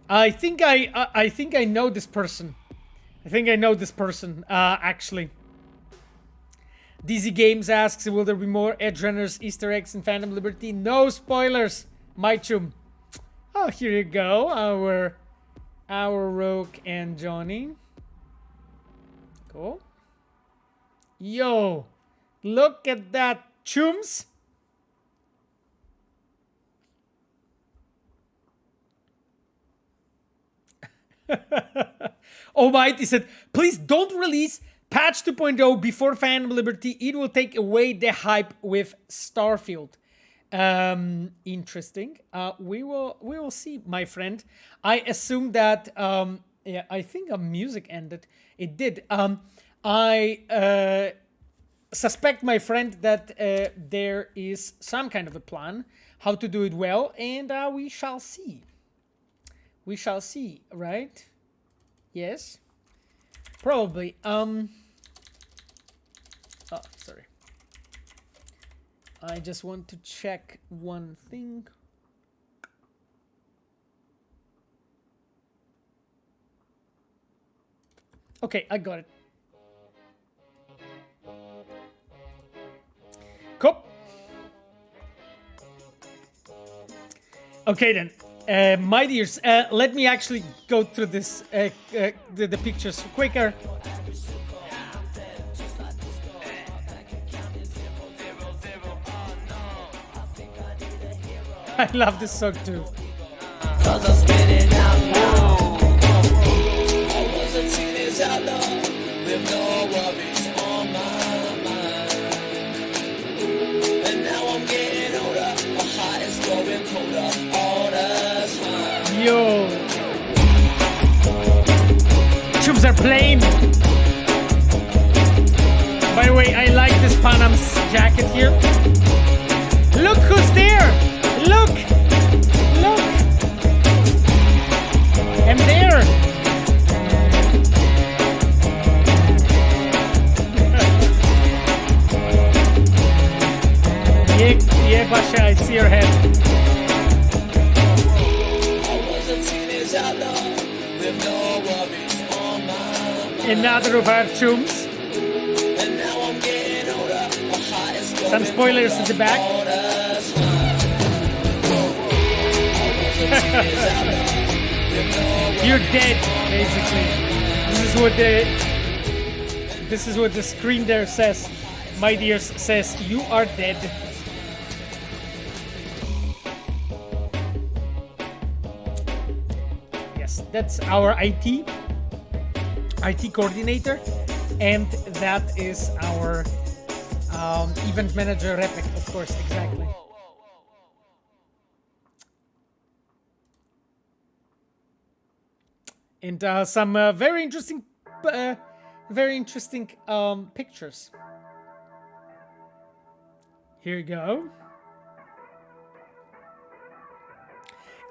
I think I know this person. Actually. DZ Games asks, will there be more Edgerunners Easter eggs in Phantom Liberty? No spoilers, my chum. Oh, here you go, our Rogue and Johnny. Cool. Yo, look at that, chums. Oh, Mighty said, please don't release patch 2.0 before Phantom Liberty. It will take away the hype with Starfield. Interesting. We will see, my friend. I assume that yeah, I think music ended. It did. I suspect, my friend, that there is some kind of a plan how to do it well, and we shall see. We shall see, right? Yes. Probably. Oh, sorry. I just want to check one thing. Okay, I got it. Cool. Okay then. My dears, let me actually go through this the pictures quicker. I love this song too. costumes are plain. By the way, I like this Panam's jacket here. Look who's there! Look! Look! And there! Yeah, Basha, I see your head. Another of our tunes. Some spoilers in the back. You're dead, basically. This is what the screen there says. My dears says you are dead. Yes, that's our IT coordinator, and that is our event manager, Repek, of course, exactly. And some very interesting pictures. Here you go.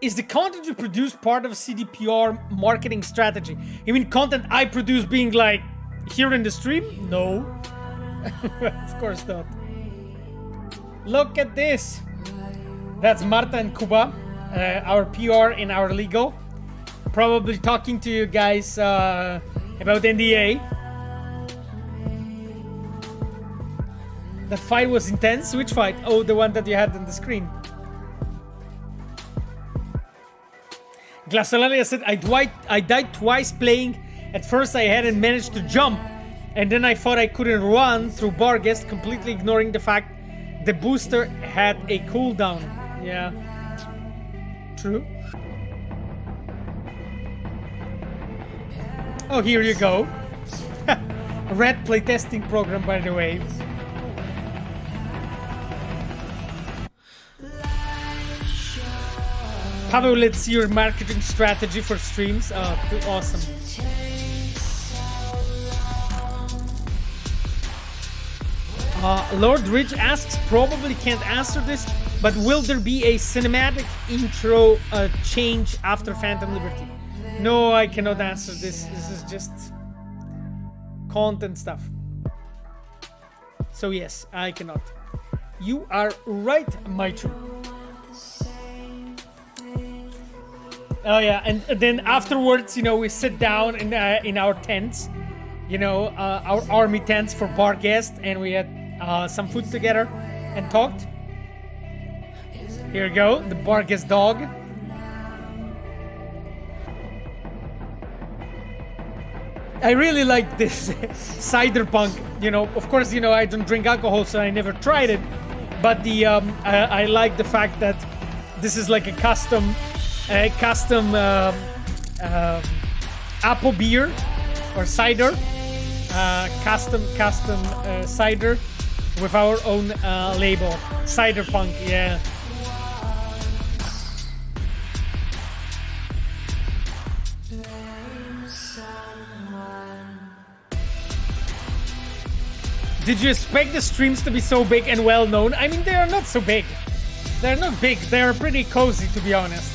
Is the content you produce part of CDPR marketing strategy? You mean content I produce being like here in the stream? No. Of course not. Look at this. That's Marta and Kuba, our PR and our legal. Probably talking to you guys about NDA. That fight was intense. Which fight? Oh, the one that you had on the screen. Glassolalia said, I died twice playing. At first I hadn't managed to jump, and then I thought I couldn't run through Barguest, completely ignoring the fact the booster had a cooldown. Yeah. True. Oh, here you go. Red playtesting program, by the way. Pavel, let's see your marketing strategy for streams. Oh, awesome. Lord Ridge asks, probably can't answer this, but will there be a cinematic intro change after Phantom Liberty? No, I cannot answer this. This is just content stuff. So yes, I cannot. You are right, Maichu. Oh yeah, and then afterwards, you know, we sit down in our tents, you know, our army tents for Barguest, and we had some food together and talked. Here you go, the Barguest dog. I really like this Cyberpunk. You know, of course, you know, I don't drink alcohol, so I never tried it. But the I like the fact that this is like a custom apple beer or cider, custom cider with our own label. Cyberpunk, yeah. Did you expect the streams to be so big and well known? I mean, they are not so big. They're not big. They're pretty cozy, to be honest.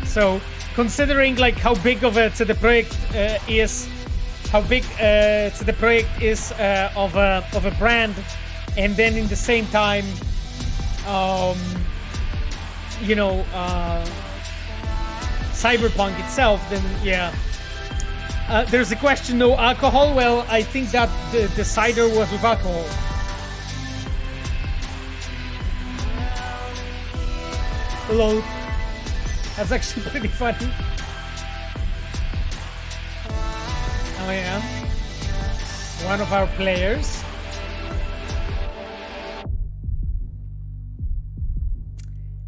So, considering like how big of a CD Projekt is, how big CD Projekt is of a brand, and then in the same time, you know, Cyberpunk itself, then yeah. There's a question, no alcohol? Well, I think that the cider was with alcohol. Hello. That's actually pretty funny. Oh yeah. One of our players.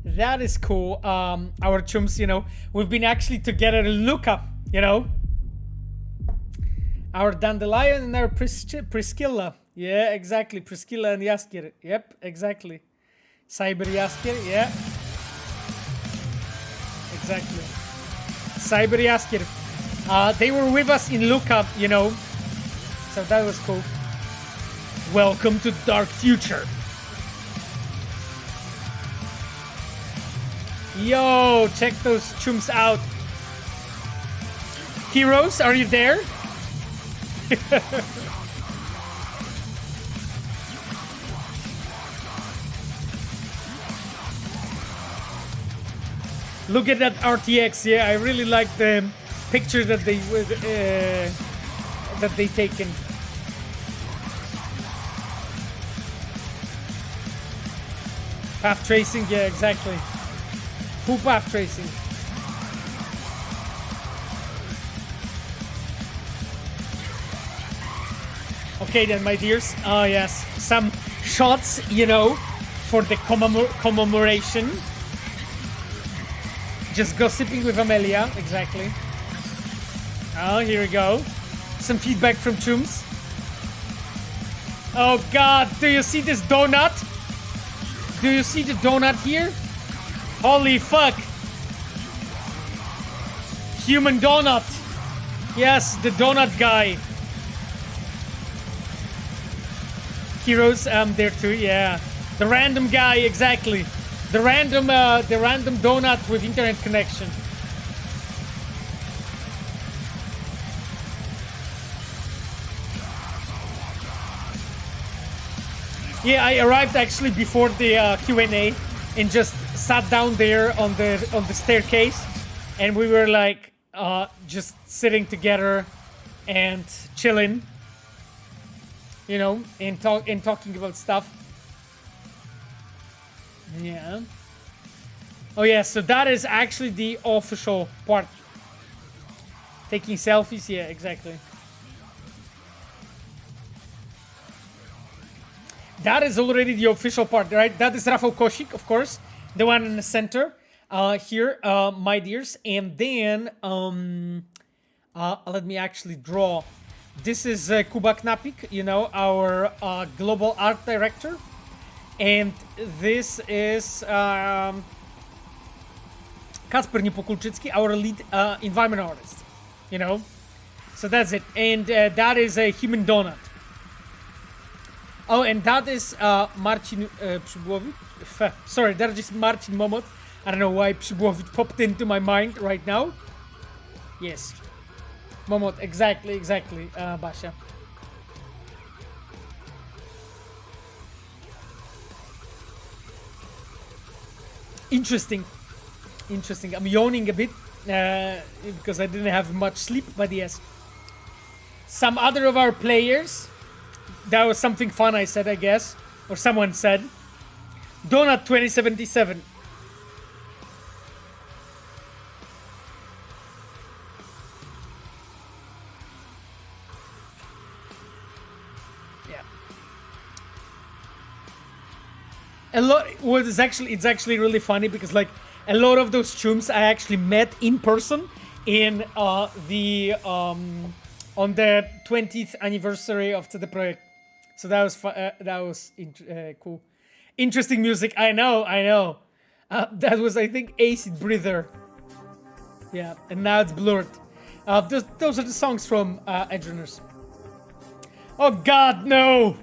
That is cool. Our chums, you know, we've been actually together in Luca, you know. Our Dandelion and our Priscilla. Yeah, exactly. Priscilla and Jaskier. Yep, exactly. Cyber Jaskier, yeah. Exactly. Cyber Jaskier. They were with us in Luca, you know, so that was cool. Welcome to Dark Future. Yo, check those chums out. Heroes, are you there? Look at that RTX. Yeah, I really like the picture that they taken. Path tracing, yeah, exactly. Full path tracing. Okay then, my dears. Oh yes, some shots, you know, for the commemoration. Just gossiping with Amelia, exactly. Oh, here we go. Some feedback from Chums. Oh God, do you see this donut? Do you see the donut here? Holy fuck. Human donut. Yes, the donut guy. Heroes, there too, yeah. The random guy, exactly. The random donut with internet connection. Yeah, I arrived actually before the Q&A and just sat down there on the staircase, and we were like just sitting together and chilling, you know, and talking about stuff. Yeah. Oh yeah, so that is actually the official part. Taking selfies, yeah, exactly. That is already the official part, right? That is Rafał Kosik, of course, the one in the center here, my dears. And then let me actually draw. This is Kuba Knapik, you know, our global art director. And this is Kacper Niepokulczycki, our lead environment artist, you know. So that's it. And that is a human donut. Oh, and that is Marcin Przybłowicz. Sorry, that is Marcin Momot. I don't know why Przybłowicz popped into my mind right now. Yes. Momot, exactly, Basia. Interesting. I'm yawning a bit because I didn't have much sleep, but yes. Some other of our players. That was something fun, I said, I guess. Or someone said. Donut 2077. Yeah. A lot. Well, it's actually really funny because like a lot of those chums I actually met in person in on the 20th anniversary of the project. So that was cool. Interesting music. I know. That was, I think, Acid Breather. Yeah, and now it's blurred. Those are the songs from Edgerunners. Oh God, no.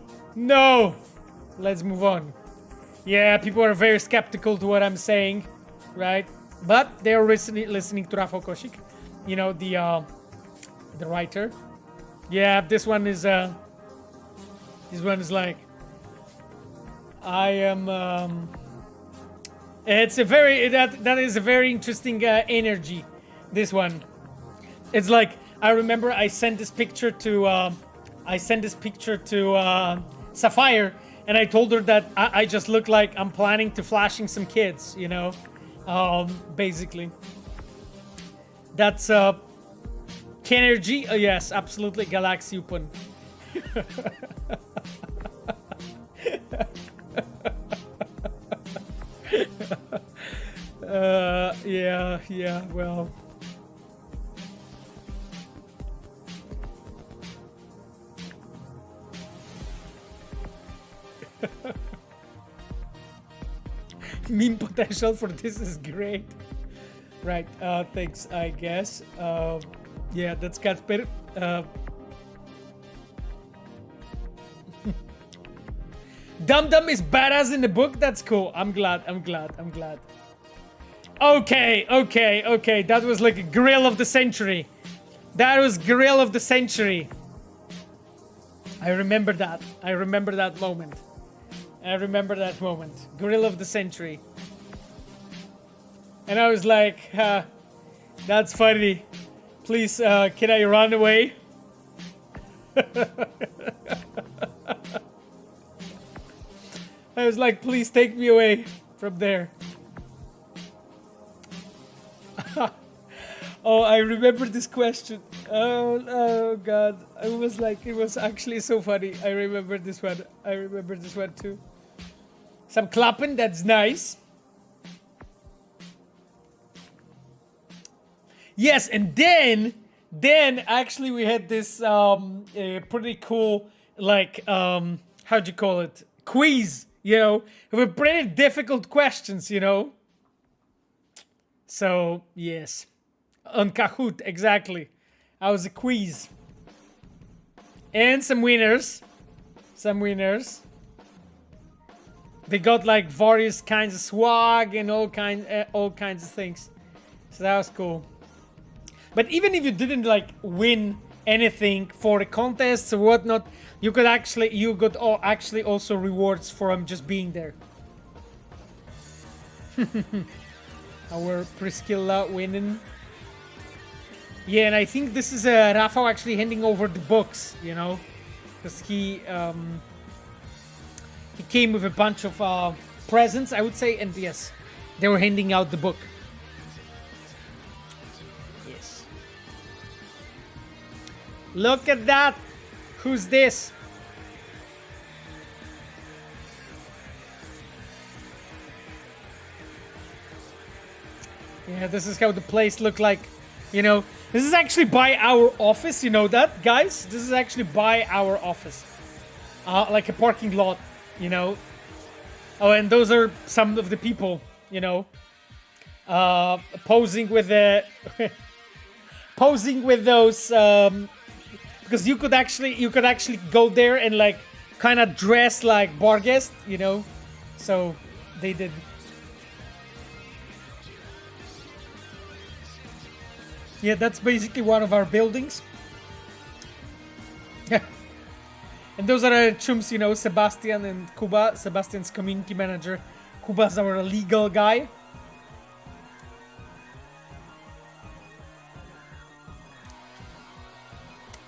Let's move on. Yeah, people are very skeptical to what I'm saying, right? But they're listening to Rafał Kosik, you know, the writer. Yeah, this one is like, I am. It's a very that is a very interesting energy. This one, it's like I remember I sent this picture to Ffffire, and I told her that I just look like I'm planning to flashing some kids, you know, basically. That's K-Energy. Yes, absolutely, Galaxy Open. Yeah, well. Meme potential for this is great. Right, thanks, I guess. Yeah, that's Casper. Dum Dum is badass in the book. That's cool. I'm glad. Okay. That was like a grill of the century. That was grill of the century. I remember that. I remember that moment. Grill of the century. And I was like, that's funny. Please, can I run away? I was like, please take me away from there. Oh, I remember this question. Oh God. I was like, it was actually so funny. I remember this one. Too. Some clapping, that's nice. Yes, and then actually we had this pretty cool, like, how'd you call it? Quiz, with pretty difficult questions, So, yes. On Kahoot, exactly. I was a quiz. And some winners. They got like various kinds of swag and all kinds of things. So that was cool. But even if you didn't like win anything for the contests or whatnot, you got actually also rewards from just being there. Our Priscilla winning. Yeah, and I think this is Rafał actually handing over the books, because he came with a bunch of presents, I would say, and yes, they were handing out the book. Yes. Look at that! Who's this? Yeah, this is how the place looked like, This is actually by our office, you know that, guys? This is actually by our office. Like a parking lot, Oh, and those are some of the people, posing with the... posing with those, because you could actually go there and like kind of dress like bar guest, So they did. Yeah, that's basically one of our buildings. Yeah. And those are our chums, Sebastian and Kuba. Sebastian's community manager. Kuba's our legal guy.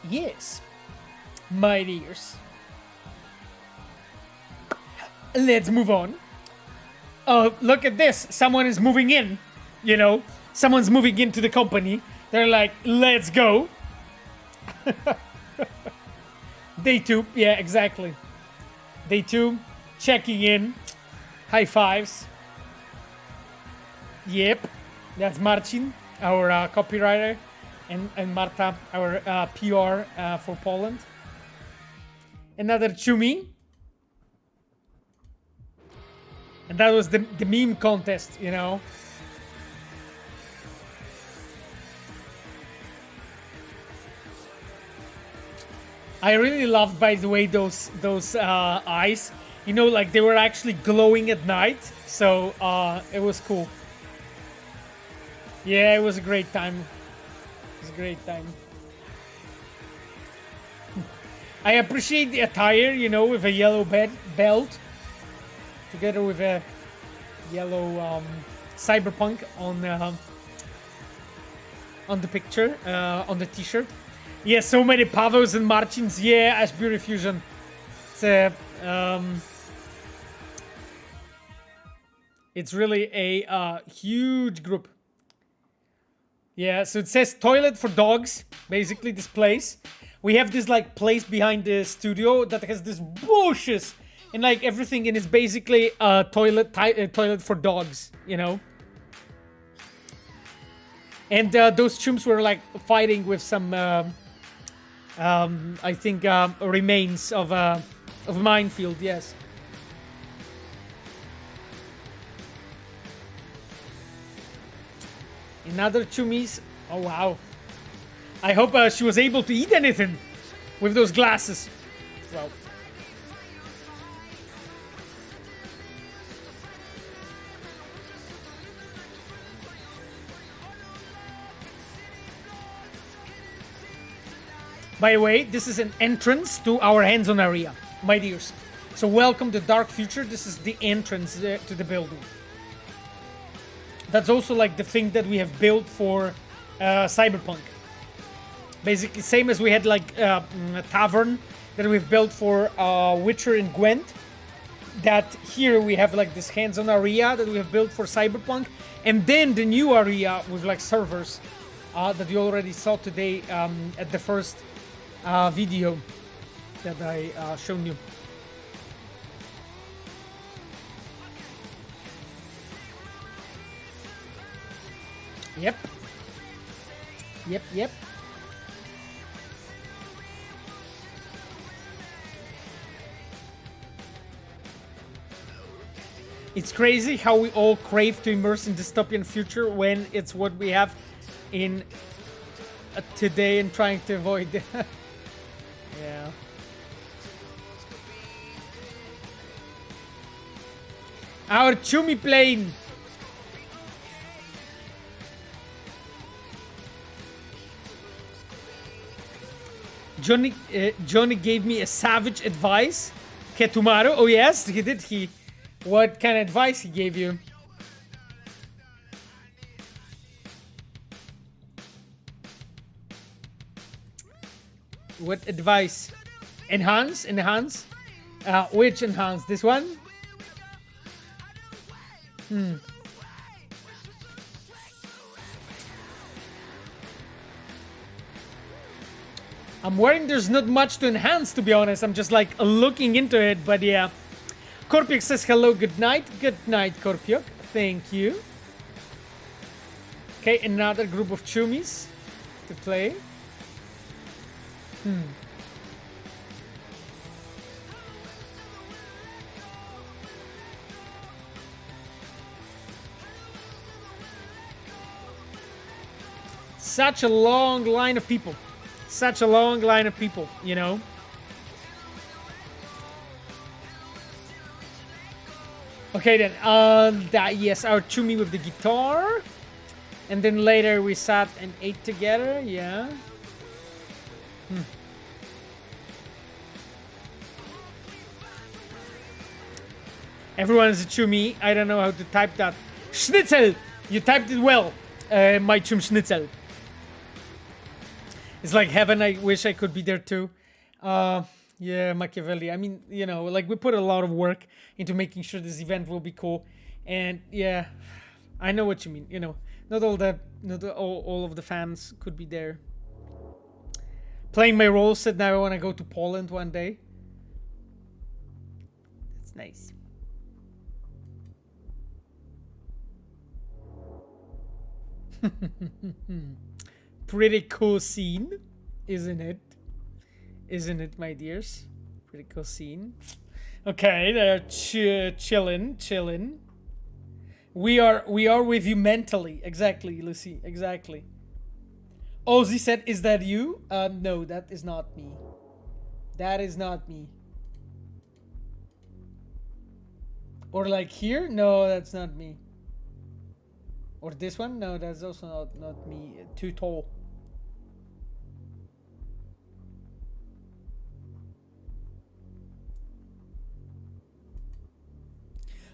Yes, my dears. Let's move on. Oh, look at this. Someone is moving in, Someone's moving into the company. They're like, let's go. Day 2. Yeah, exactly. Day 2. Checking in. High fives. Yep. That's Marcin, our copywriter. And Marta, our PR for Poland. Another Chumi. And that was the meme contest, I really loved, by the way, those eyes. Like they were actually glowing at night. So it was cool. Yeah, it was a great time. I appreciate the attire, with a yellow belt. Together with a yellow Cyberpunk on the picture, on the t-shirt. Yeah, so many Pavos and Marcins. Yeah, Ashbury Fusion. It's really a huge group. Yeah, so it says toilet for dogs, basically this place. We have this like place behind the studio that has this bushes and like everything, and it's basically a toilet for dogs, And those chumps were like fighting with some, I think, remains of a minefield. Yes. Another chumis. Oh wow. I hope she was able to eat anything with those glasses. Well. By the way, this is an entrance to our hands-on area, my dears. So welcome to Dark Future. This is the entrance to the building. That's also like the thing that we have built for Cyberpunk. Basically, same as we had like a tavern that we've built for Witcher and Gwent. That here we have like this hands-on area that we have built for Cyberpunk. And then the new area with like servers that you already saw today at the first video that I shown you. Yep. It's crazy how we all crave to immerse in dystopian future when it's what we have in today and trying to avoid. Yeah. Our Chumi plane. Johnny gave me a savage advice. Ketumaru. Oh yes, he did. What kind of advice he gave you? What advice? Enhance? Which enhance? This one? I'm worrying there's not much to enhance, to be honest. I'm just like looking into it, but yeah. Korpiok says hello, good night. Good night, Korpiok. Thank you. Okay, another group of Chumis to play. Such a long line of people. Such a long line of people, you know. Okay then, yes, our Chumi with the guitar. And then later we sat and ate together, yeah. Everyone is a Chumi. I don't know how to type that. Schnitzel! You typed it well, my Chum Schnitzel. It's like heaven. I wish I could be there too. Yeah, Machiavelli. I mean, you know, like we put a lot of work into making sure this event will be cool. And yeah, I know what you mean. You know, not all of the fans could be there. Playing my role said now I want to go to Poland one day. That's nice. Pretty cool scene, isn't it? Isn't it, my dears? Pretty cool scene. Okay, they're chilling. We are with you mentally. Exactly, Lucy. Exactly. Ozzy said, "Is that you?" No, that is not me. That is not me. Or like here? No, that's not me. Or this one? No, that's also not me. Too tall.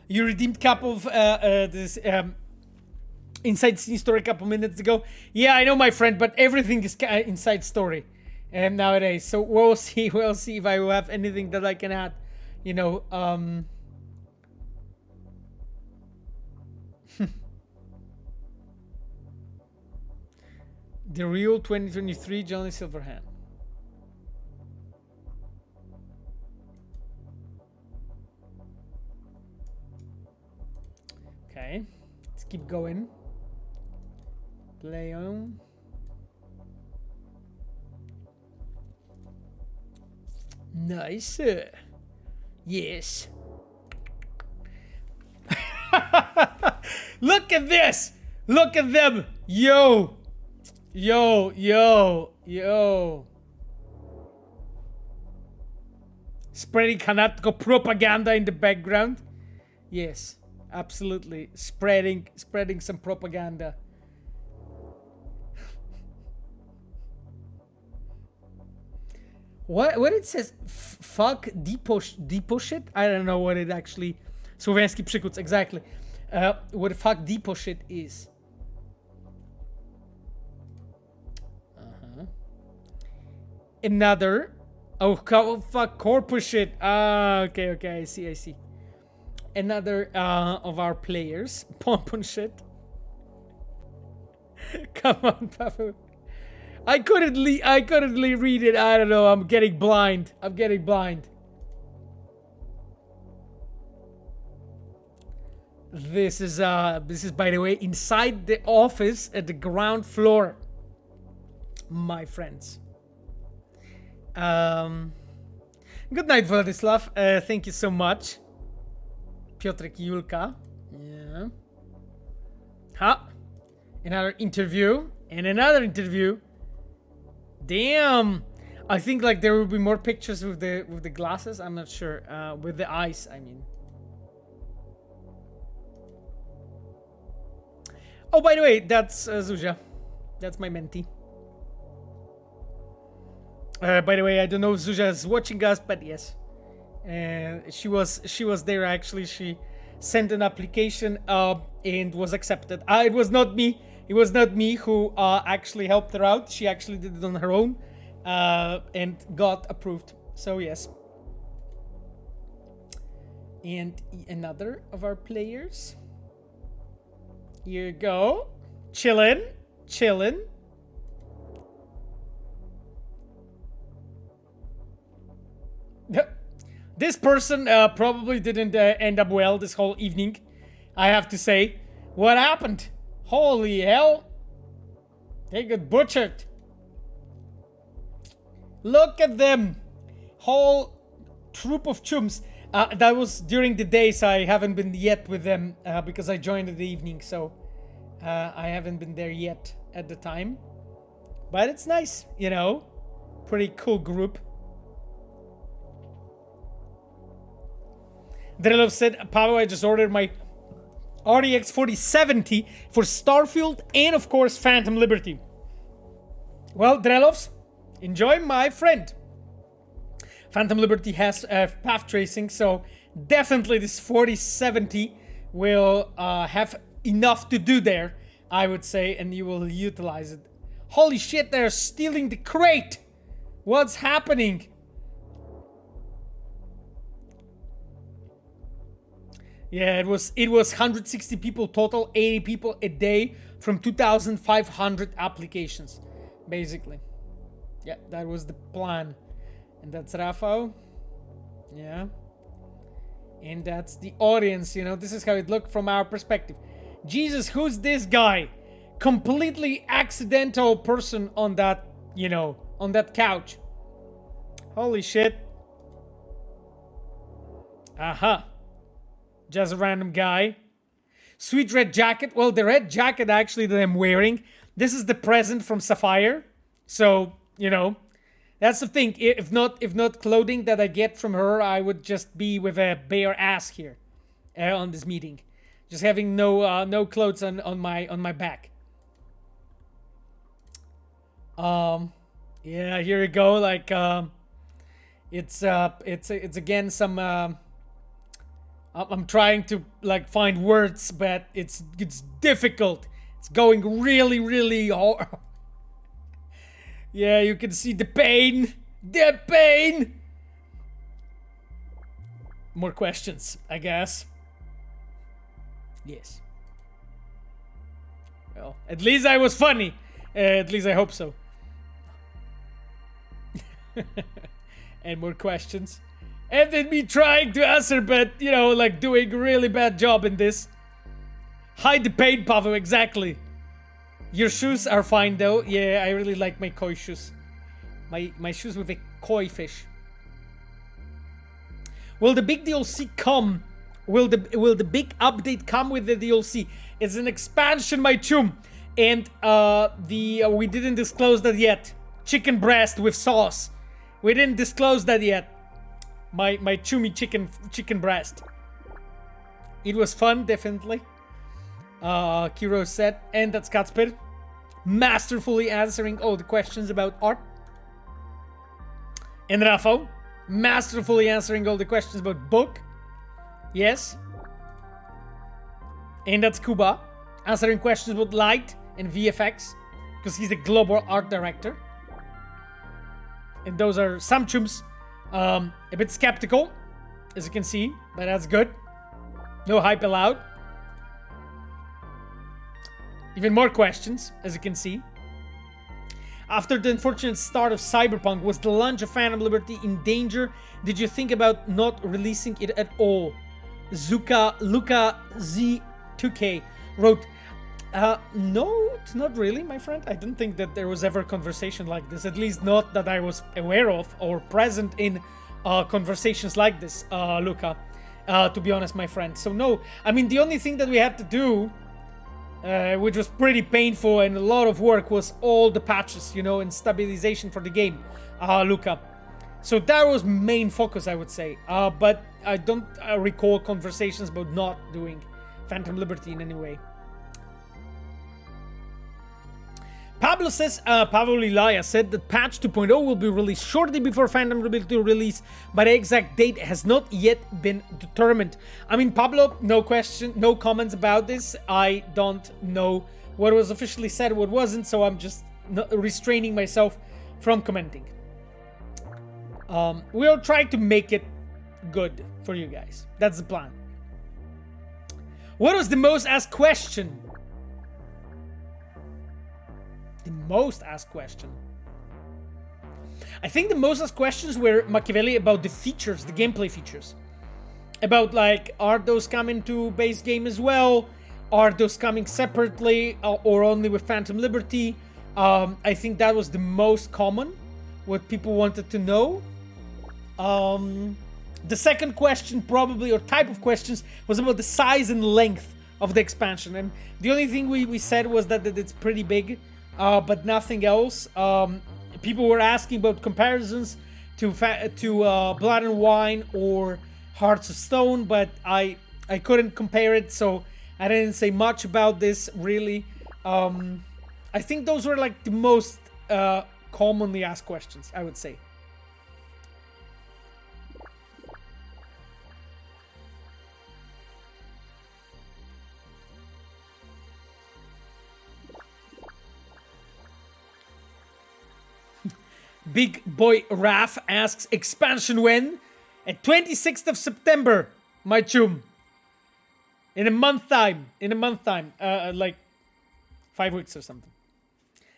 You redeemed a couple of this inside scene story a couple minutes ago. Yeah, I know, my friend, but everything is inside story nowadays. So we'll see. We'll see if I will have anything that I can add. You know. The real 2023 Johnny Silverhand. Okay, let's keep going. Play on. Nice. Yes. Look at this. Look at them. Yo. Yo. Spreading Hanatko propaganda in the background. Yes, absolutely. Spreading some propaganda. What it says? Fuck depot shit? I don't know what it actually. Słowiański przykład, exactly. What the fuck depot shit is. Another. Oh fuck corpus shit. Okay, I see. Another of our players. Pompon shit. Come on, Papu. I couldn't read it. I don't know. I'm getting blind. This is by the way inside the office at the ground floor, my friends. Good night, Vladislav. Thank you so much. Piotrek Julka. Yeah. Another interview. And another interview. Damn. I think like there will be more pictures with the glasses. I'm not sure. With the eyes, I mean. Oh, by the way, that's Zuzia. That's my mentee. By the way, I don't know if Zuzia is watching us, but yes. She was there actually. She sent an application and was accepted. It was not me. It was not me who actually helped her out. She actually did it on her own and got approved. So yes. And another of our players. Here you go. Chillin'. This person probably didn't end up well this whole evening, I have to say. What happened? Holy hell. They got butchered. Look at them. Whole troop of chums. That was during the days. I haven't been yet with them because I joined in the evening. So I haven't been there yet at the time. But it's nice, you know. Pretty cool group. Drelov said, Pavel, I just ordered my RTX 4070 for Starfield and, of course, Phantom Liberty. Well, Drelovs, enjoy, my friend. Phantom Liberty has path tracing, so definitely this 4070 will have enough to do there, I would say, and you will utilize it. Holy shit, they're stealing the crate! What's happening? Yeah, it was 160 people total, 80 people a day from 2,500 applications, basically. Yeah, that was the plan. And that's Rafał. Yeah. And that's the audience, you know, this is how it looked from our perspective. Jesus, who's this guy? Completely accidental person on that, you know, on that couch. Holy shit. Aha. Just a random guy. Sweet red jacket. Well, the red jacket actually that I'm wearing, this is the present from Ffffire. So, you know, that's the thing. If not clothing that I get from her, I would just be with a bare ass here on this meeting, just having no clothes on my back. Yeah, here we go. Like it's again some. I'm trying to like find words, but it's difficult. It's going really hard. Yeah, you can see the pain. The pain. More questions, I guess. Yes. Well, at least I was funny. At least I hope so. And more questions. And then me trying to answer, but, you know, like doing a really bad job in this. Hide the pain, Pavel, exactly. Your shoes are fine, though. Yeah, I really like my koi shoes. My shoes with a koi fish. Will the big DLC come? Will the big update come with the DLC? It's an expansion, my chum. And we didn't disclose that yet. chicken breast with sauce. We didn't disclose that yet. My chumi chicken breast. It was fun, definitely. Kiro said, and that's Katspir, masterfully answering all the questions about art. And Rafał, masterfully answering all the questions about book. Yes. And that's Kuba, answering questions about light and VFX, because he's a global art director. And those are some chums. A bit skeptical, as you can see, but that's good. No hype allowed. Even more questions, as you can see. After the unfortunate start of Cyberpunk, was the launch of Phantom Liberty in danger? Did you think about not releasing it at all? Luca Z2K wrote, no, not really, my friend. I don't think that there was ever a conversation like this, at least not that I was aware of or present in conversations like this, Luca, to be honest, my friend. So no, I mean, the only thing that we had to do, which was pretty painful and a lot of work, was all the patches, you know, and stabilization for the game, Luca. So that was main focus, I would say. But I don't recall conversations about not doing Phantom Liberty in any way. Pablo says, Pablo Lilaya said that patch 2.0 will be released shortly before Phantom Liberty release, but the exact date has not yet been determined. I mean, Pablo, no question, no comments about this. I don't know what was officially said, what wasn't, so I'm just restraining myself from commenting. We'll try to make it good for you guys. That's the plan. What was the most asked question? The most asked question. I think the most asked questions were Machiavelli about the features, the gameplay features. About like, are those coming to base game as well? Are those coming separately or only with Phantom Liberty? I think that was the most common, what people wanted to know. The second question probably, or type of questions, was about the size and length of the expansion. And the only thing we said was that it's pretty big. But nothing else. People were asking about comparisons to Blood and Wine or Hearts of Stone, but I couldn't compare it, so I didn't say much about this really. I think those were like the most commonly asked questions, I would say. Big Boy Raf asks, expansion when? At 26th of September, my chum. In a month time. Like 5 weeks or something.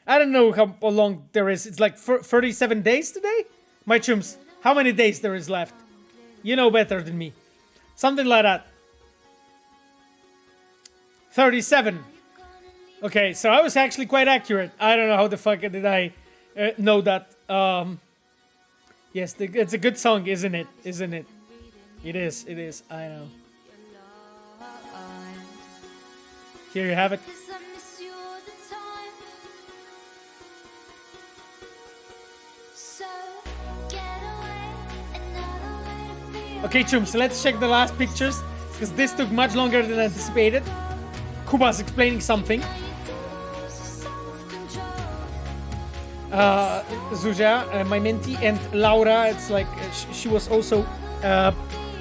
I don't know how long there is. It's like 37 days today? My chums, how many days there is left? You know better than me. Something like that. 37. Okay, so I was actually quite accurate. I don't know how the fuck did I know that. Yes, it's a good song, isn't it? Isn't it? It is. I know. Here you have it. Okay, chums, so let's check the last pictures, because this took much longer than anticipated. Kuba's explaining something. Zuzia, my mentee, and Laura, it's like she was also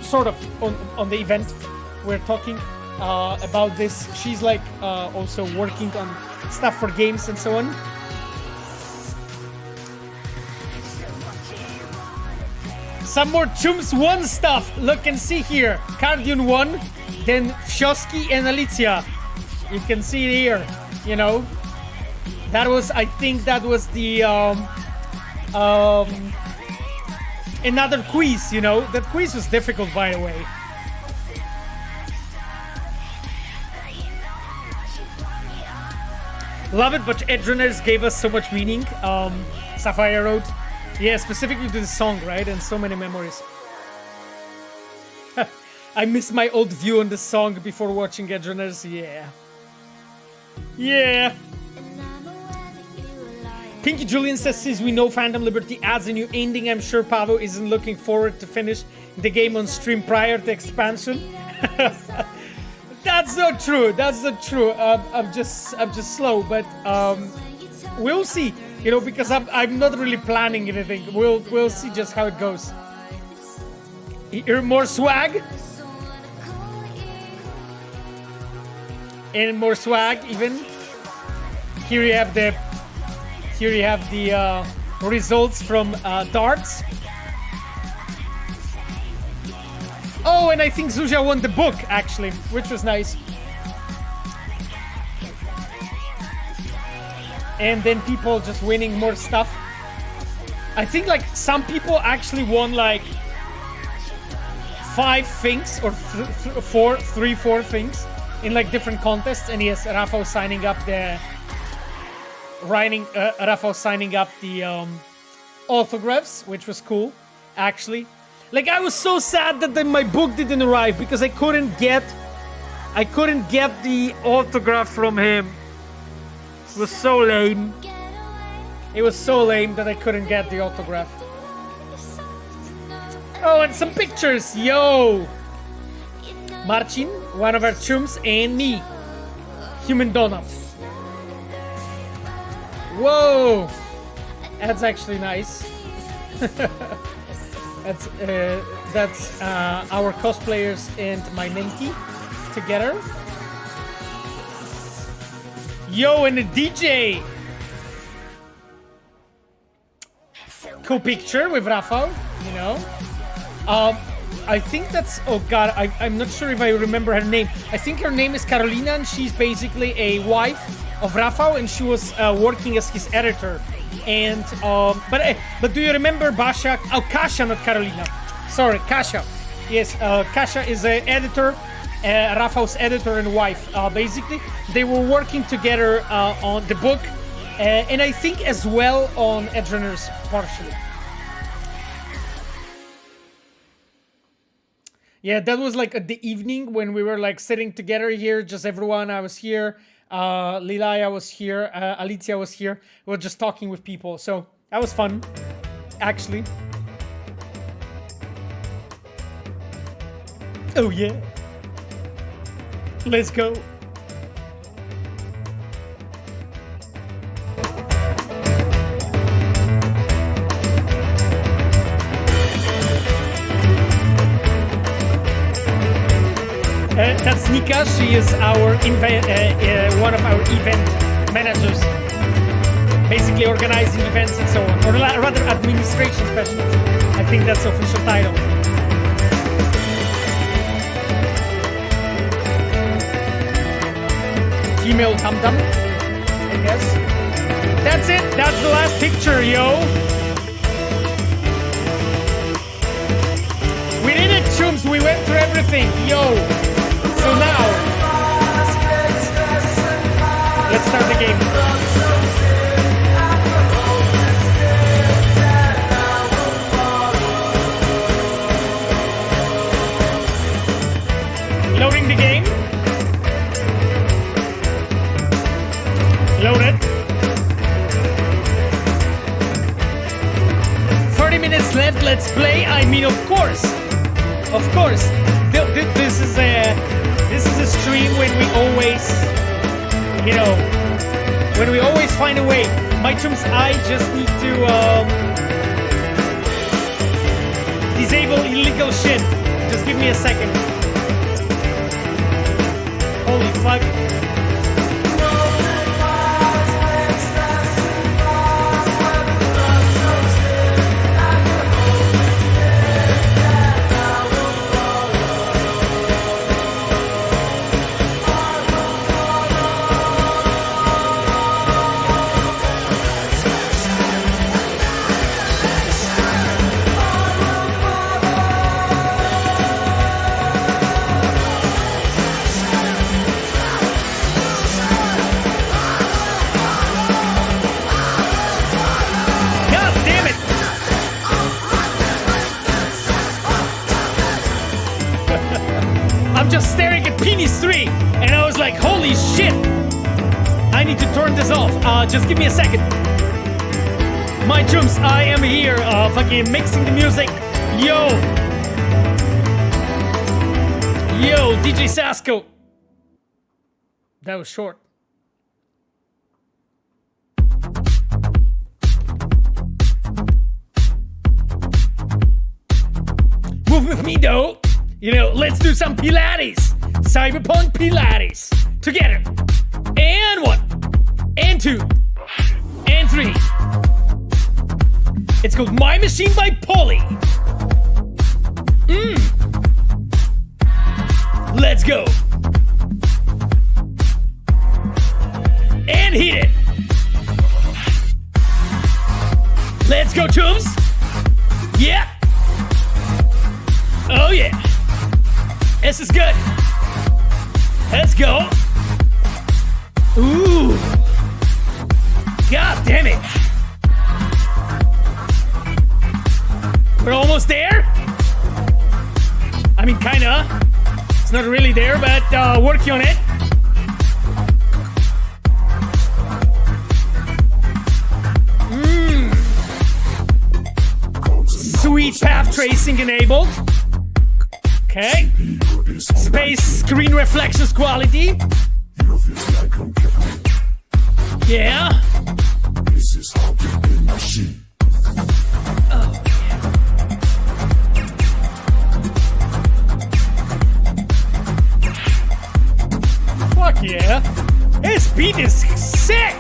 sort of on the event. We're talking about this. She's like also working on stuff for games and so on. Some more Chums 1 stuff. Look and see here. Cardion 1, then Fioski and Alicia. You can see it here, you know. That was, I think that was the another quiz, you know. That quiz was difficult, by the way. Love it, but Edgerunners gave us so much meaning. Ffffire wrote, yeah, specifically to the song, right? And so many memories. I miss my old view on the song before watching Edgerunners. Yeah. Pinky Julian says, since we know Phantom Liberty adds a new ending, I'm sure Pavel isn't looking forward to finish the game on stream prior to expansion. That's not true. That's not true. I'm just slow, but we'll see. You know, because I'm not really planning anything. We'll see just how it goes. Here, more swag. And more swag even. Here you have the results from darts. Oh, and I think Zuzia won the book actually, which was nice. And then people just winning more stuff. I think like some people actually won like 5 things or 4 things in like different contests. And yes, Rafał signing up the autographs, which was cool, actually. Like I was so sad that my book didn't arrive because I couldn't get the autograph from him. It was so lame. It was so lame that I couldn't get the autograph. Oh, and some pictures, yo! Marcin, one of our chums, and me, Human Donut. Whoa! That's actually nice. That's our cosplayers and my mentee together. Yo, and a DJ. Cool picture with Rafał, you know. I think that's, oh god, I'm not sure if I remember her name. I think her name is Carolina, and she's basically a wife of Rafał, and she was working as his editor. And but do you remember Basia? Oh, Kasia, not Carolina. Sorry, Kasia. Yes, Kasia is an editor, Rafał's editor and wife. Basically, they were working together on the book, and I think as well on Edgerunners partially. Yeah, that was like at the evening when we were like sitting together here, just everyone. I was here. Lilaya was here, Alicia was here. We were just talking with people, so that was fun, actually. Oh yeah, let's go. That's Nika. She is our one of our event managers, basically organizing events and so on, or rather administration specialist. I think that's the official title. Female dum-dum, I guess. That's it. That's the last picture, yo. We did it, chums. We went through everything, yo. So now, let's start the game. Loading the game. Loaded. 30 minutes left, let's play. I mean, of course. Of course. This is a stream when we always, you know, when we always find a way. My chums, I just need to disable illegal shit. Just give me a second. Holy fuck. Holy shit! I need to turn this off. Just give me a second. My chums, I am here, fucking mixing the music. Yo! Yo, DJ Sasko! That was short. Move with me, though. You know, let's do some Pilates. Cyberpunk Pilates. Together. And 1. And 2. And 3. It's called My Machine by Polly. Let's go. And hit it. Let's go, chums. Yeah. Oh, yeah. This is good. Let's go. Ooh. God damn it. We're almost there. I mean, kinda. It's not really there, but working on it. Sweet path tracing enabled. Okay. Space screen reflections quality. Yeah. Oh, yeah. Fuck yeah. This beat is sick.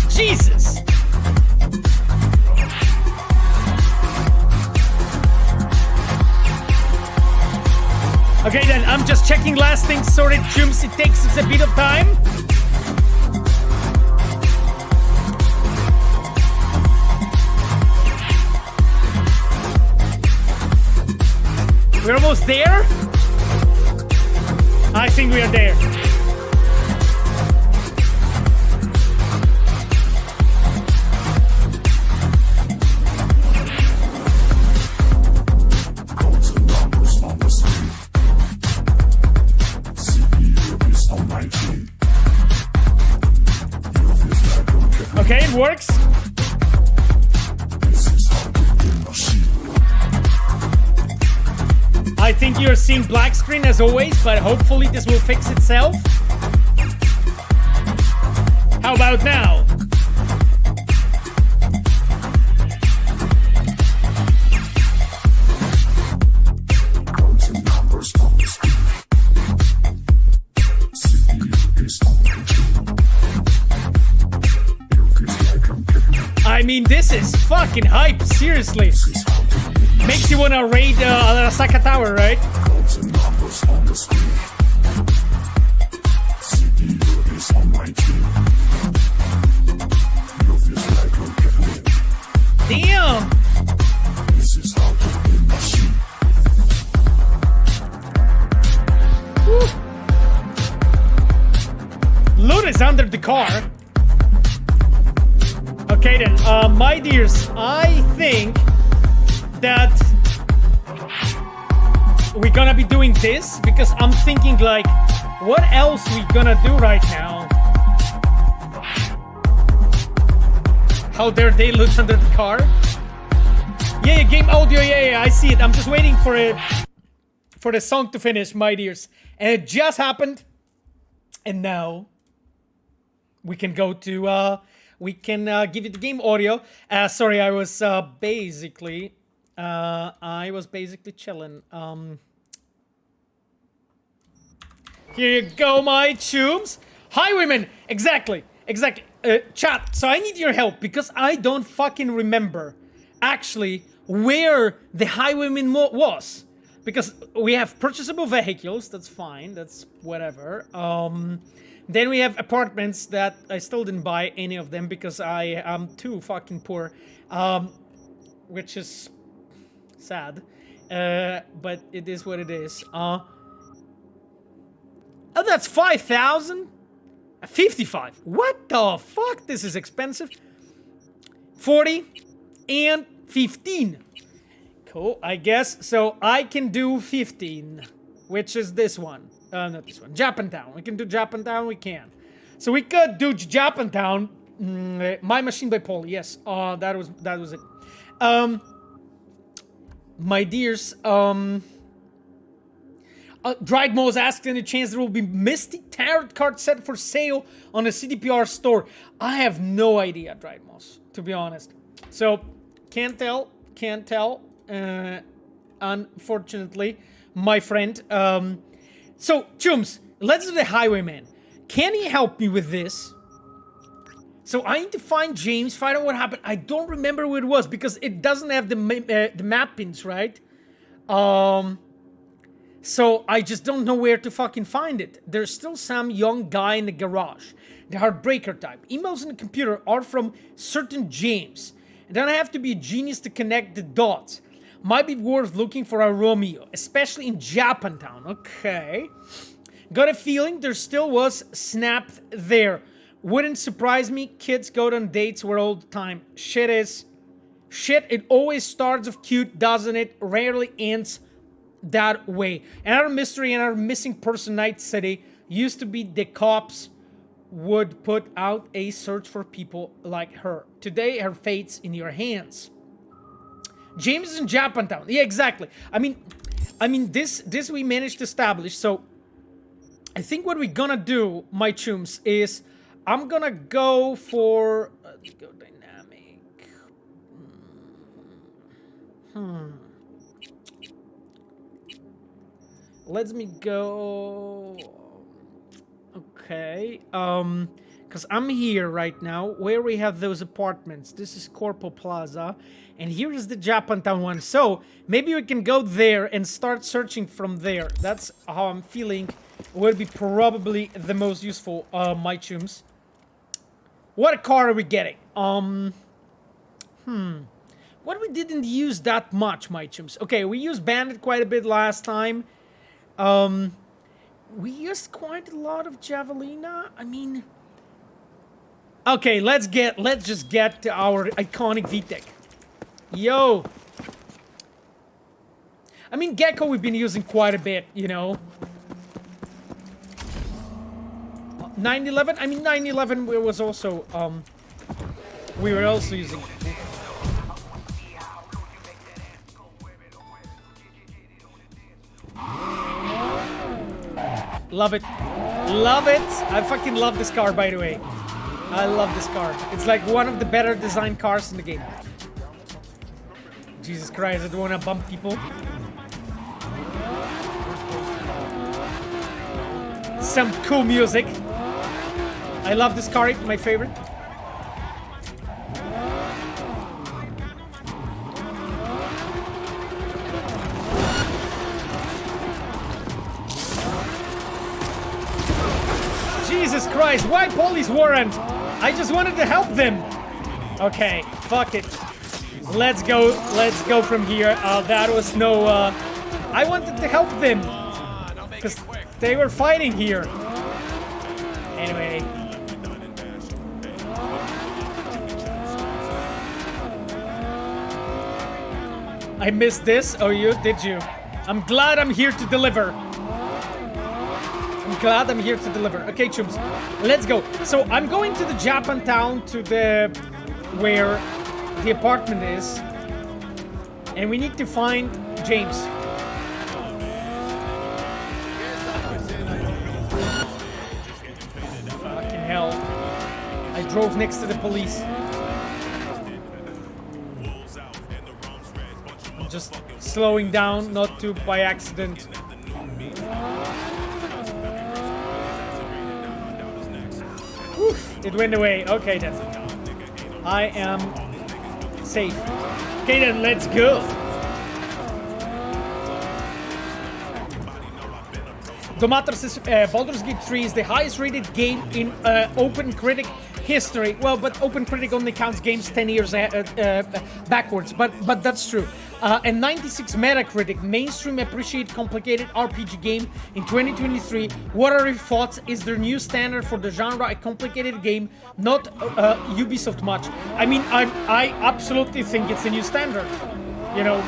Jesus. Okay, then I'm just checking last things. Sorry, chums, it takes us a bit of time. We're almost there. I think we are there. Okay, it works. I think you're seeing black screen as always, but hopefully this will fix itself. How about now? I mean, this is fucking hype, seriously. Makes you wanna raid Arasaka Tower, right? Damn! Woo. Loot is under the car. Okay then, my dears, I think that we're gonna be doing this because I'm thinking like, what else we gonna do right now? How dare they loot under the car? Yeah, game audio, yeah, I see it. I'm just waiting for it, for the song to finish, my dears. And it just happened. And now we can go to, we can give you the game audio. Sorry, I was basically chilling. Here you go, my tubes. Highwaymen, exactly. Chat, so I need your help because I don't fucking remember actually where the highwayman was. Because we have purchasable vehicles, that's fine, that's whatever. Then we have apartments that I still didn't buy any of them because I am too fucking poor, which is sad, but it is what it is. Oh, that's 5,000? 55. What the fuck? This is expensive. 40 and 15. Cool, I guess. So I can do 15, which is this one. Not this one. Japantown. We can do Japantown. We can. So we could do Japantown My Machine by Paul. Yes, that was it. My dears, Dried Mo's asked any chance there will be Mystic Tarot card set for sale on the CDPR store. I have no idea, Dried Mo's, to be honest. So, can't tell, unfortunately, my friend. So, Chums, let's do the Highwayman. Can you help me with this? So, I need to find James, find out what happened. I don't remember who it was because it doesn't have the mappings, right? So I just don't know where to fucking find it. There's still some young guy in the garage. The Heartbreaker type. Emails on the computer are from certain James. And then I have to be a genius to connect the dots. Might be worth looking for a Romeo, especially in Japantown. Okay. Got a feeling there still was snapped there. Wouldn't surprise me. Kids go on dates where all the time. Shit, it always starts off cute, doesn't it? Rarely ends that way. Another mystery, another missing person night city used to be the cops would put out a search for people like her. Today, her fate's in your hands. James is in Japantown. Yeah, exactly. I mean, this we managed to establish. So, I think what we're gonna do, my chums, is I'm gonna go for... Let's go dynamic. Let me go... Okay, because I'm here right now, where we have those apartments. This is Corpo Plaza, and here is the Japantown one. So, maybe we can go there and start searching from there. That's how I'm feeling would be probably the most useful, my chums. What car are we getting? What we didn't use that much, my chums. Okay, we used Bandit quite a bit last time. We used quite a lot of Javelina. I mean, okay, let's just get to our iconic VTEC. Yo. I mean, Gecko we've been using quite a bit, you know. 911. I mean, 911 was also we were also using. Love it. Love it. I fucking love this car, by the way. I love this car. It's like one of the better designed cars in the game. Jesus Christ, I don't want to bump people. Some cool music. I love this car, my favorite. Jesus Christ, why police warrant? I just wanted to help them. Okay, fuck it. Let's go from here. That was no, I wanted to help them. Because they were fighting here. Anyway. I missed this. Oh, did you? I'm glad I'm here to deliver. I'm glad I'm here to deliver. Okay, chums, let's go. So I'm going to the Japantown, to the where the apartment is, and we need to find James. Fucking hell! I drove next to the police. I'm just slowing down, not to by accident. It went away. Okay then. I am safe. Okay then, let's go. Domater says Baldur's Gate 3 is the highest rated game in OpenCritic history. Well, but OpenCritic only counts games 10 years backwards, but that's true. And 96 Metacritic, mainstream appreciate complicated RPG game in 2023. What are your thoughts? Is there new standard for the genre? A complicated game, not Ubisoft much. I mean, I absolutely think it's a new standard. You know,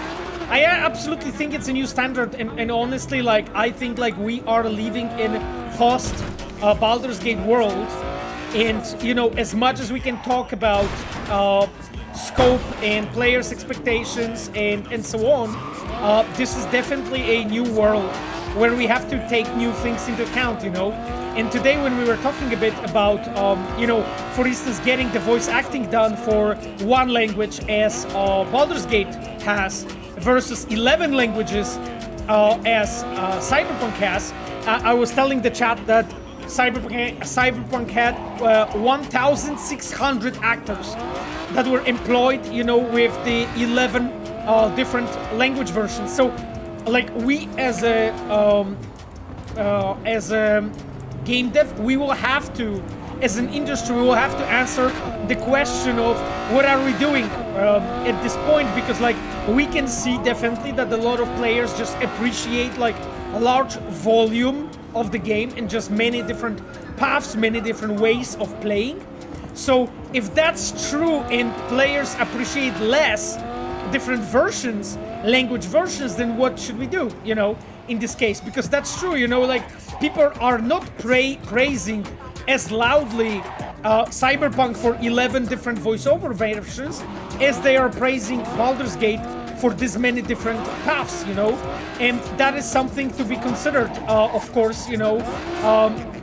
I absolutely think it's a new standard, and honestly, like, I think like we are living in post Baldur's Gate world, And, you know, as much as we can talk about scope and players' expectations and so on, this is definitely a new world where we have to take new things into account, you know. And today when we were talking a bit about, you know, for instance, getting the voice acting done for one language as Baldur's Gate has versus 11 languages as Cyberpunk has, I was telling the chat that Cyberpunk had 1,600 actors that were employed, you know, with the 11 different language versions. So, like, we as a game dev, we will have to, as an industry, we will have to answer the question of what are we doing at this point, because, like, we can see definitely that a lot of players just appreciate, like, a large volume of the game and just many different paths, many different ways of playing. So if that's true and players appreciate less different versions, language versions, then what should we do, you know, in this case? Because that's true, you know, like, people are not praising as loudly Cyberpunk for 11 different voiceover versions as they are praising Baldur's Gate for this many different paths, you know, and that is something to be considered, of course, you know,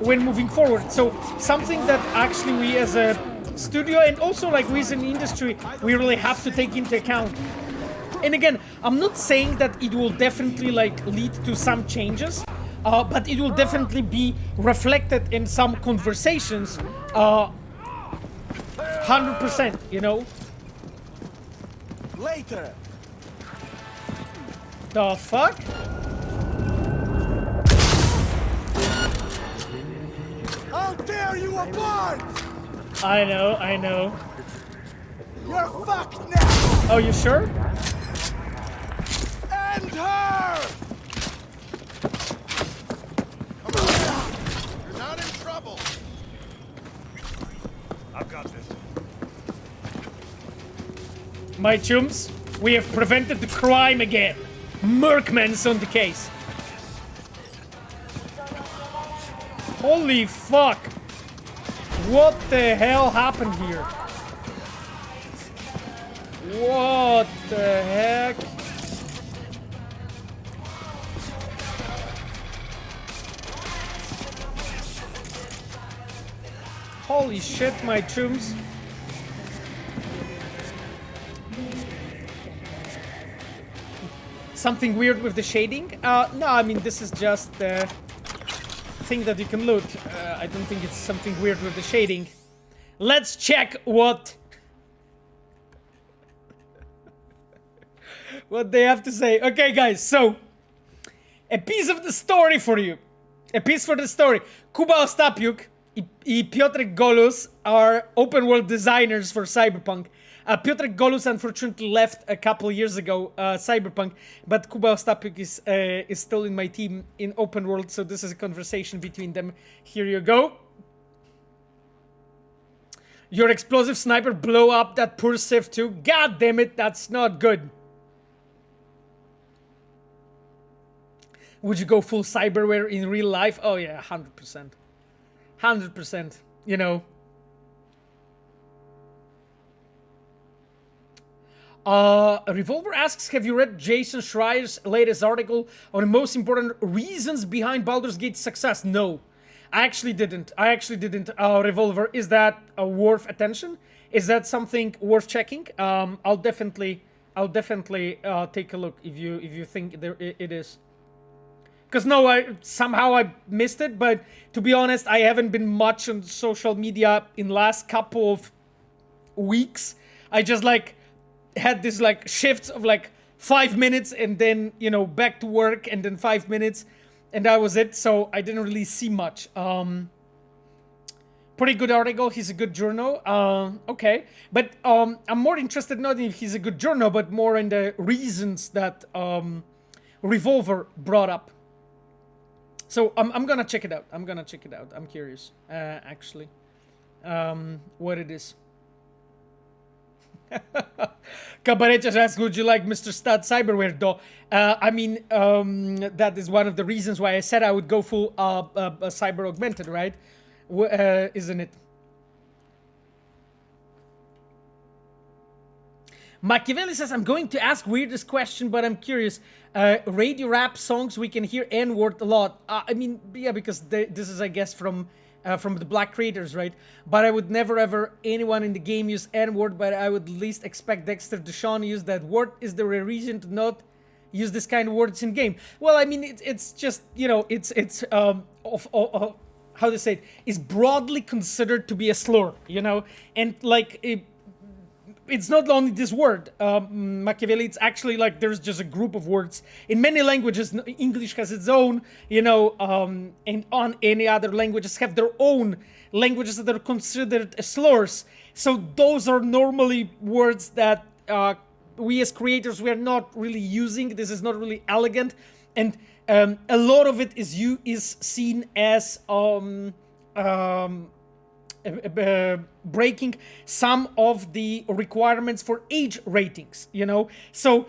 when moving forward. So something that actually we as a studio and also like we as an industry, we really have to take into account. And again, I'm not saying that it will definitely like lead to some changes, but it will definitely be reflected in some conversations, 100%, you know. Later. The fuck? How dare you abort! I know, I know. You're fucked now! Oh, you sure? End her! Come on. You're not in trouble. I've got this. My chums, we have prevented the crime again. Merkman's on the case. Holy fuck. What the hell happened here? What the heck? Holy shit, my chums. Something weird with the shading? No, I mean, this is just the thing that you can loot. I don't think it's something weird with the shading. Let's check what they have to say. Okay, guys, so a piece of the story for you. A piece for the story. Kuba Ostapiuk and Piotrek Golus are open world designers for Cyberpunk. Piotrek Golus unfortunately left a couple years ago, Cyberpunk, but Kuba Ostapiuk is still in my team in open world, so this is a conversation between them. Here you go. Your explosive sniper blow up that poor Civ 2. God damn it, that's not good. Would you go full cyberware in real life? Oh yeah, 100%. 100%, you know. Revolver asks, have you read Jason Schreier's latest article on the most important reasons behind Baldur's Gate's success? No, I actually didn't. Revolver, is that worth attention? Is that something worth checking? I'll definitely take a look if you think it is. Because no, I missed it, but to be honest, I haven't been much on social media in last couple of weeks. I just like had this like shifts of like 5 minutes and then, you know, back to work and then 5 minutes and that was it. So I didn't really see much. Pretty good article. He's a good journal. Okay. But I'm more interested not in if he's a good journal, but more in the reasons that Revolver brought up. So I'm gonna check it out. I'm curious, actually, what it is. Cabaret just asks, would you like Mr. Stud Cyberware though? I mean, that is one of the reasons why I said I would go full Cyber Augmented, right? Isn't it? Machiavelli says, I'm going to ask weirdest question, but I'm curious. Radio rap songs, we can hear N-word a lot. I mean, yeah, because this is, I guess, from the black creators, right? But I would never ever anyone in the game use N-word, but I would least expect Dexter Deshawn to use that word. Is there a reason to not use this kind of words in game? Well, I mean, it's just, you know, it's how to say it, is broadly considered to be a slur, you know? And like, it's not only this word, Machiavelli, it's actually like there's just a group of words. In many languages, English has its own, you know, and on any other languages have their own languages that are considered slurs. So those are normally words that we as creators, we are not really using. This is not really elegant. And a lot of it is seen as breaking some of the requirements for age ratings, you know? So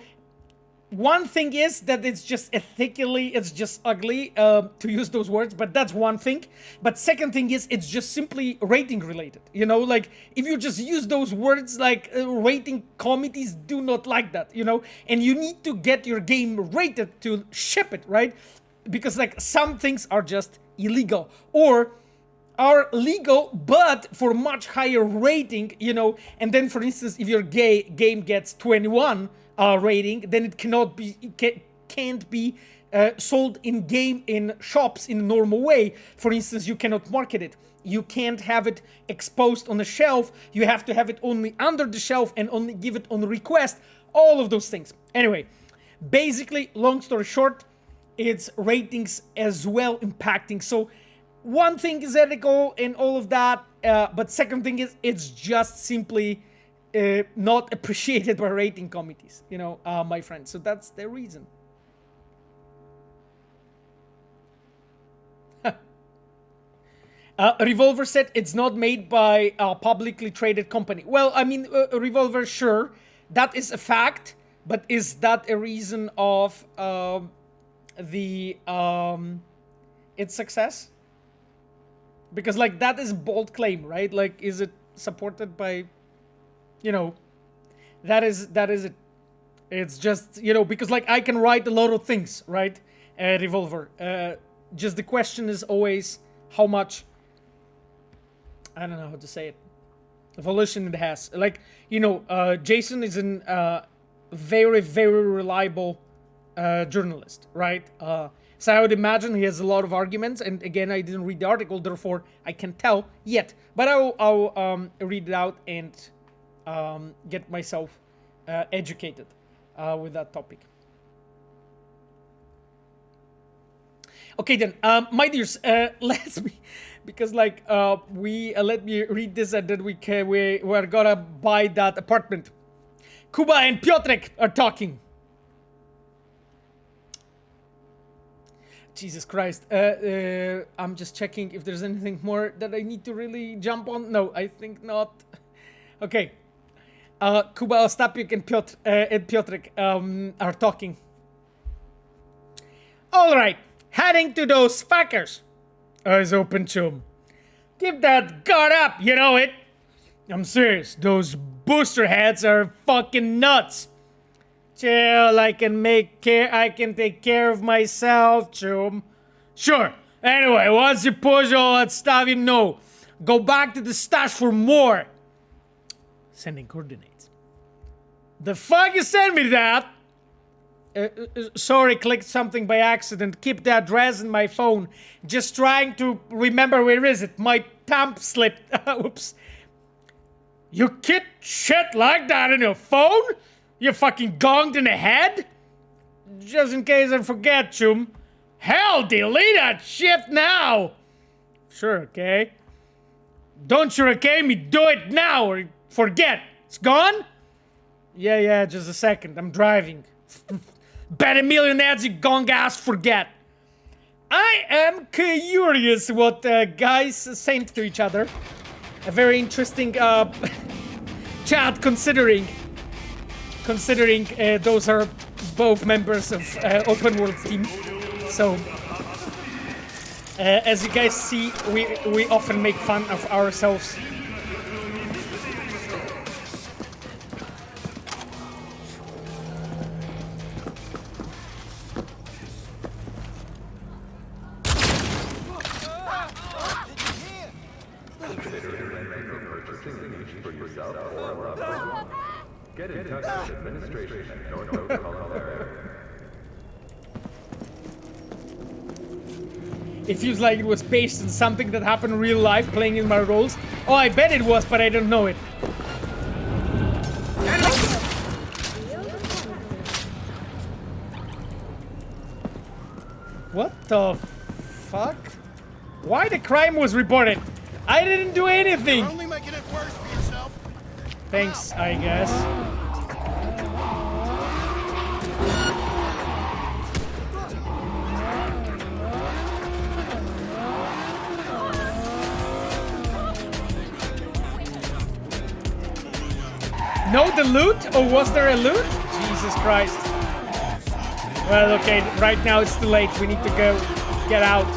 one thing is that it's just ethically, it's just ugly to use those words, but that's one thing. But second thing is it's just simply rating related, you know? Like if you just use those words, like rating committees do not like that, you know? And you need to get your game rated to ship it, right? Because like some things are just illegal or are legal, but for much higher rating, you know. And then, for instance, if your game gets 21 rating, then it can't be sold in shops in a normal way. For instance, you cannot market it. You can't have it exposed on the shelf. You have to have it only under the shelf and only give it on request. All of those things. Anyway, basically, long story short, it's ratings as well impacting. So one thing is ethical and all of that, but second thing is it's just simply not appreciated by rating committees, you know, my friends. So that's the reason. Revolver said it's not made by a publicly traded company. Well, I mean, Revolver, sure, that is a fact, but is that a reason of its success? Because like that is a bold claim, right? Like, is it supported by, you know, that is it. It's just, you know, because like I can write a lot of things, right? Revolver. Just the question is always how much, I don't know how to say it, evolution it has. Like, you know, Jason is a very, very reliable journalist, right? So I would imagine he has a lot of arguments, and again, I didn't read the article, therefore I can't tell yet. But I'll read it out and get myself educated with that topic. Okay then, my dears, let me read this, and then we're gonna buy that apartment. Kuba and Piotrek are talking. Jesus Christ. I'm just checking if there's anything more that I need to really jump on. No, I think not. Okay. Kuba, Ostapik, and Piotrek are talking. Alright. Heading to those fuckers. Eyes open, chum. Keep that guard up, you know it. I'm serious. Those booster heads are fucking nuts. Chill, I can take care of myself, chum. Sure. Anyway, once you push all that stuff, you know, go back to the stash for more. Sending coordinates. The fuck you sent me that? Sorry, clicked something by accident. Keep the address in my phone. Just trying to remember where is it. My thumb slipped. Oops. You keep shit like that in your phone? You fucking gonged in the head? Just in case I forget, chum. Hell, delete that shit now! Sure, okay. Don't you okay me, do it now or forget. It's gone? Yeah, just a second. I'm driving. Bet a million ads you gong ass forget. I am curious what guys sent to each other. A very interesting chat considering those are both members of Open World team. So, as you guys see, we often make fun of ourselves. It feels like it was based on something that happened in real life, playing in my roles. Oh, I bet it was, but I don't know it. What the fuck? Why the crime was reported? I didn't do anything. You're only making it worse for yourself. Thanks, I guess. No, the loot? Or was there a loot? Jesus Christ. Well, okay, right now it's too late. We need to go get out.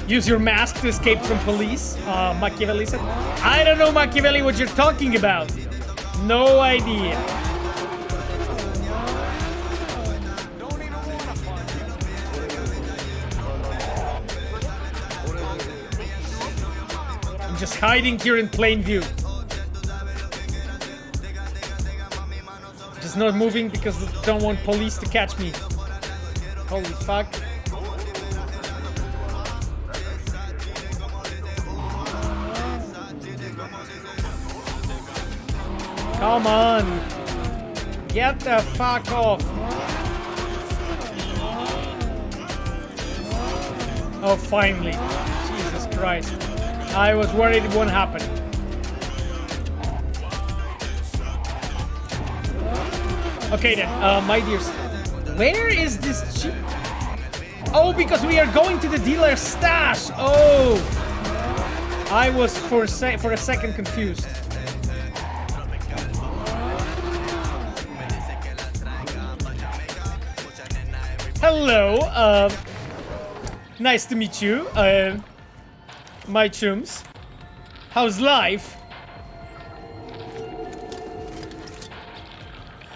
Use your mask to escape from police, Machiavelli said. I don't know, Machiavelli, what you're talking about. No idea. I'm just hiding here in plain view. Just not moving because I don't want police to catch me. Holy fuck. Come on! Get the fuck off! Oh, finally. Jesus Christ. I was worried it won't happen. Okay then, my dears. Where is this Jeep? Oh, because we are going to the dealer's stash! Oh! I was for a second confused. Hello, nice to meet you, my chums. How's life?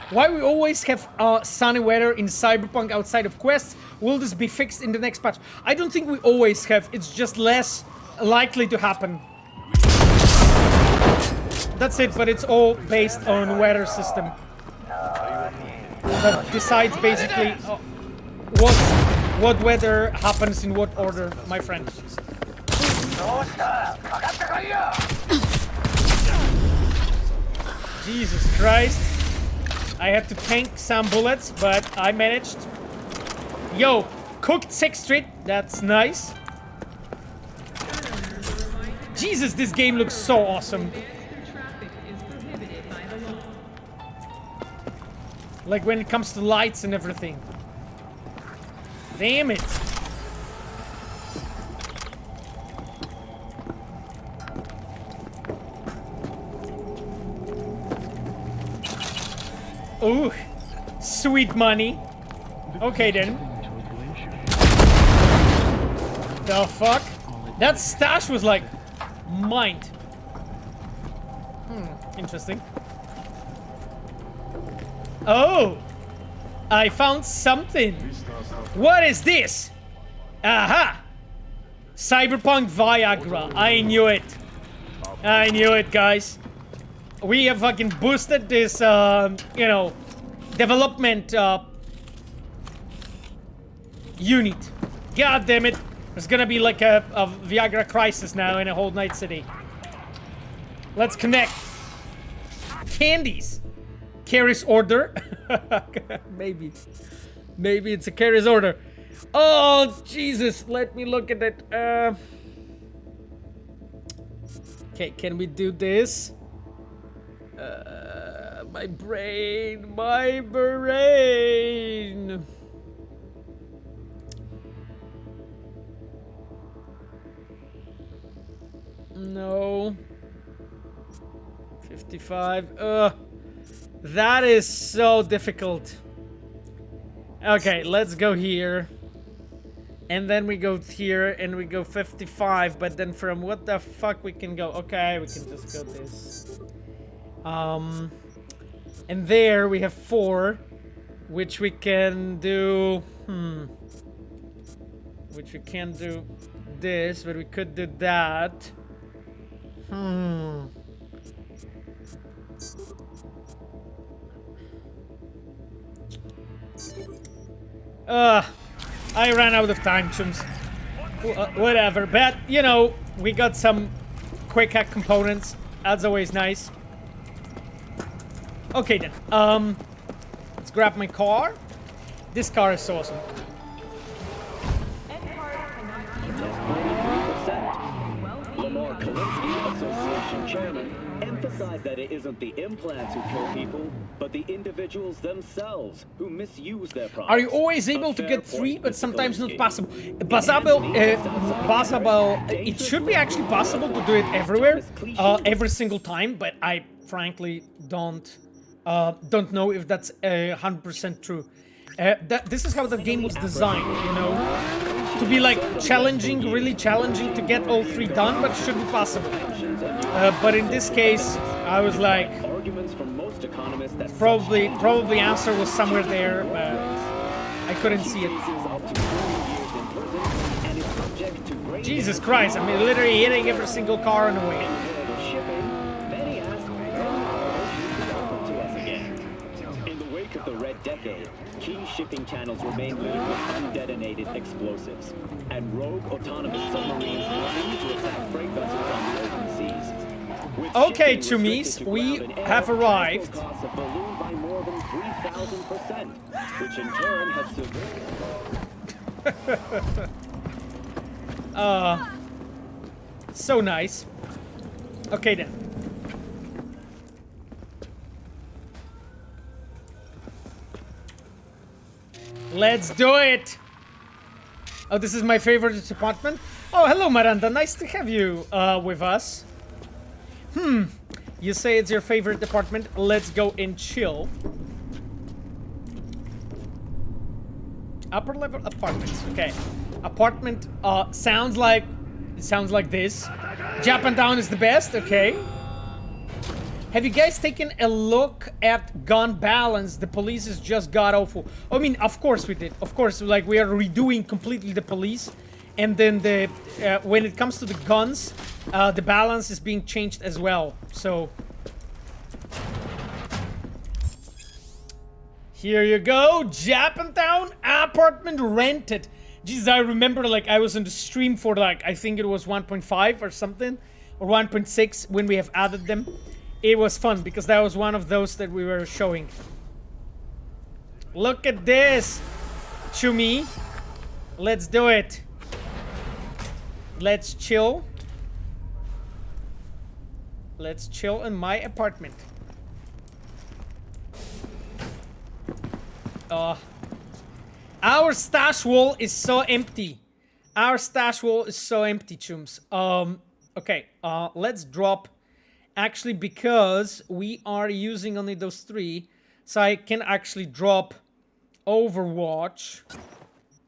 Why we always have sunny weather in Cyberpunk outside of quests? Will this be fixed in the next patch? I don't think we always have, it's just less likely to happen. That's it, but it's all based on weather system. That decides basically what weather happens in what order, my friend. Jesus Christ. I had to tank some bullets, but I managed. Yo, cooked 6th Street, that's nice. Jesus, this game looks so awesome. Like when it comes to lights and everything. Damn it. Ooh, sweet money. Okay then. The fuck? That stash was like mined. Interesting. Oh, I found something. What is this? Aha! Cyberpunk Viagra. I knew it. I knew it, guys. We have fucking boosted this, you know, development, unit. God damn it. There's gonna be like a Viagra crisis now in a whole night city. Let's connect. Candies. Carrier's order. Maybe. Maybe it's a carrier's order. Oh, Jesus. Let me look at it. Okay, can we do this? My brain. My brain. No. 55. That is so difficult. Okay, let's go here. And then we go here and we go 55, but then from what the fuck we can go? Okay, we can just go this. And there we have 4, which we can do, which we can't do this, but we could do that. I ran out of time, chums. Whatever, but, you know, we got some quick hack components. That's always nice. Okay, then. Let's grab my car. This car is awesome. Association chairman emphasized that it isn't the implants who kill people, but the individuals themselves who misuse their products. Are you always able to get 3, but sometimes not possible? Possible, it should be actually possible to do it everywhere, every single time, but I frankly don't know if that's 100% true. This is how the game was designed, you know? To be like challenging, really challenging to get all 3 done, but it should be possible. But in this case, I was like, probably answer was somewhere there, but I couldn't see it. Jesus Christ, I'm literally hitting every single car on the way. In the wake of the Red Decade, key shipping channels remain littered with undetonated explosives, and rogue autonomous submarines continue to attack freight vessels on the open seas. Okay, Chumis, we have arrived. Costs have ballooned by more than 3,000%, which in turn has so nice. Okay then. Let's do it! Oh, this is my favorite apartment. Oh, hello, Miranda. Nice to have you with us. You say it's your favorite apartment. Let's go and chill. Upper level apartments. Okay. Apartment sounds like this. Japantown is the best. Okay. Have you guys taken a look at gun balance? The police has just got awful. I mean, of course we did. Of course, like we are redoing completely the police, and then the when it comes to the guns, the balance is being changed as well. So here you go, Japantown apartment rented. Jesus, I remember like I was on the stream for like I think it was 1.5 or something, or 1.6 when we have added them. It was fun because that was one of those that we were showing. Look at this, Chumi. Let's do it. Let's chill. Let's chill in my apartment. Our stash wall is so empty. Our stash wall is so empty, chums. Okay, let's drop. Actually, because we are using only those 3, so I can actually drop Overwatch.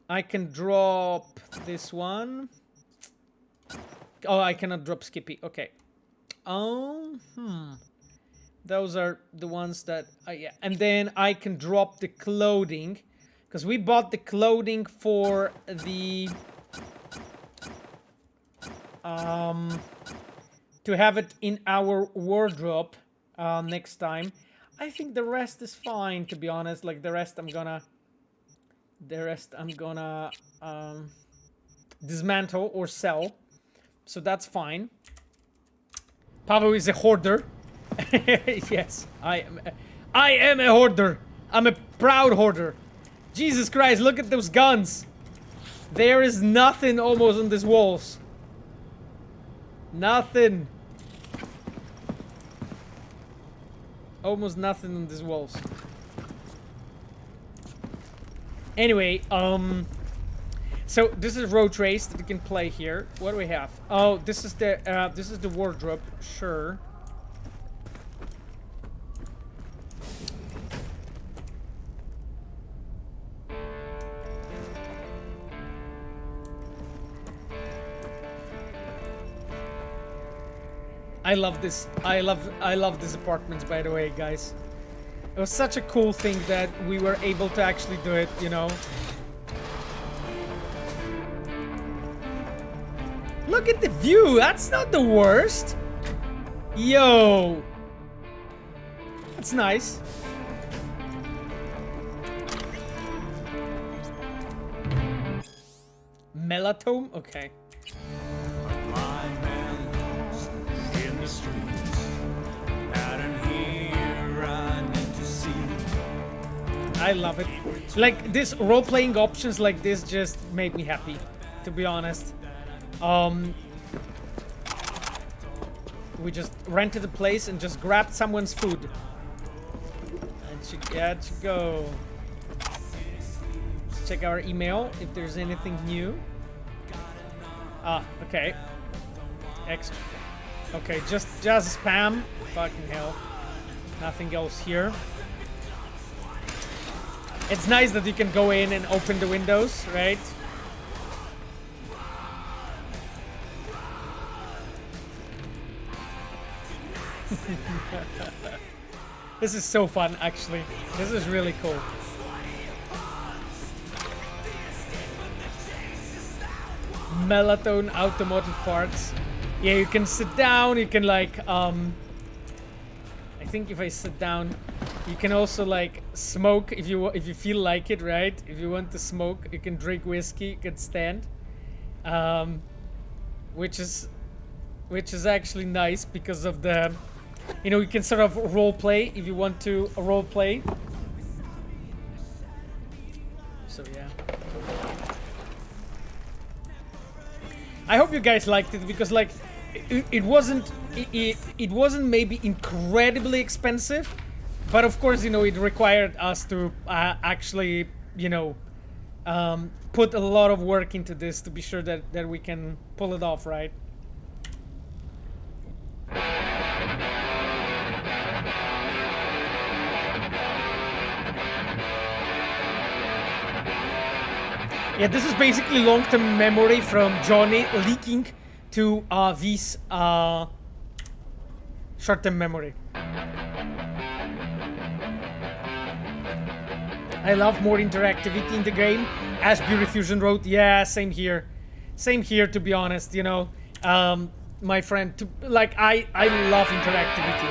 I can drop this one. Oh, I cannot drop Skippy. Okay. Those are the ones that... yeah. And then I can drop the clothing. Because we bought the clothing for the... to have it in our wardrobe next time. I think the rest is fine, to be honest. Like the rest I'm gonna dismantle or sell. So that's fine. Pavel is a hoarder. Yes, I am a hoarder. I'm a proud hoarder. Jesus Christ, look at those guns. There is nothing almost on these walls. Nothing. Almost nothing on these walls. Anyway, so this is road race that you can play here. What do we have? Oh, this is the wardrobe. Sure. I love this. I love these apartments, by the way, guys. It was such a cool thing that we were able to actually do it, you know. Look at the view. That's not the worst. Yo! That's nice. Melatome? Okay. I love it. Like, this role-playing options like this just made me happy, to be honest. We just rented a place and just grabbed someone's food. And yeah, to go. Let's check our email if there's anything new. Ah, okay. Extra. Okay, just spam. Fucking hell. Nothing else here. It's nice that you can go in and open the windows, right? This is so fun, actually. This is really cool. Melatone automotive parts. Yeah, you can sit down, you can like I think if I sit down, you can also like smoke if you feel like it, right? If you want to smoke, you can drink whiskey, you can stand. Which is actually nice because of the, you know, you can sort of role play if you want to role play. So yeah. I hope you guys liked it because like it wasn't maybe incredibly expensive, but of course, you know, it required us to actually, you know, put a lot of work into this to be sure that we can pull it off, right? Yeah, this is basically long-term memory from Johnny leaking to V's short-term memory. I love more interactivity in the game, as Beauty Fusion wrote. Yeah, same here. Same here, to be honest, you know. My friend, like, I love interactivity.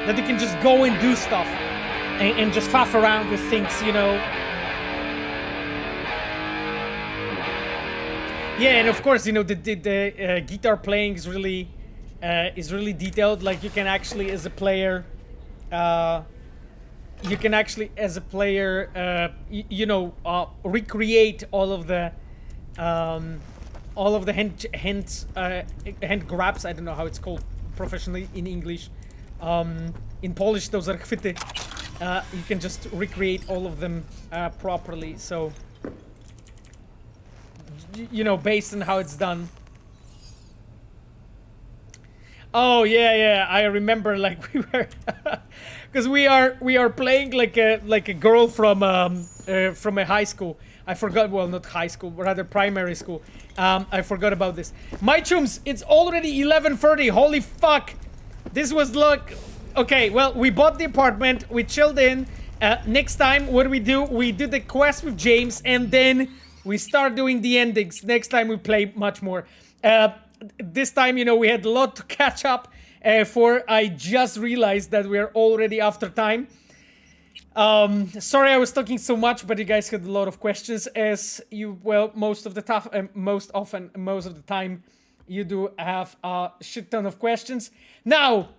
That you can just go and do stuff and just faff around with things, you know. Yeah, and of course, you know, the guitar playing is really detailed. Like, you can actually, as a player, you know, recreate all of the hand grabs. I don't know how it's called professionally in English. In Polish, those are chwyty. You can just recreate all of them properly. So, you know, based on how it's done. Oh yeah, I remember. Like we were, because we are playing like a girl from a high school. I forgot. Well, not high school, but rather primary school. I forgot about this. My chums, it's already 11:30. Holy fuck! This was like, okay. Well, we bought the apartment. We chilled in. Next time, what do? We do the quest with James, and then we start doing the endings. Next time we play much more. This time, you know, we had a lot to catch up for. I just realized that we're already after time. Sorry I was talking so much, but you guys had a lot of questions. As you, well, most of the time, you do have a shit ton of questions. Now,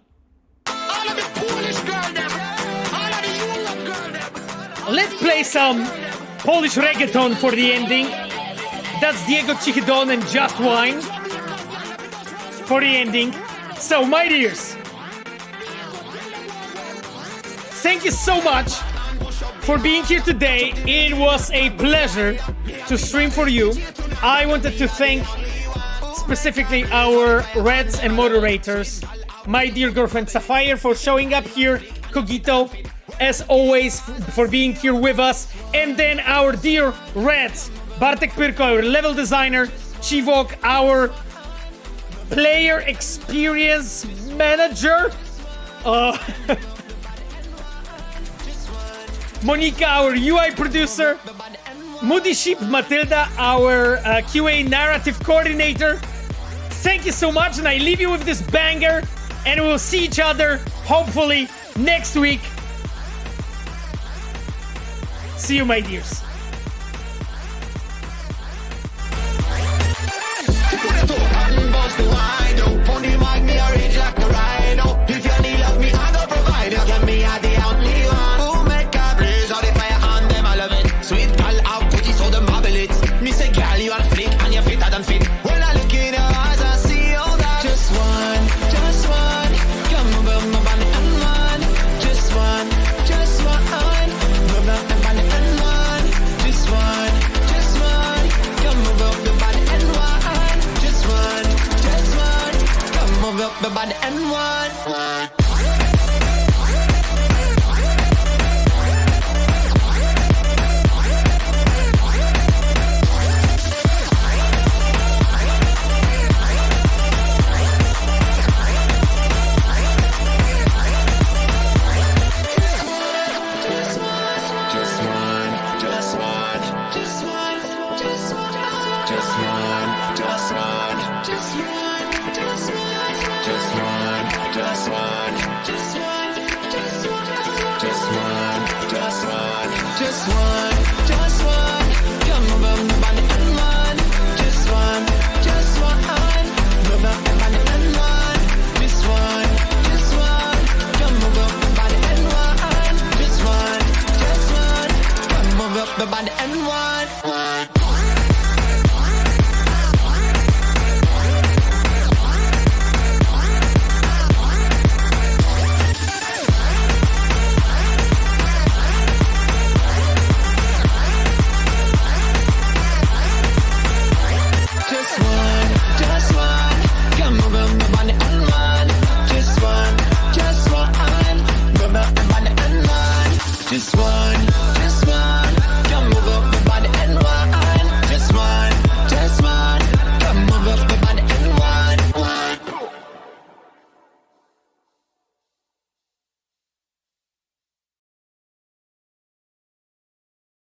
let's play some Polish reggaeton for the ending. That's Diego Chichidon and Just Wine for the ending. So, my dears, thank you so much for being here today. It was a pleasure to stream for you. I wanted to thank specifically our Reds and moderators, my dear girlfriend Ffffire for showing up here, Cogito, as always, for being here with us, and then our dear Reds, Bartek Pyrko, our level designer, Chivok, our player experience manager, Monica, our UI producer, Moody Sheep Matilda, our QA narrative coordinator. Thank you so much, and I leave you with this banger. and we'll see each other hopefully next week. See you, my dears. By the N1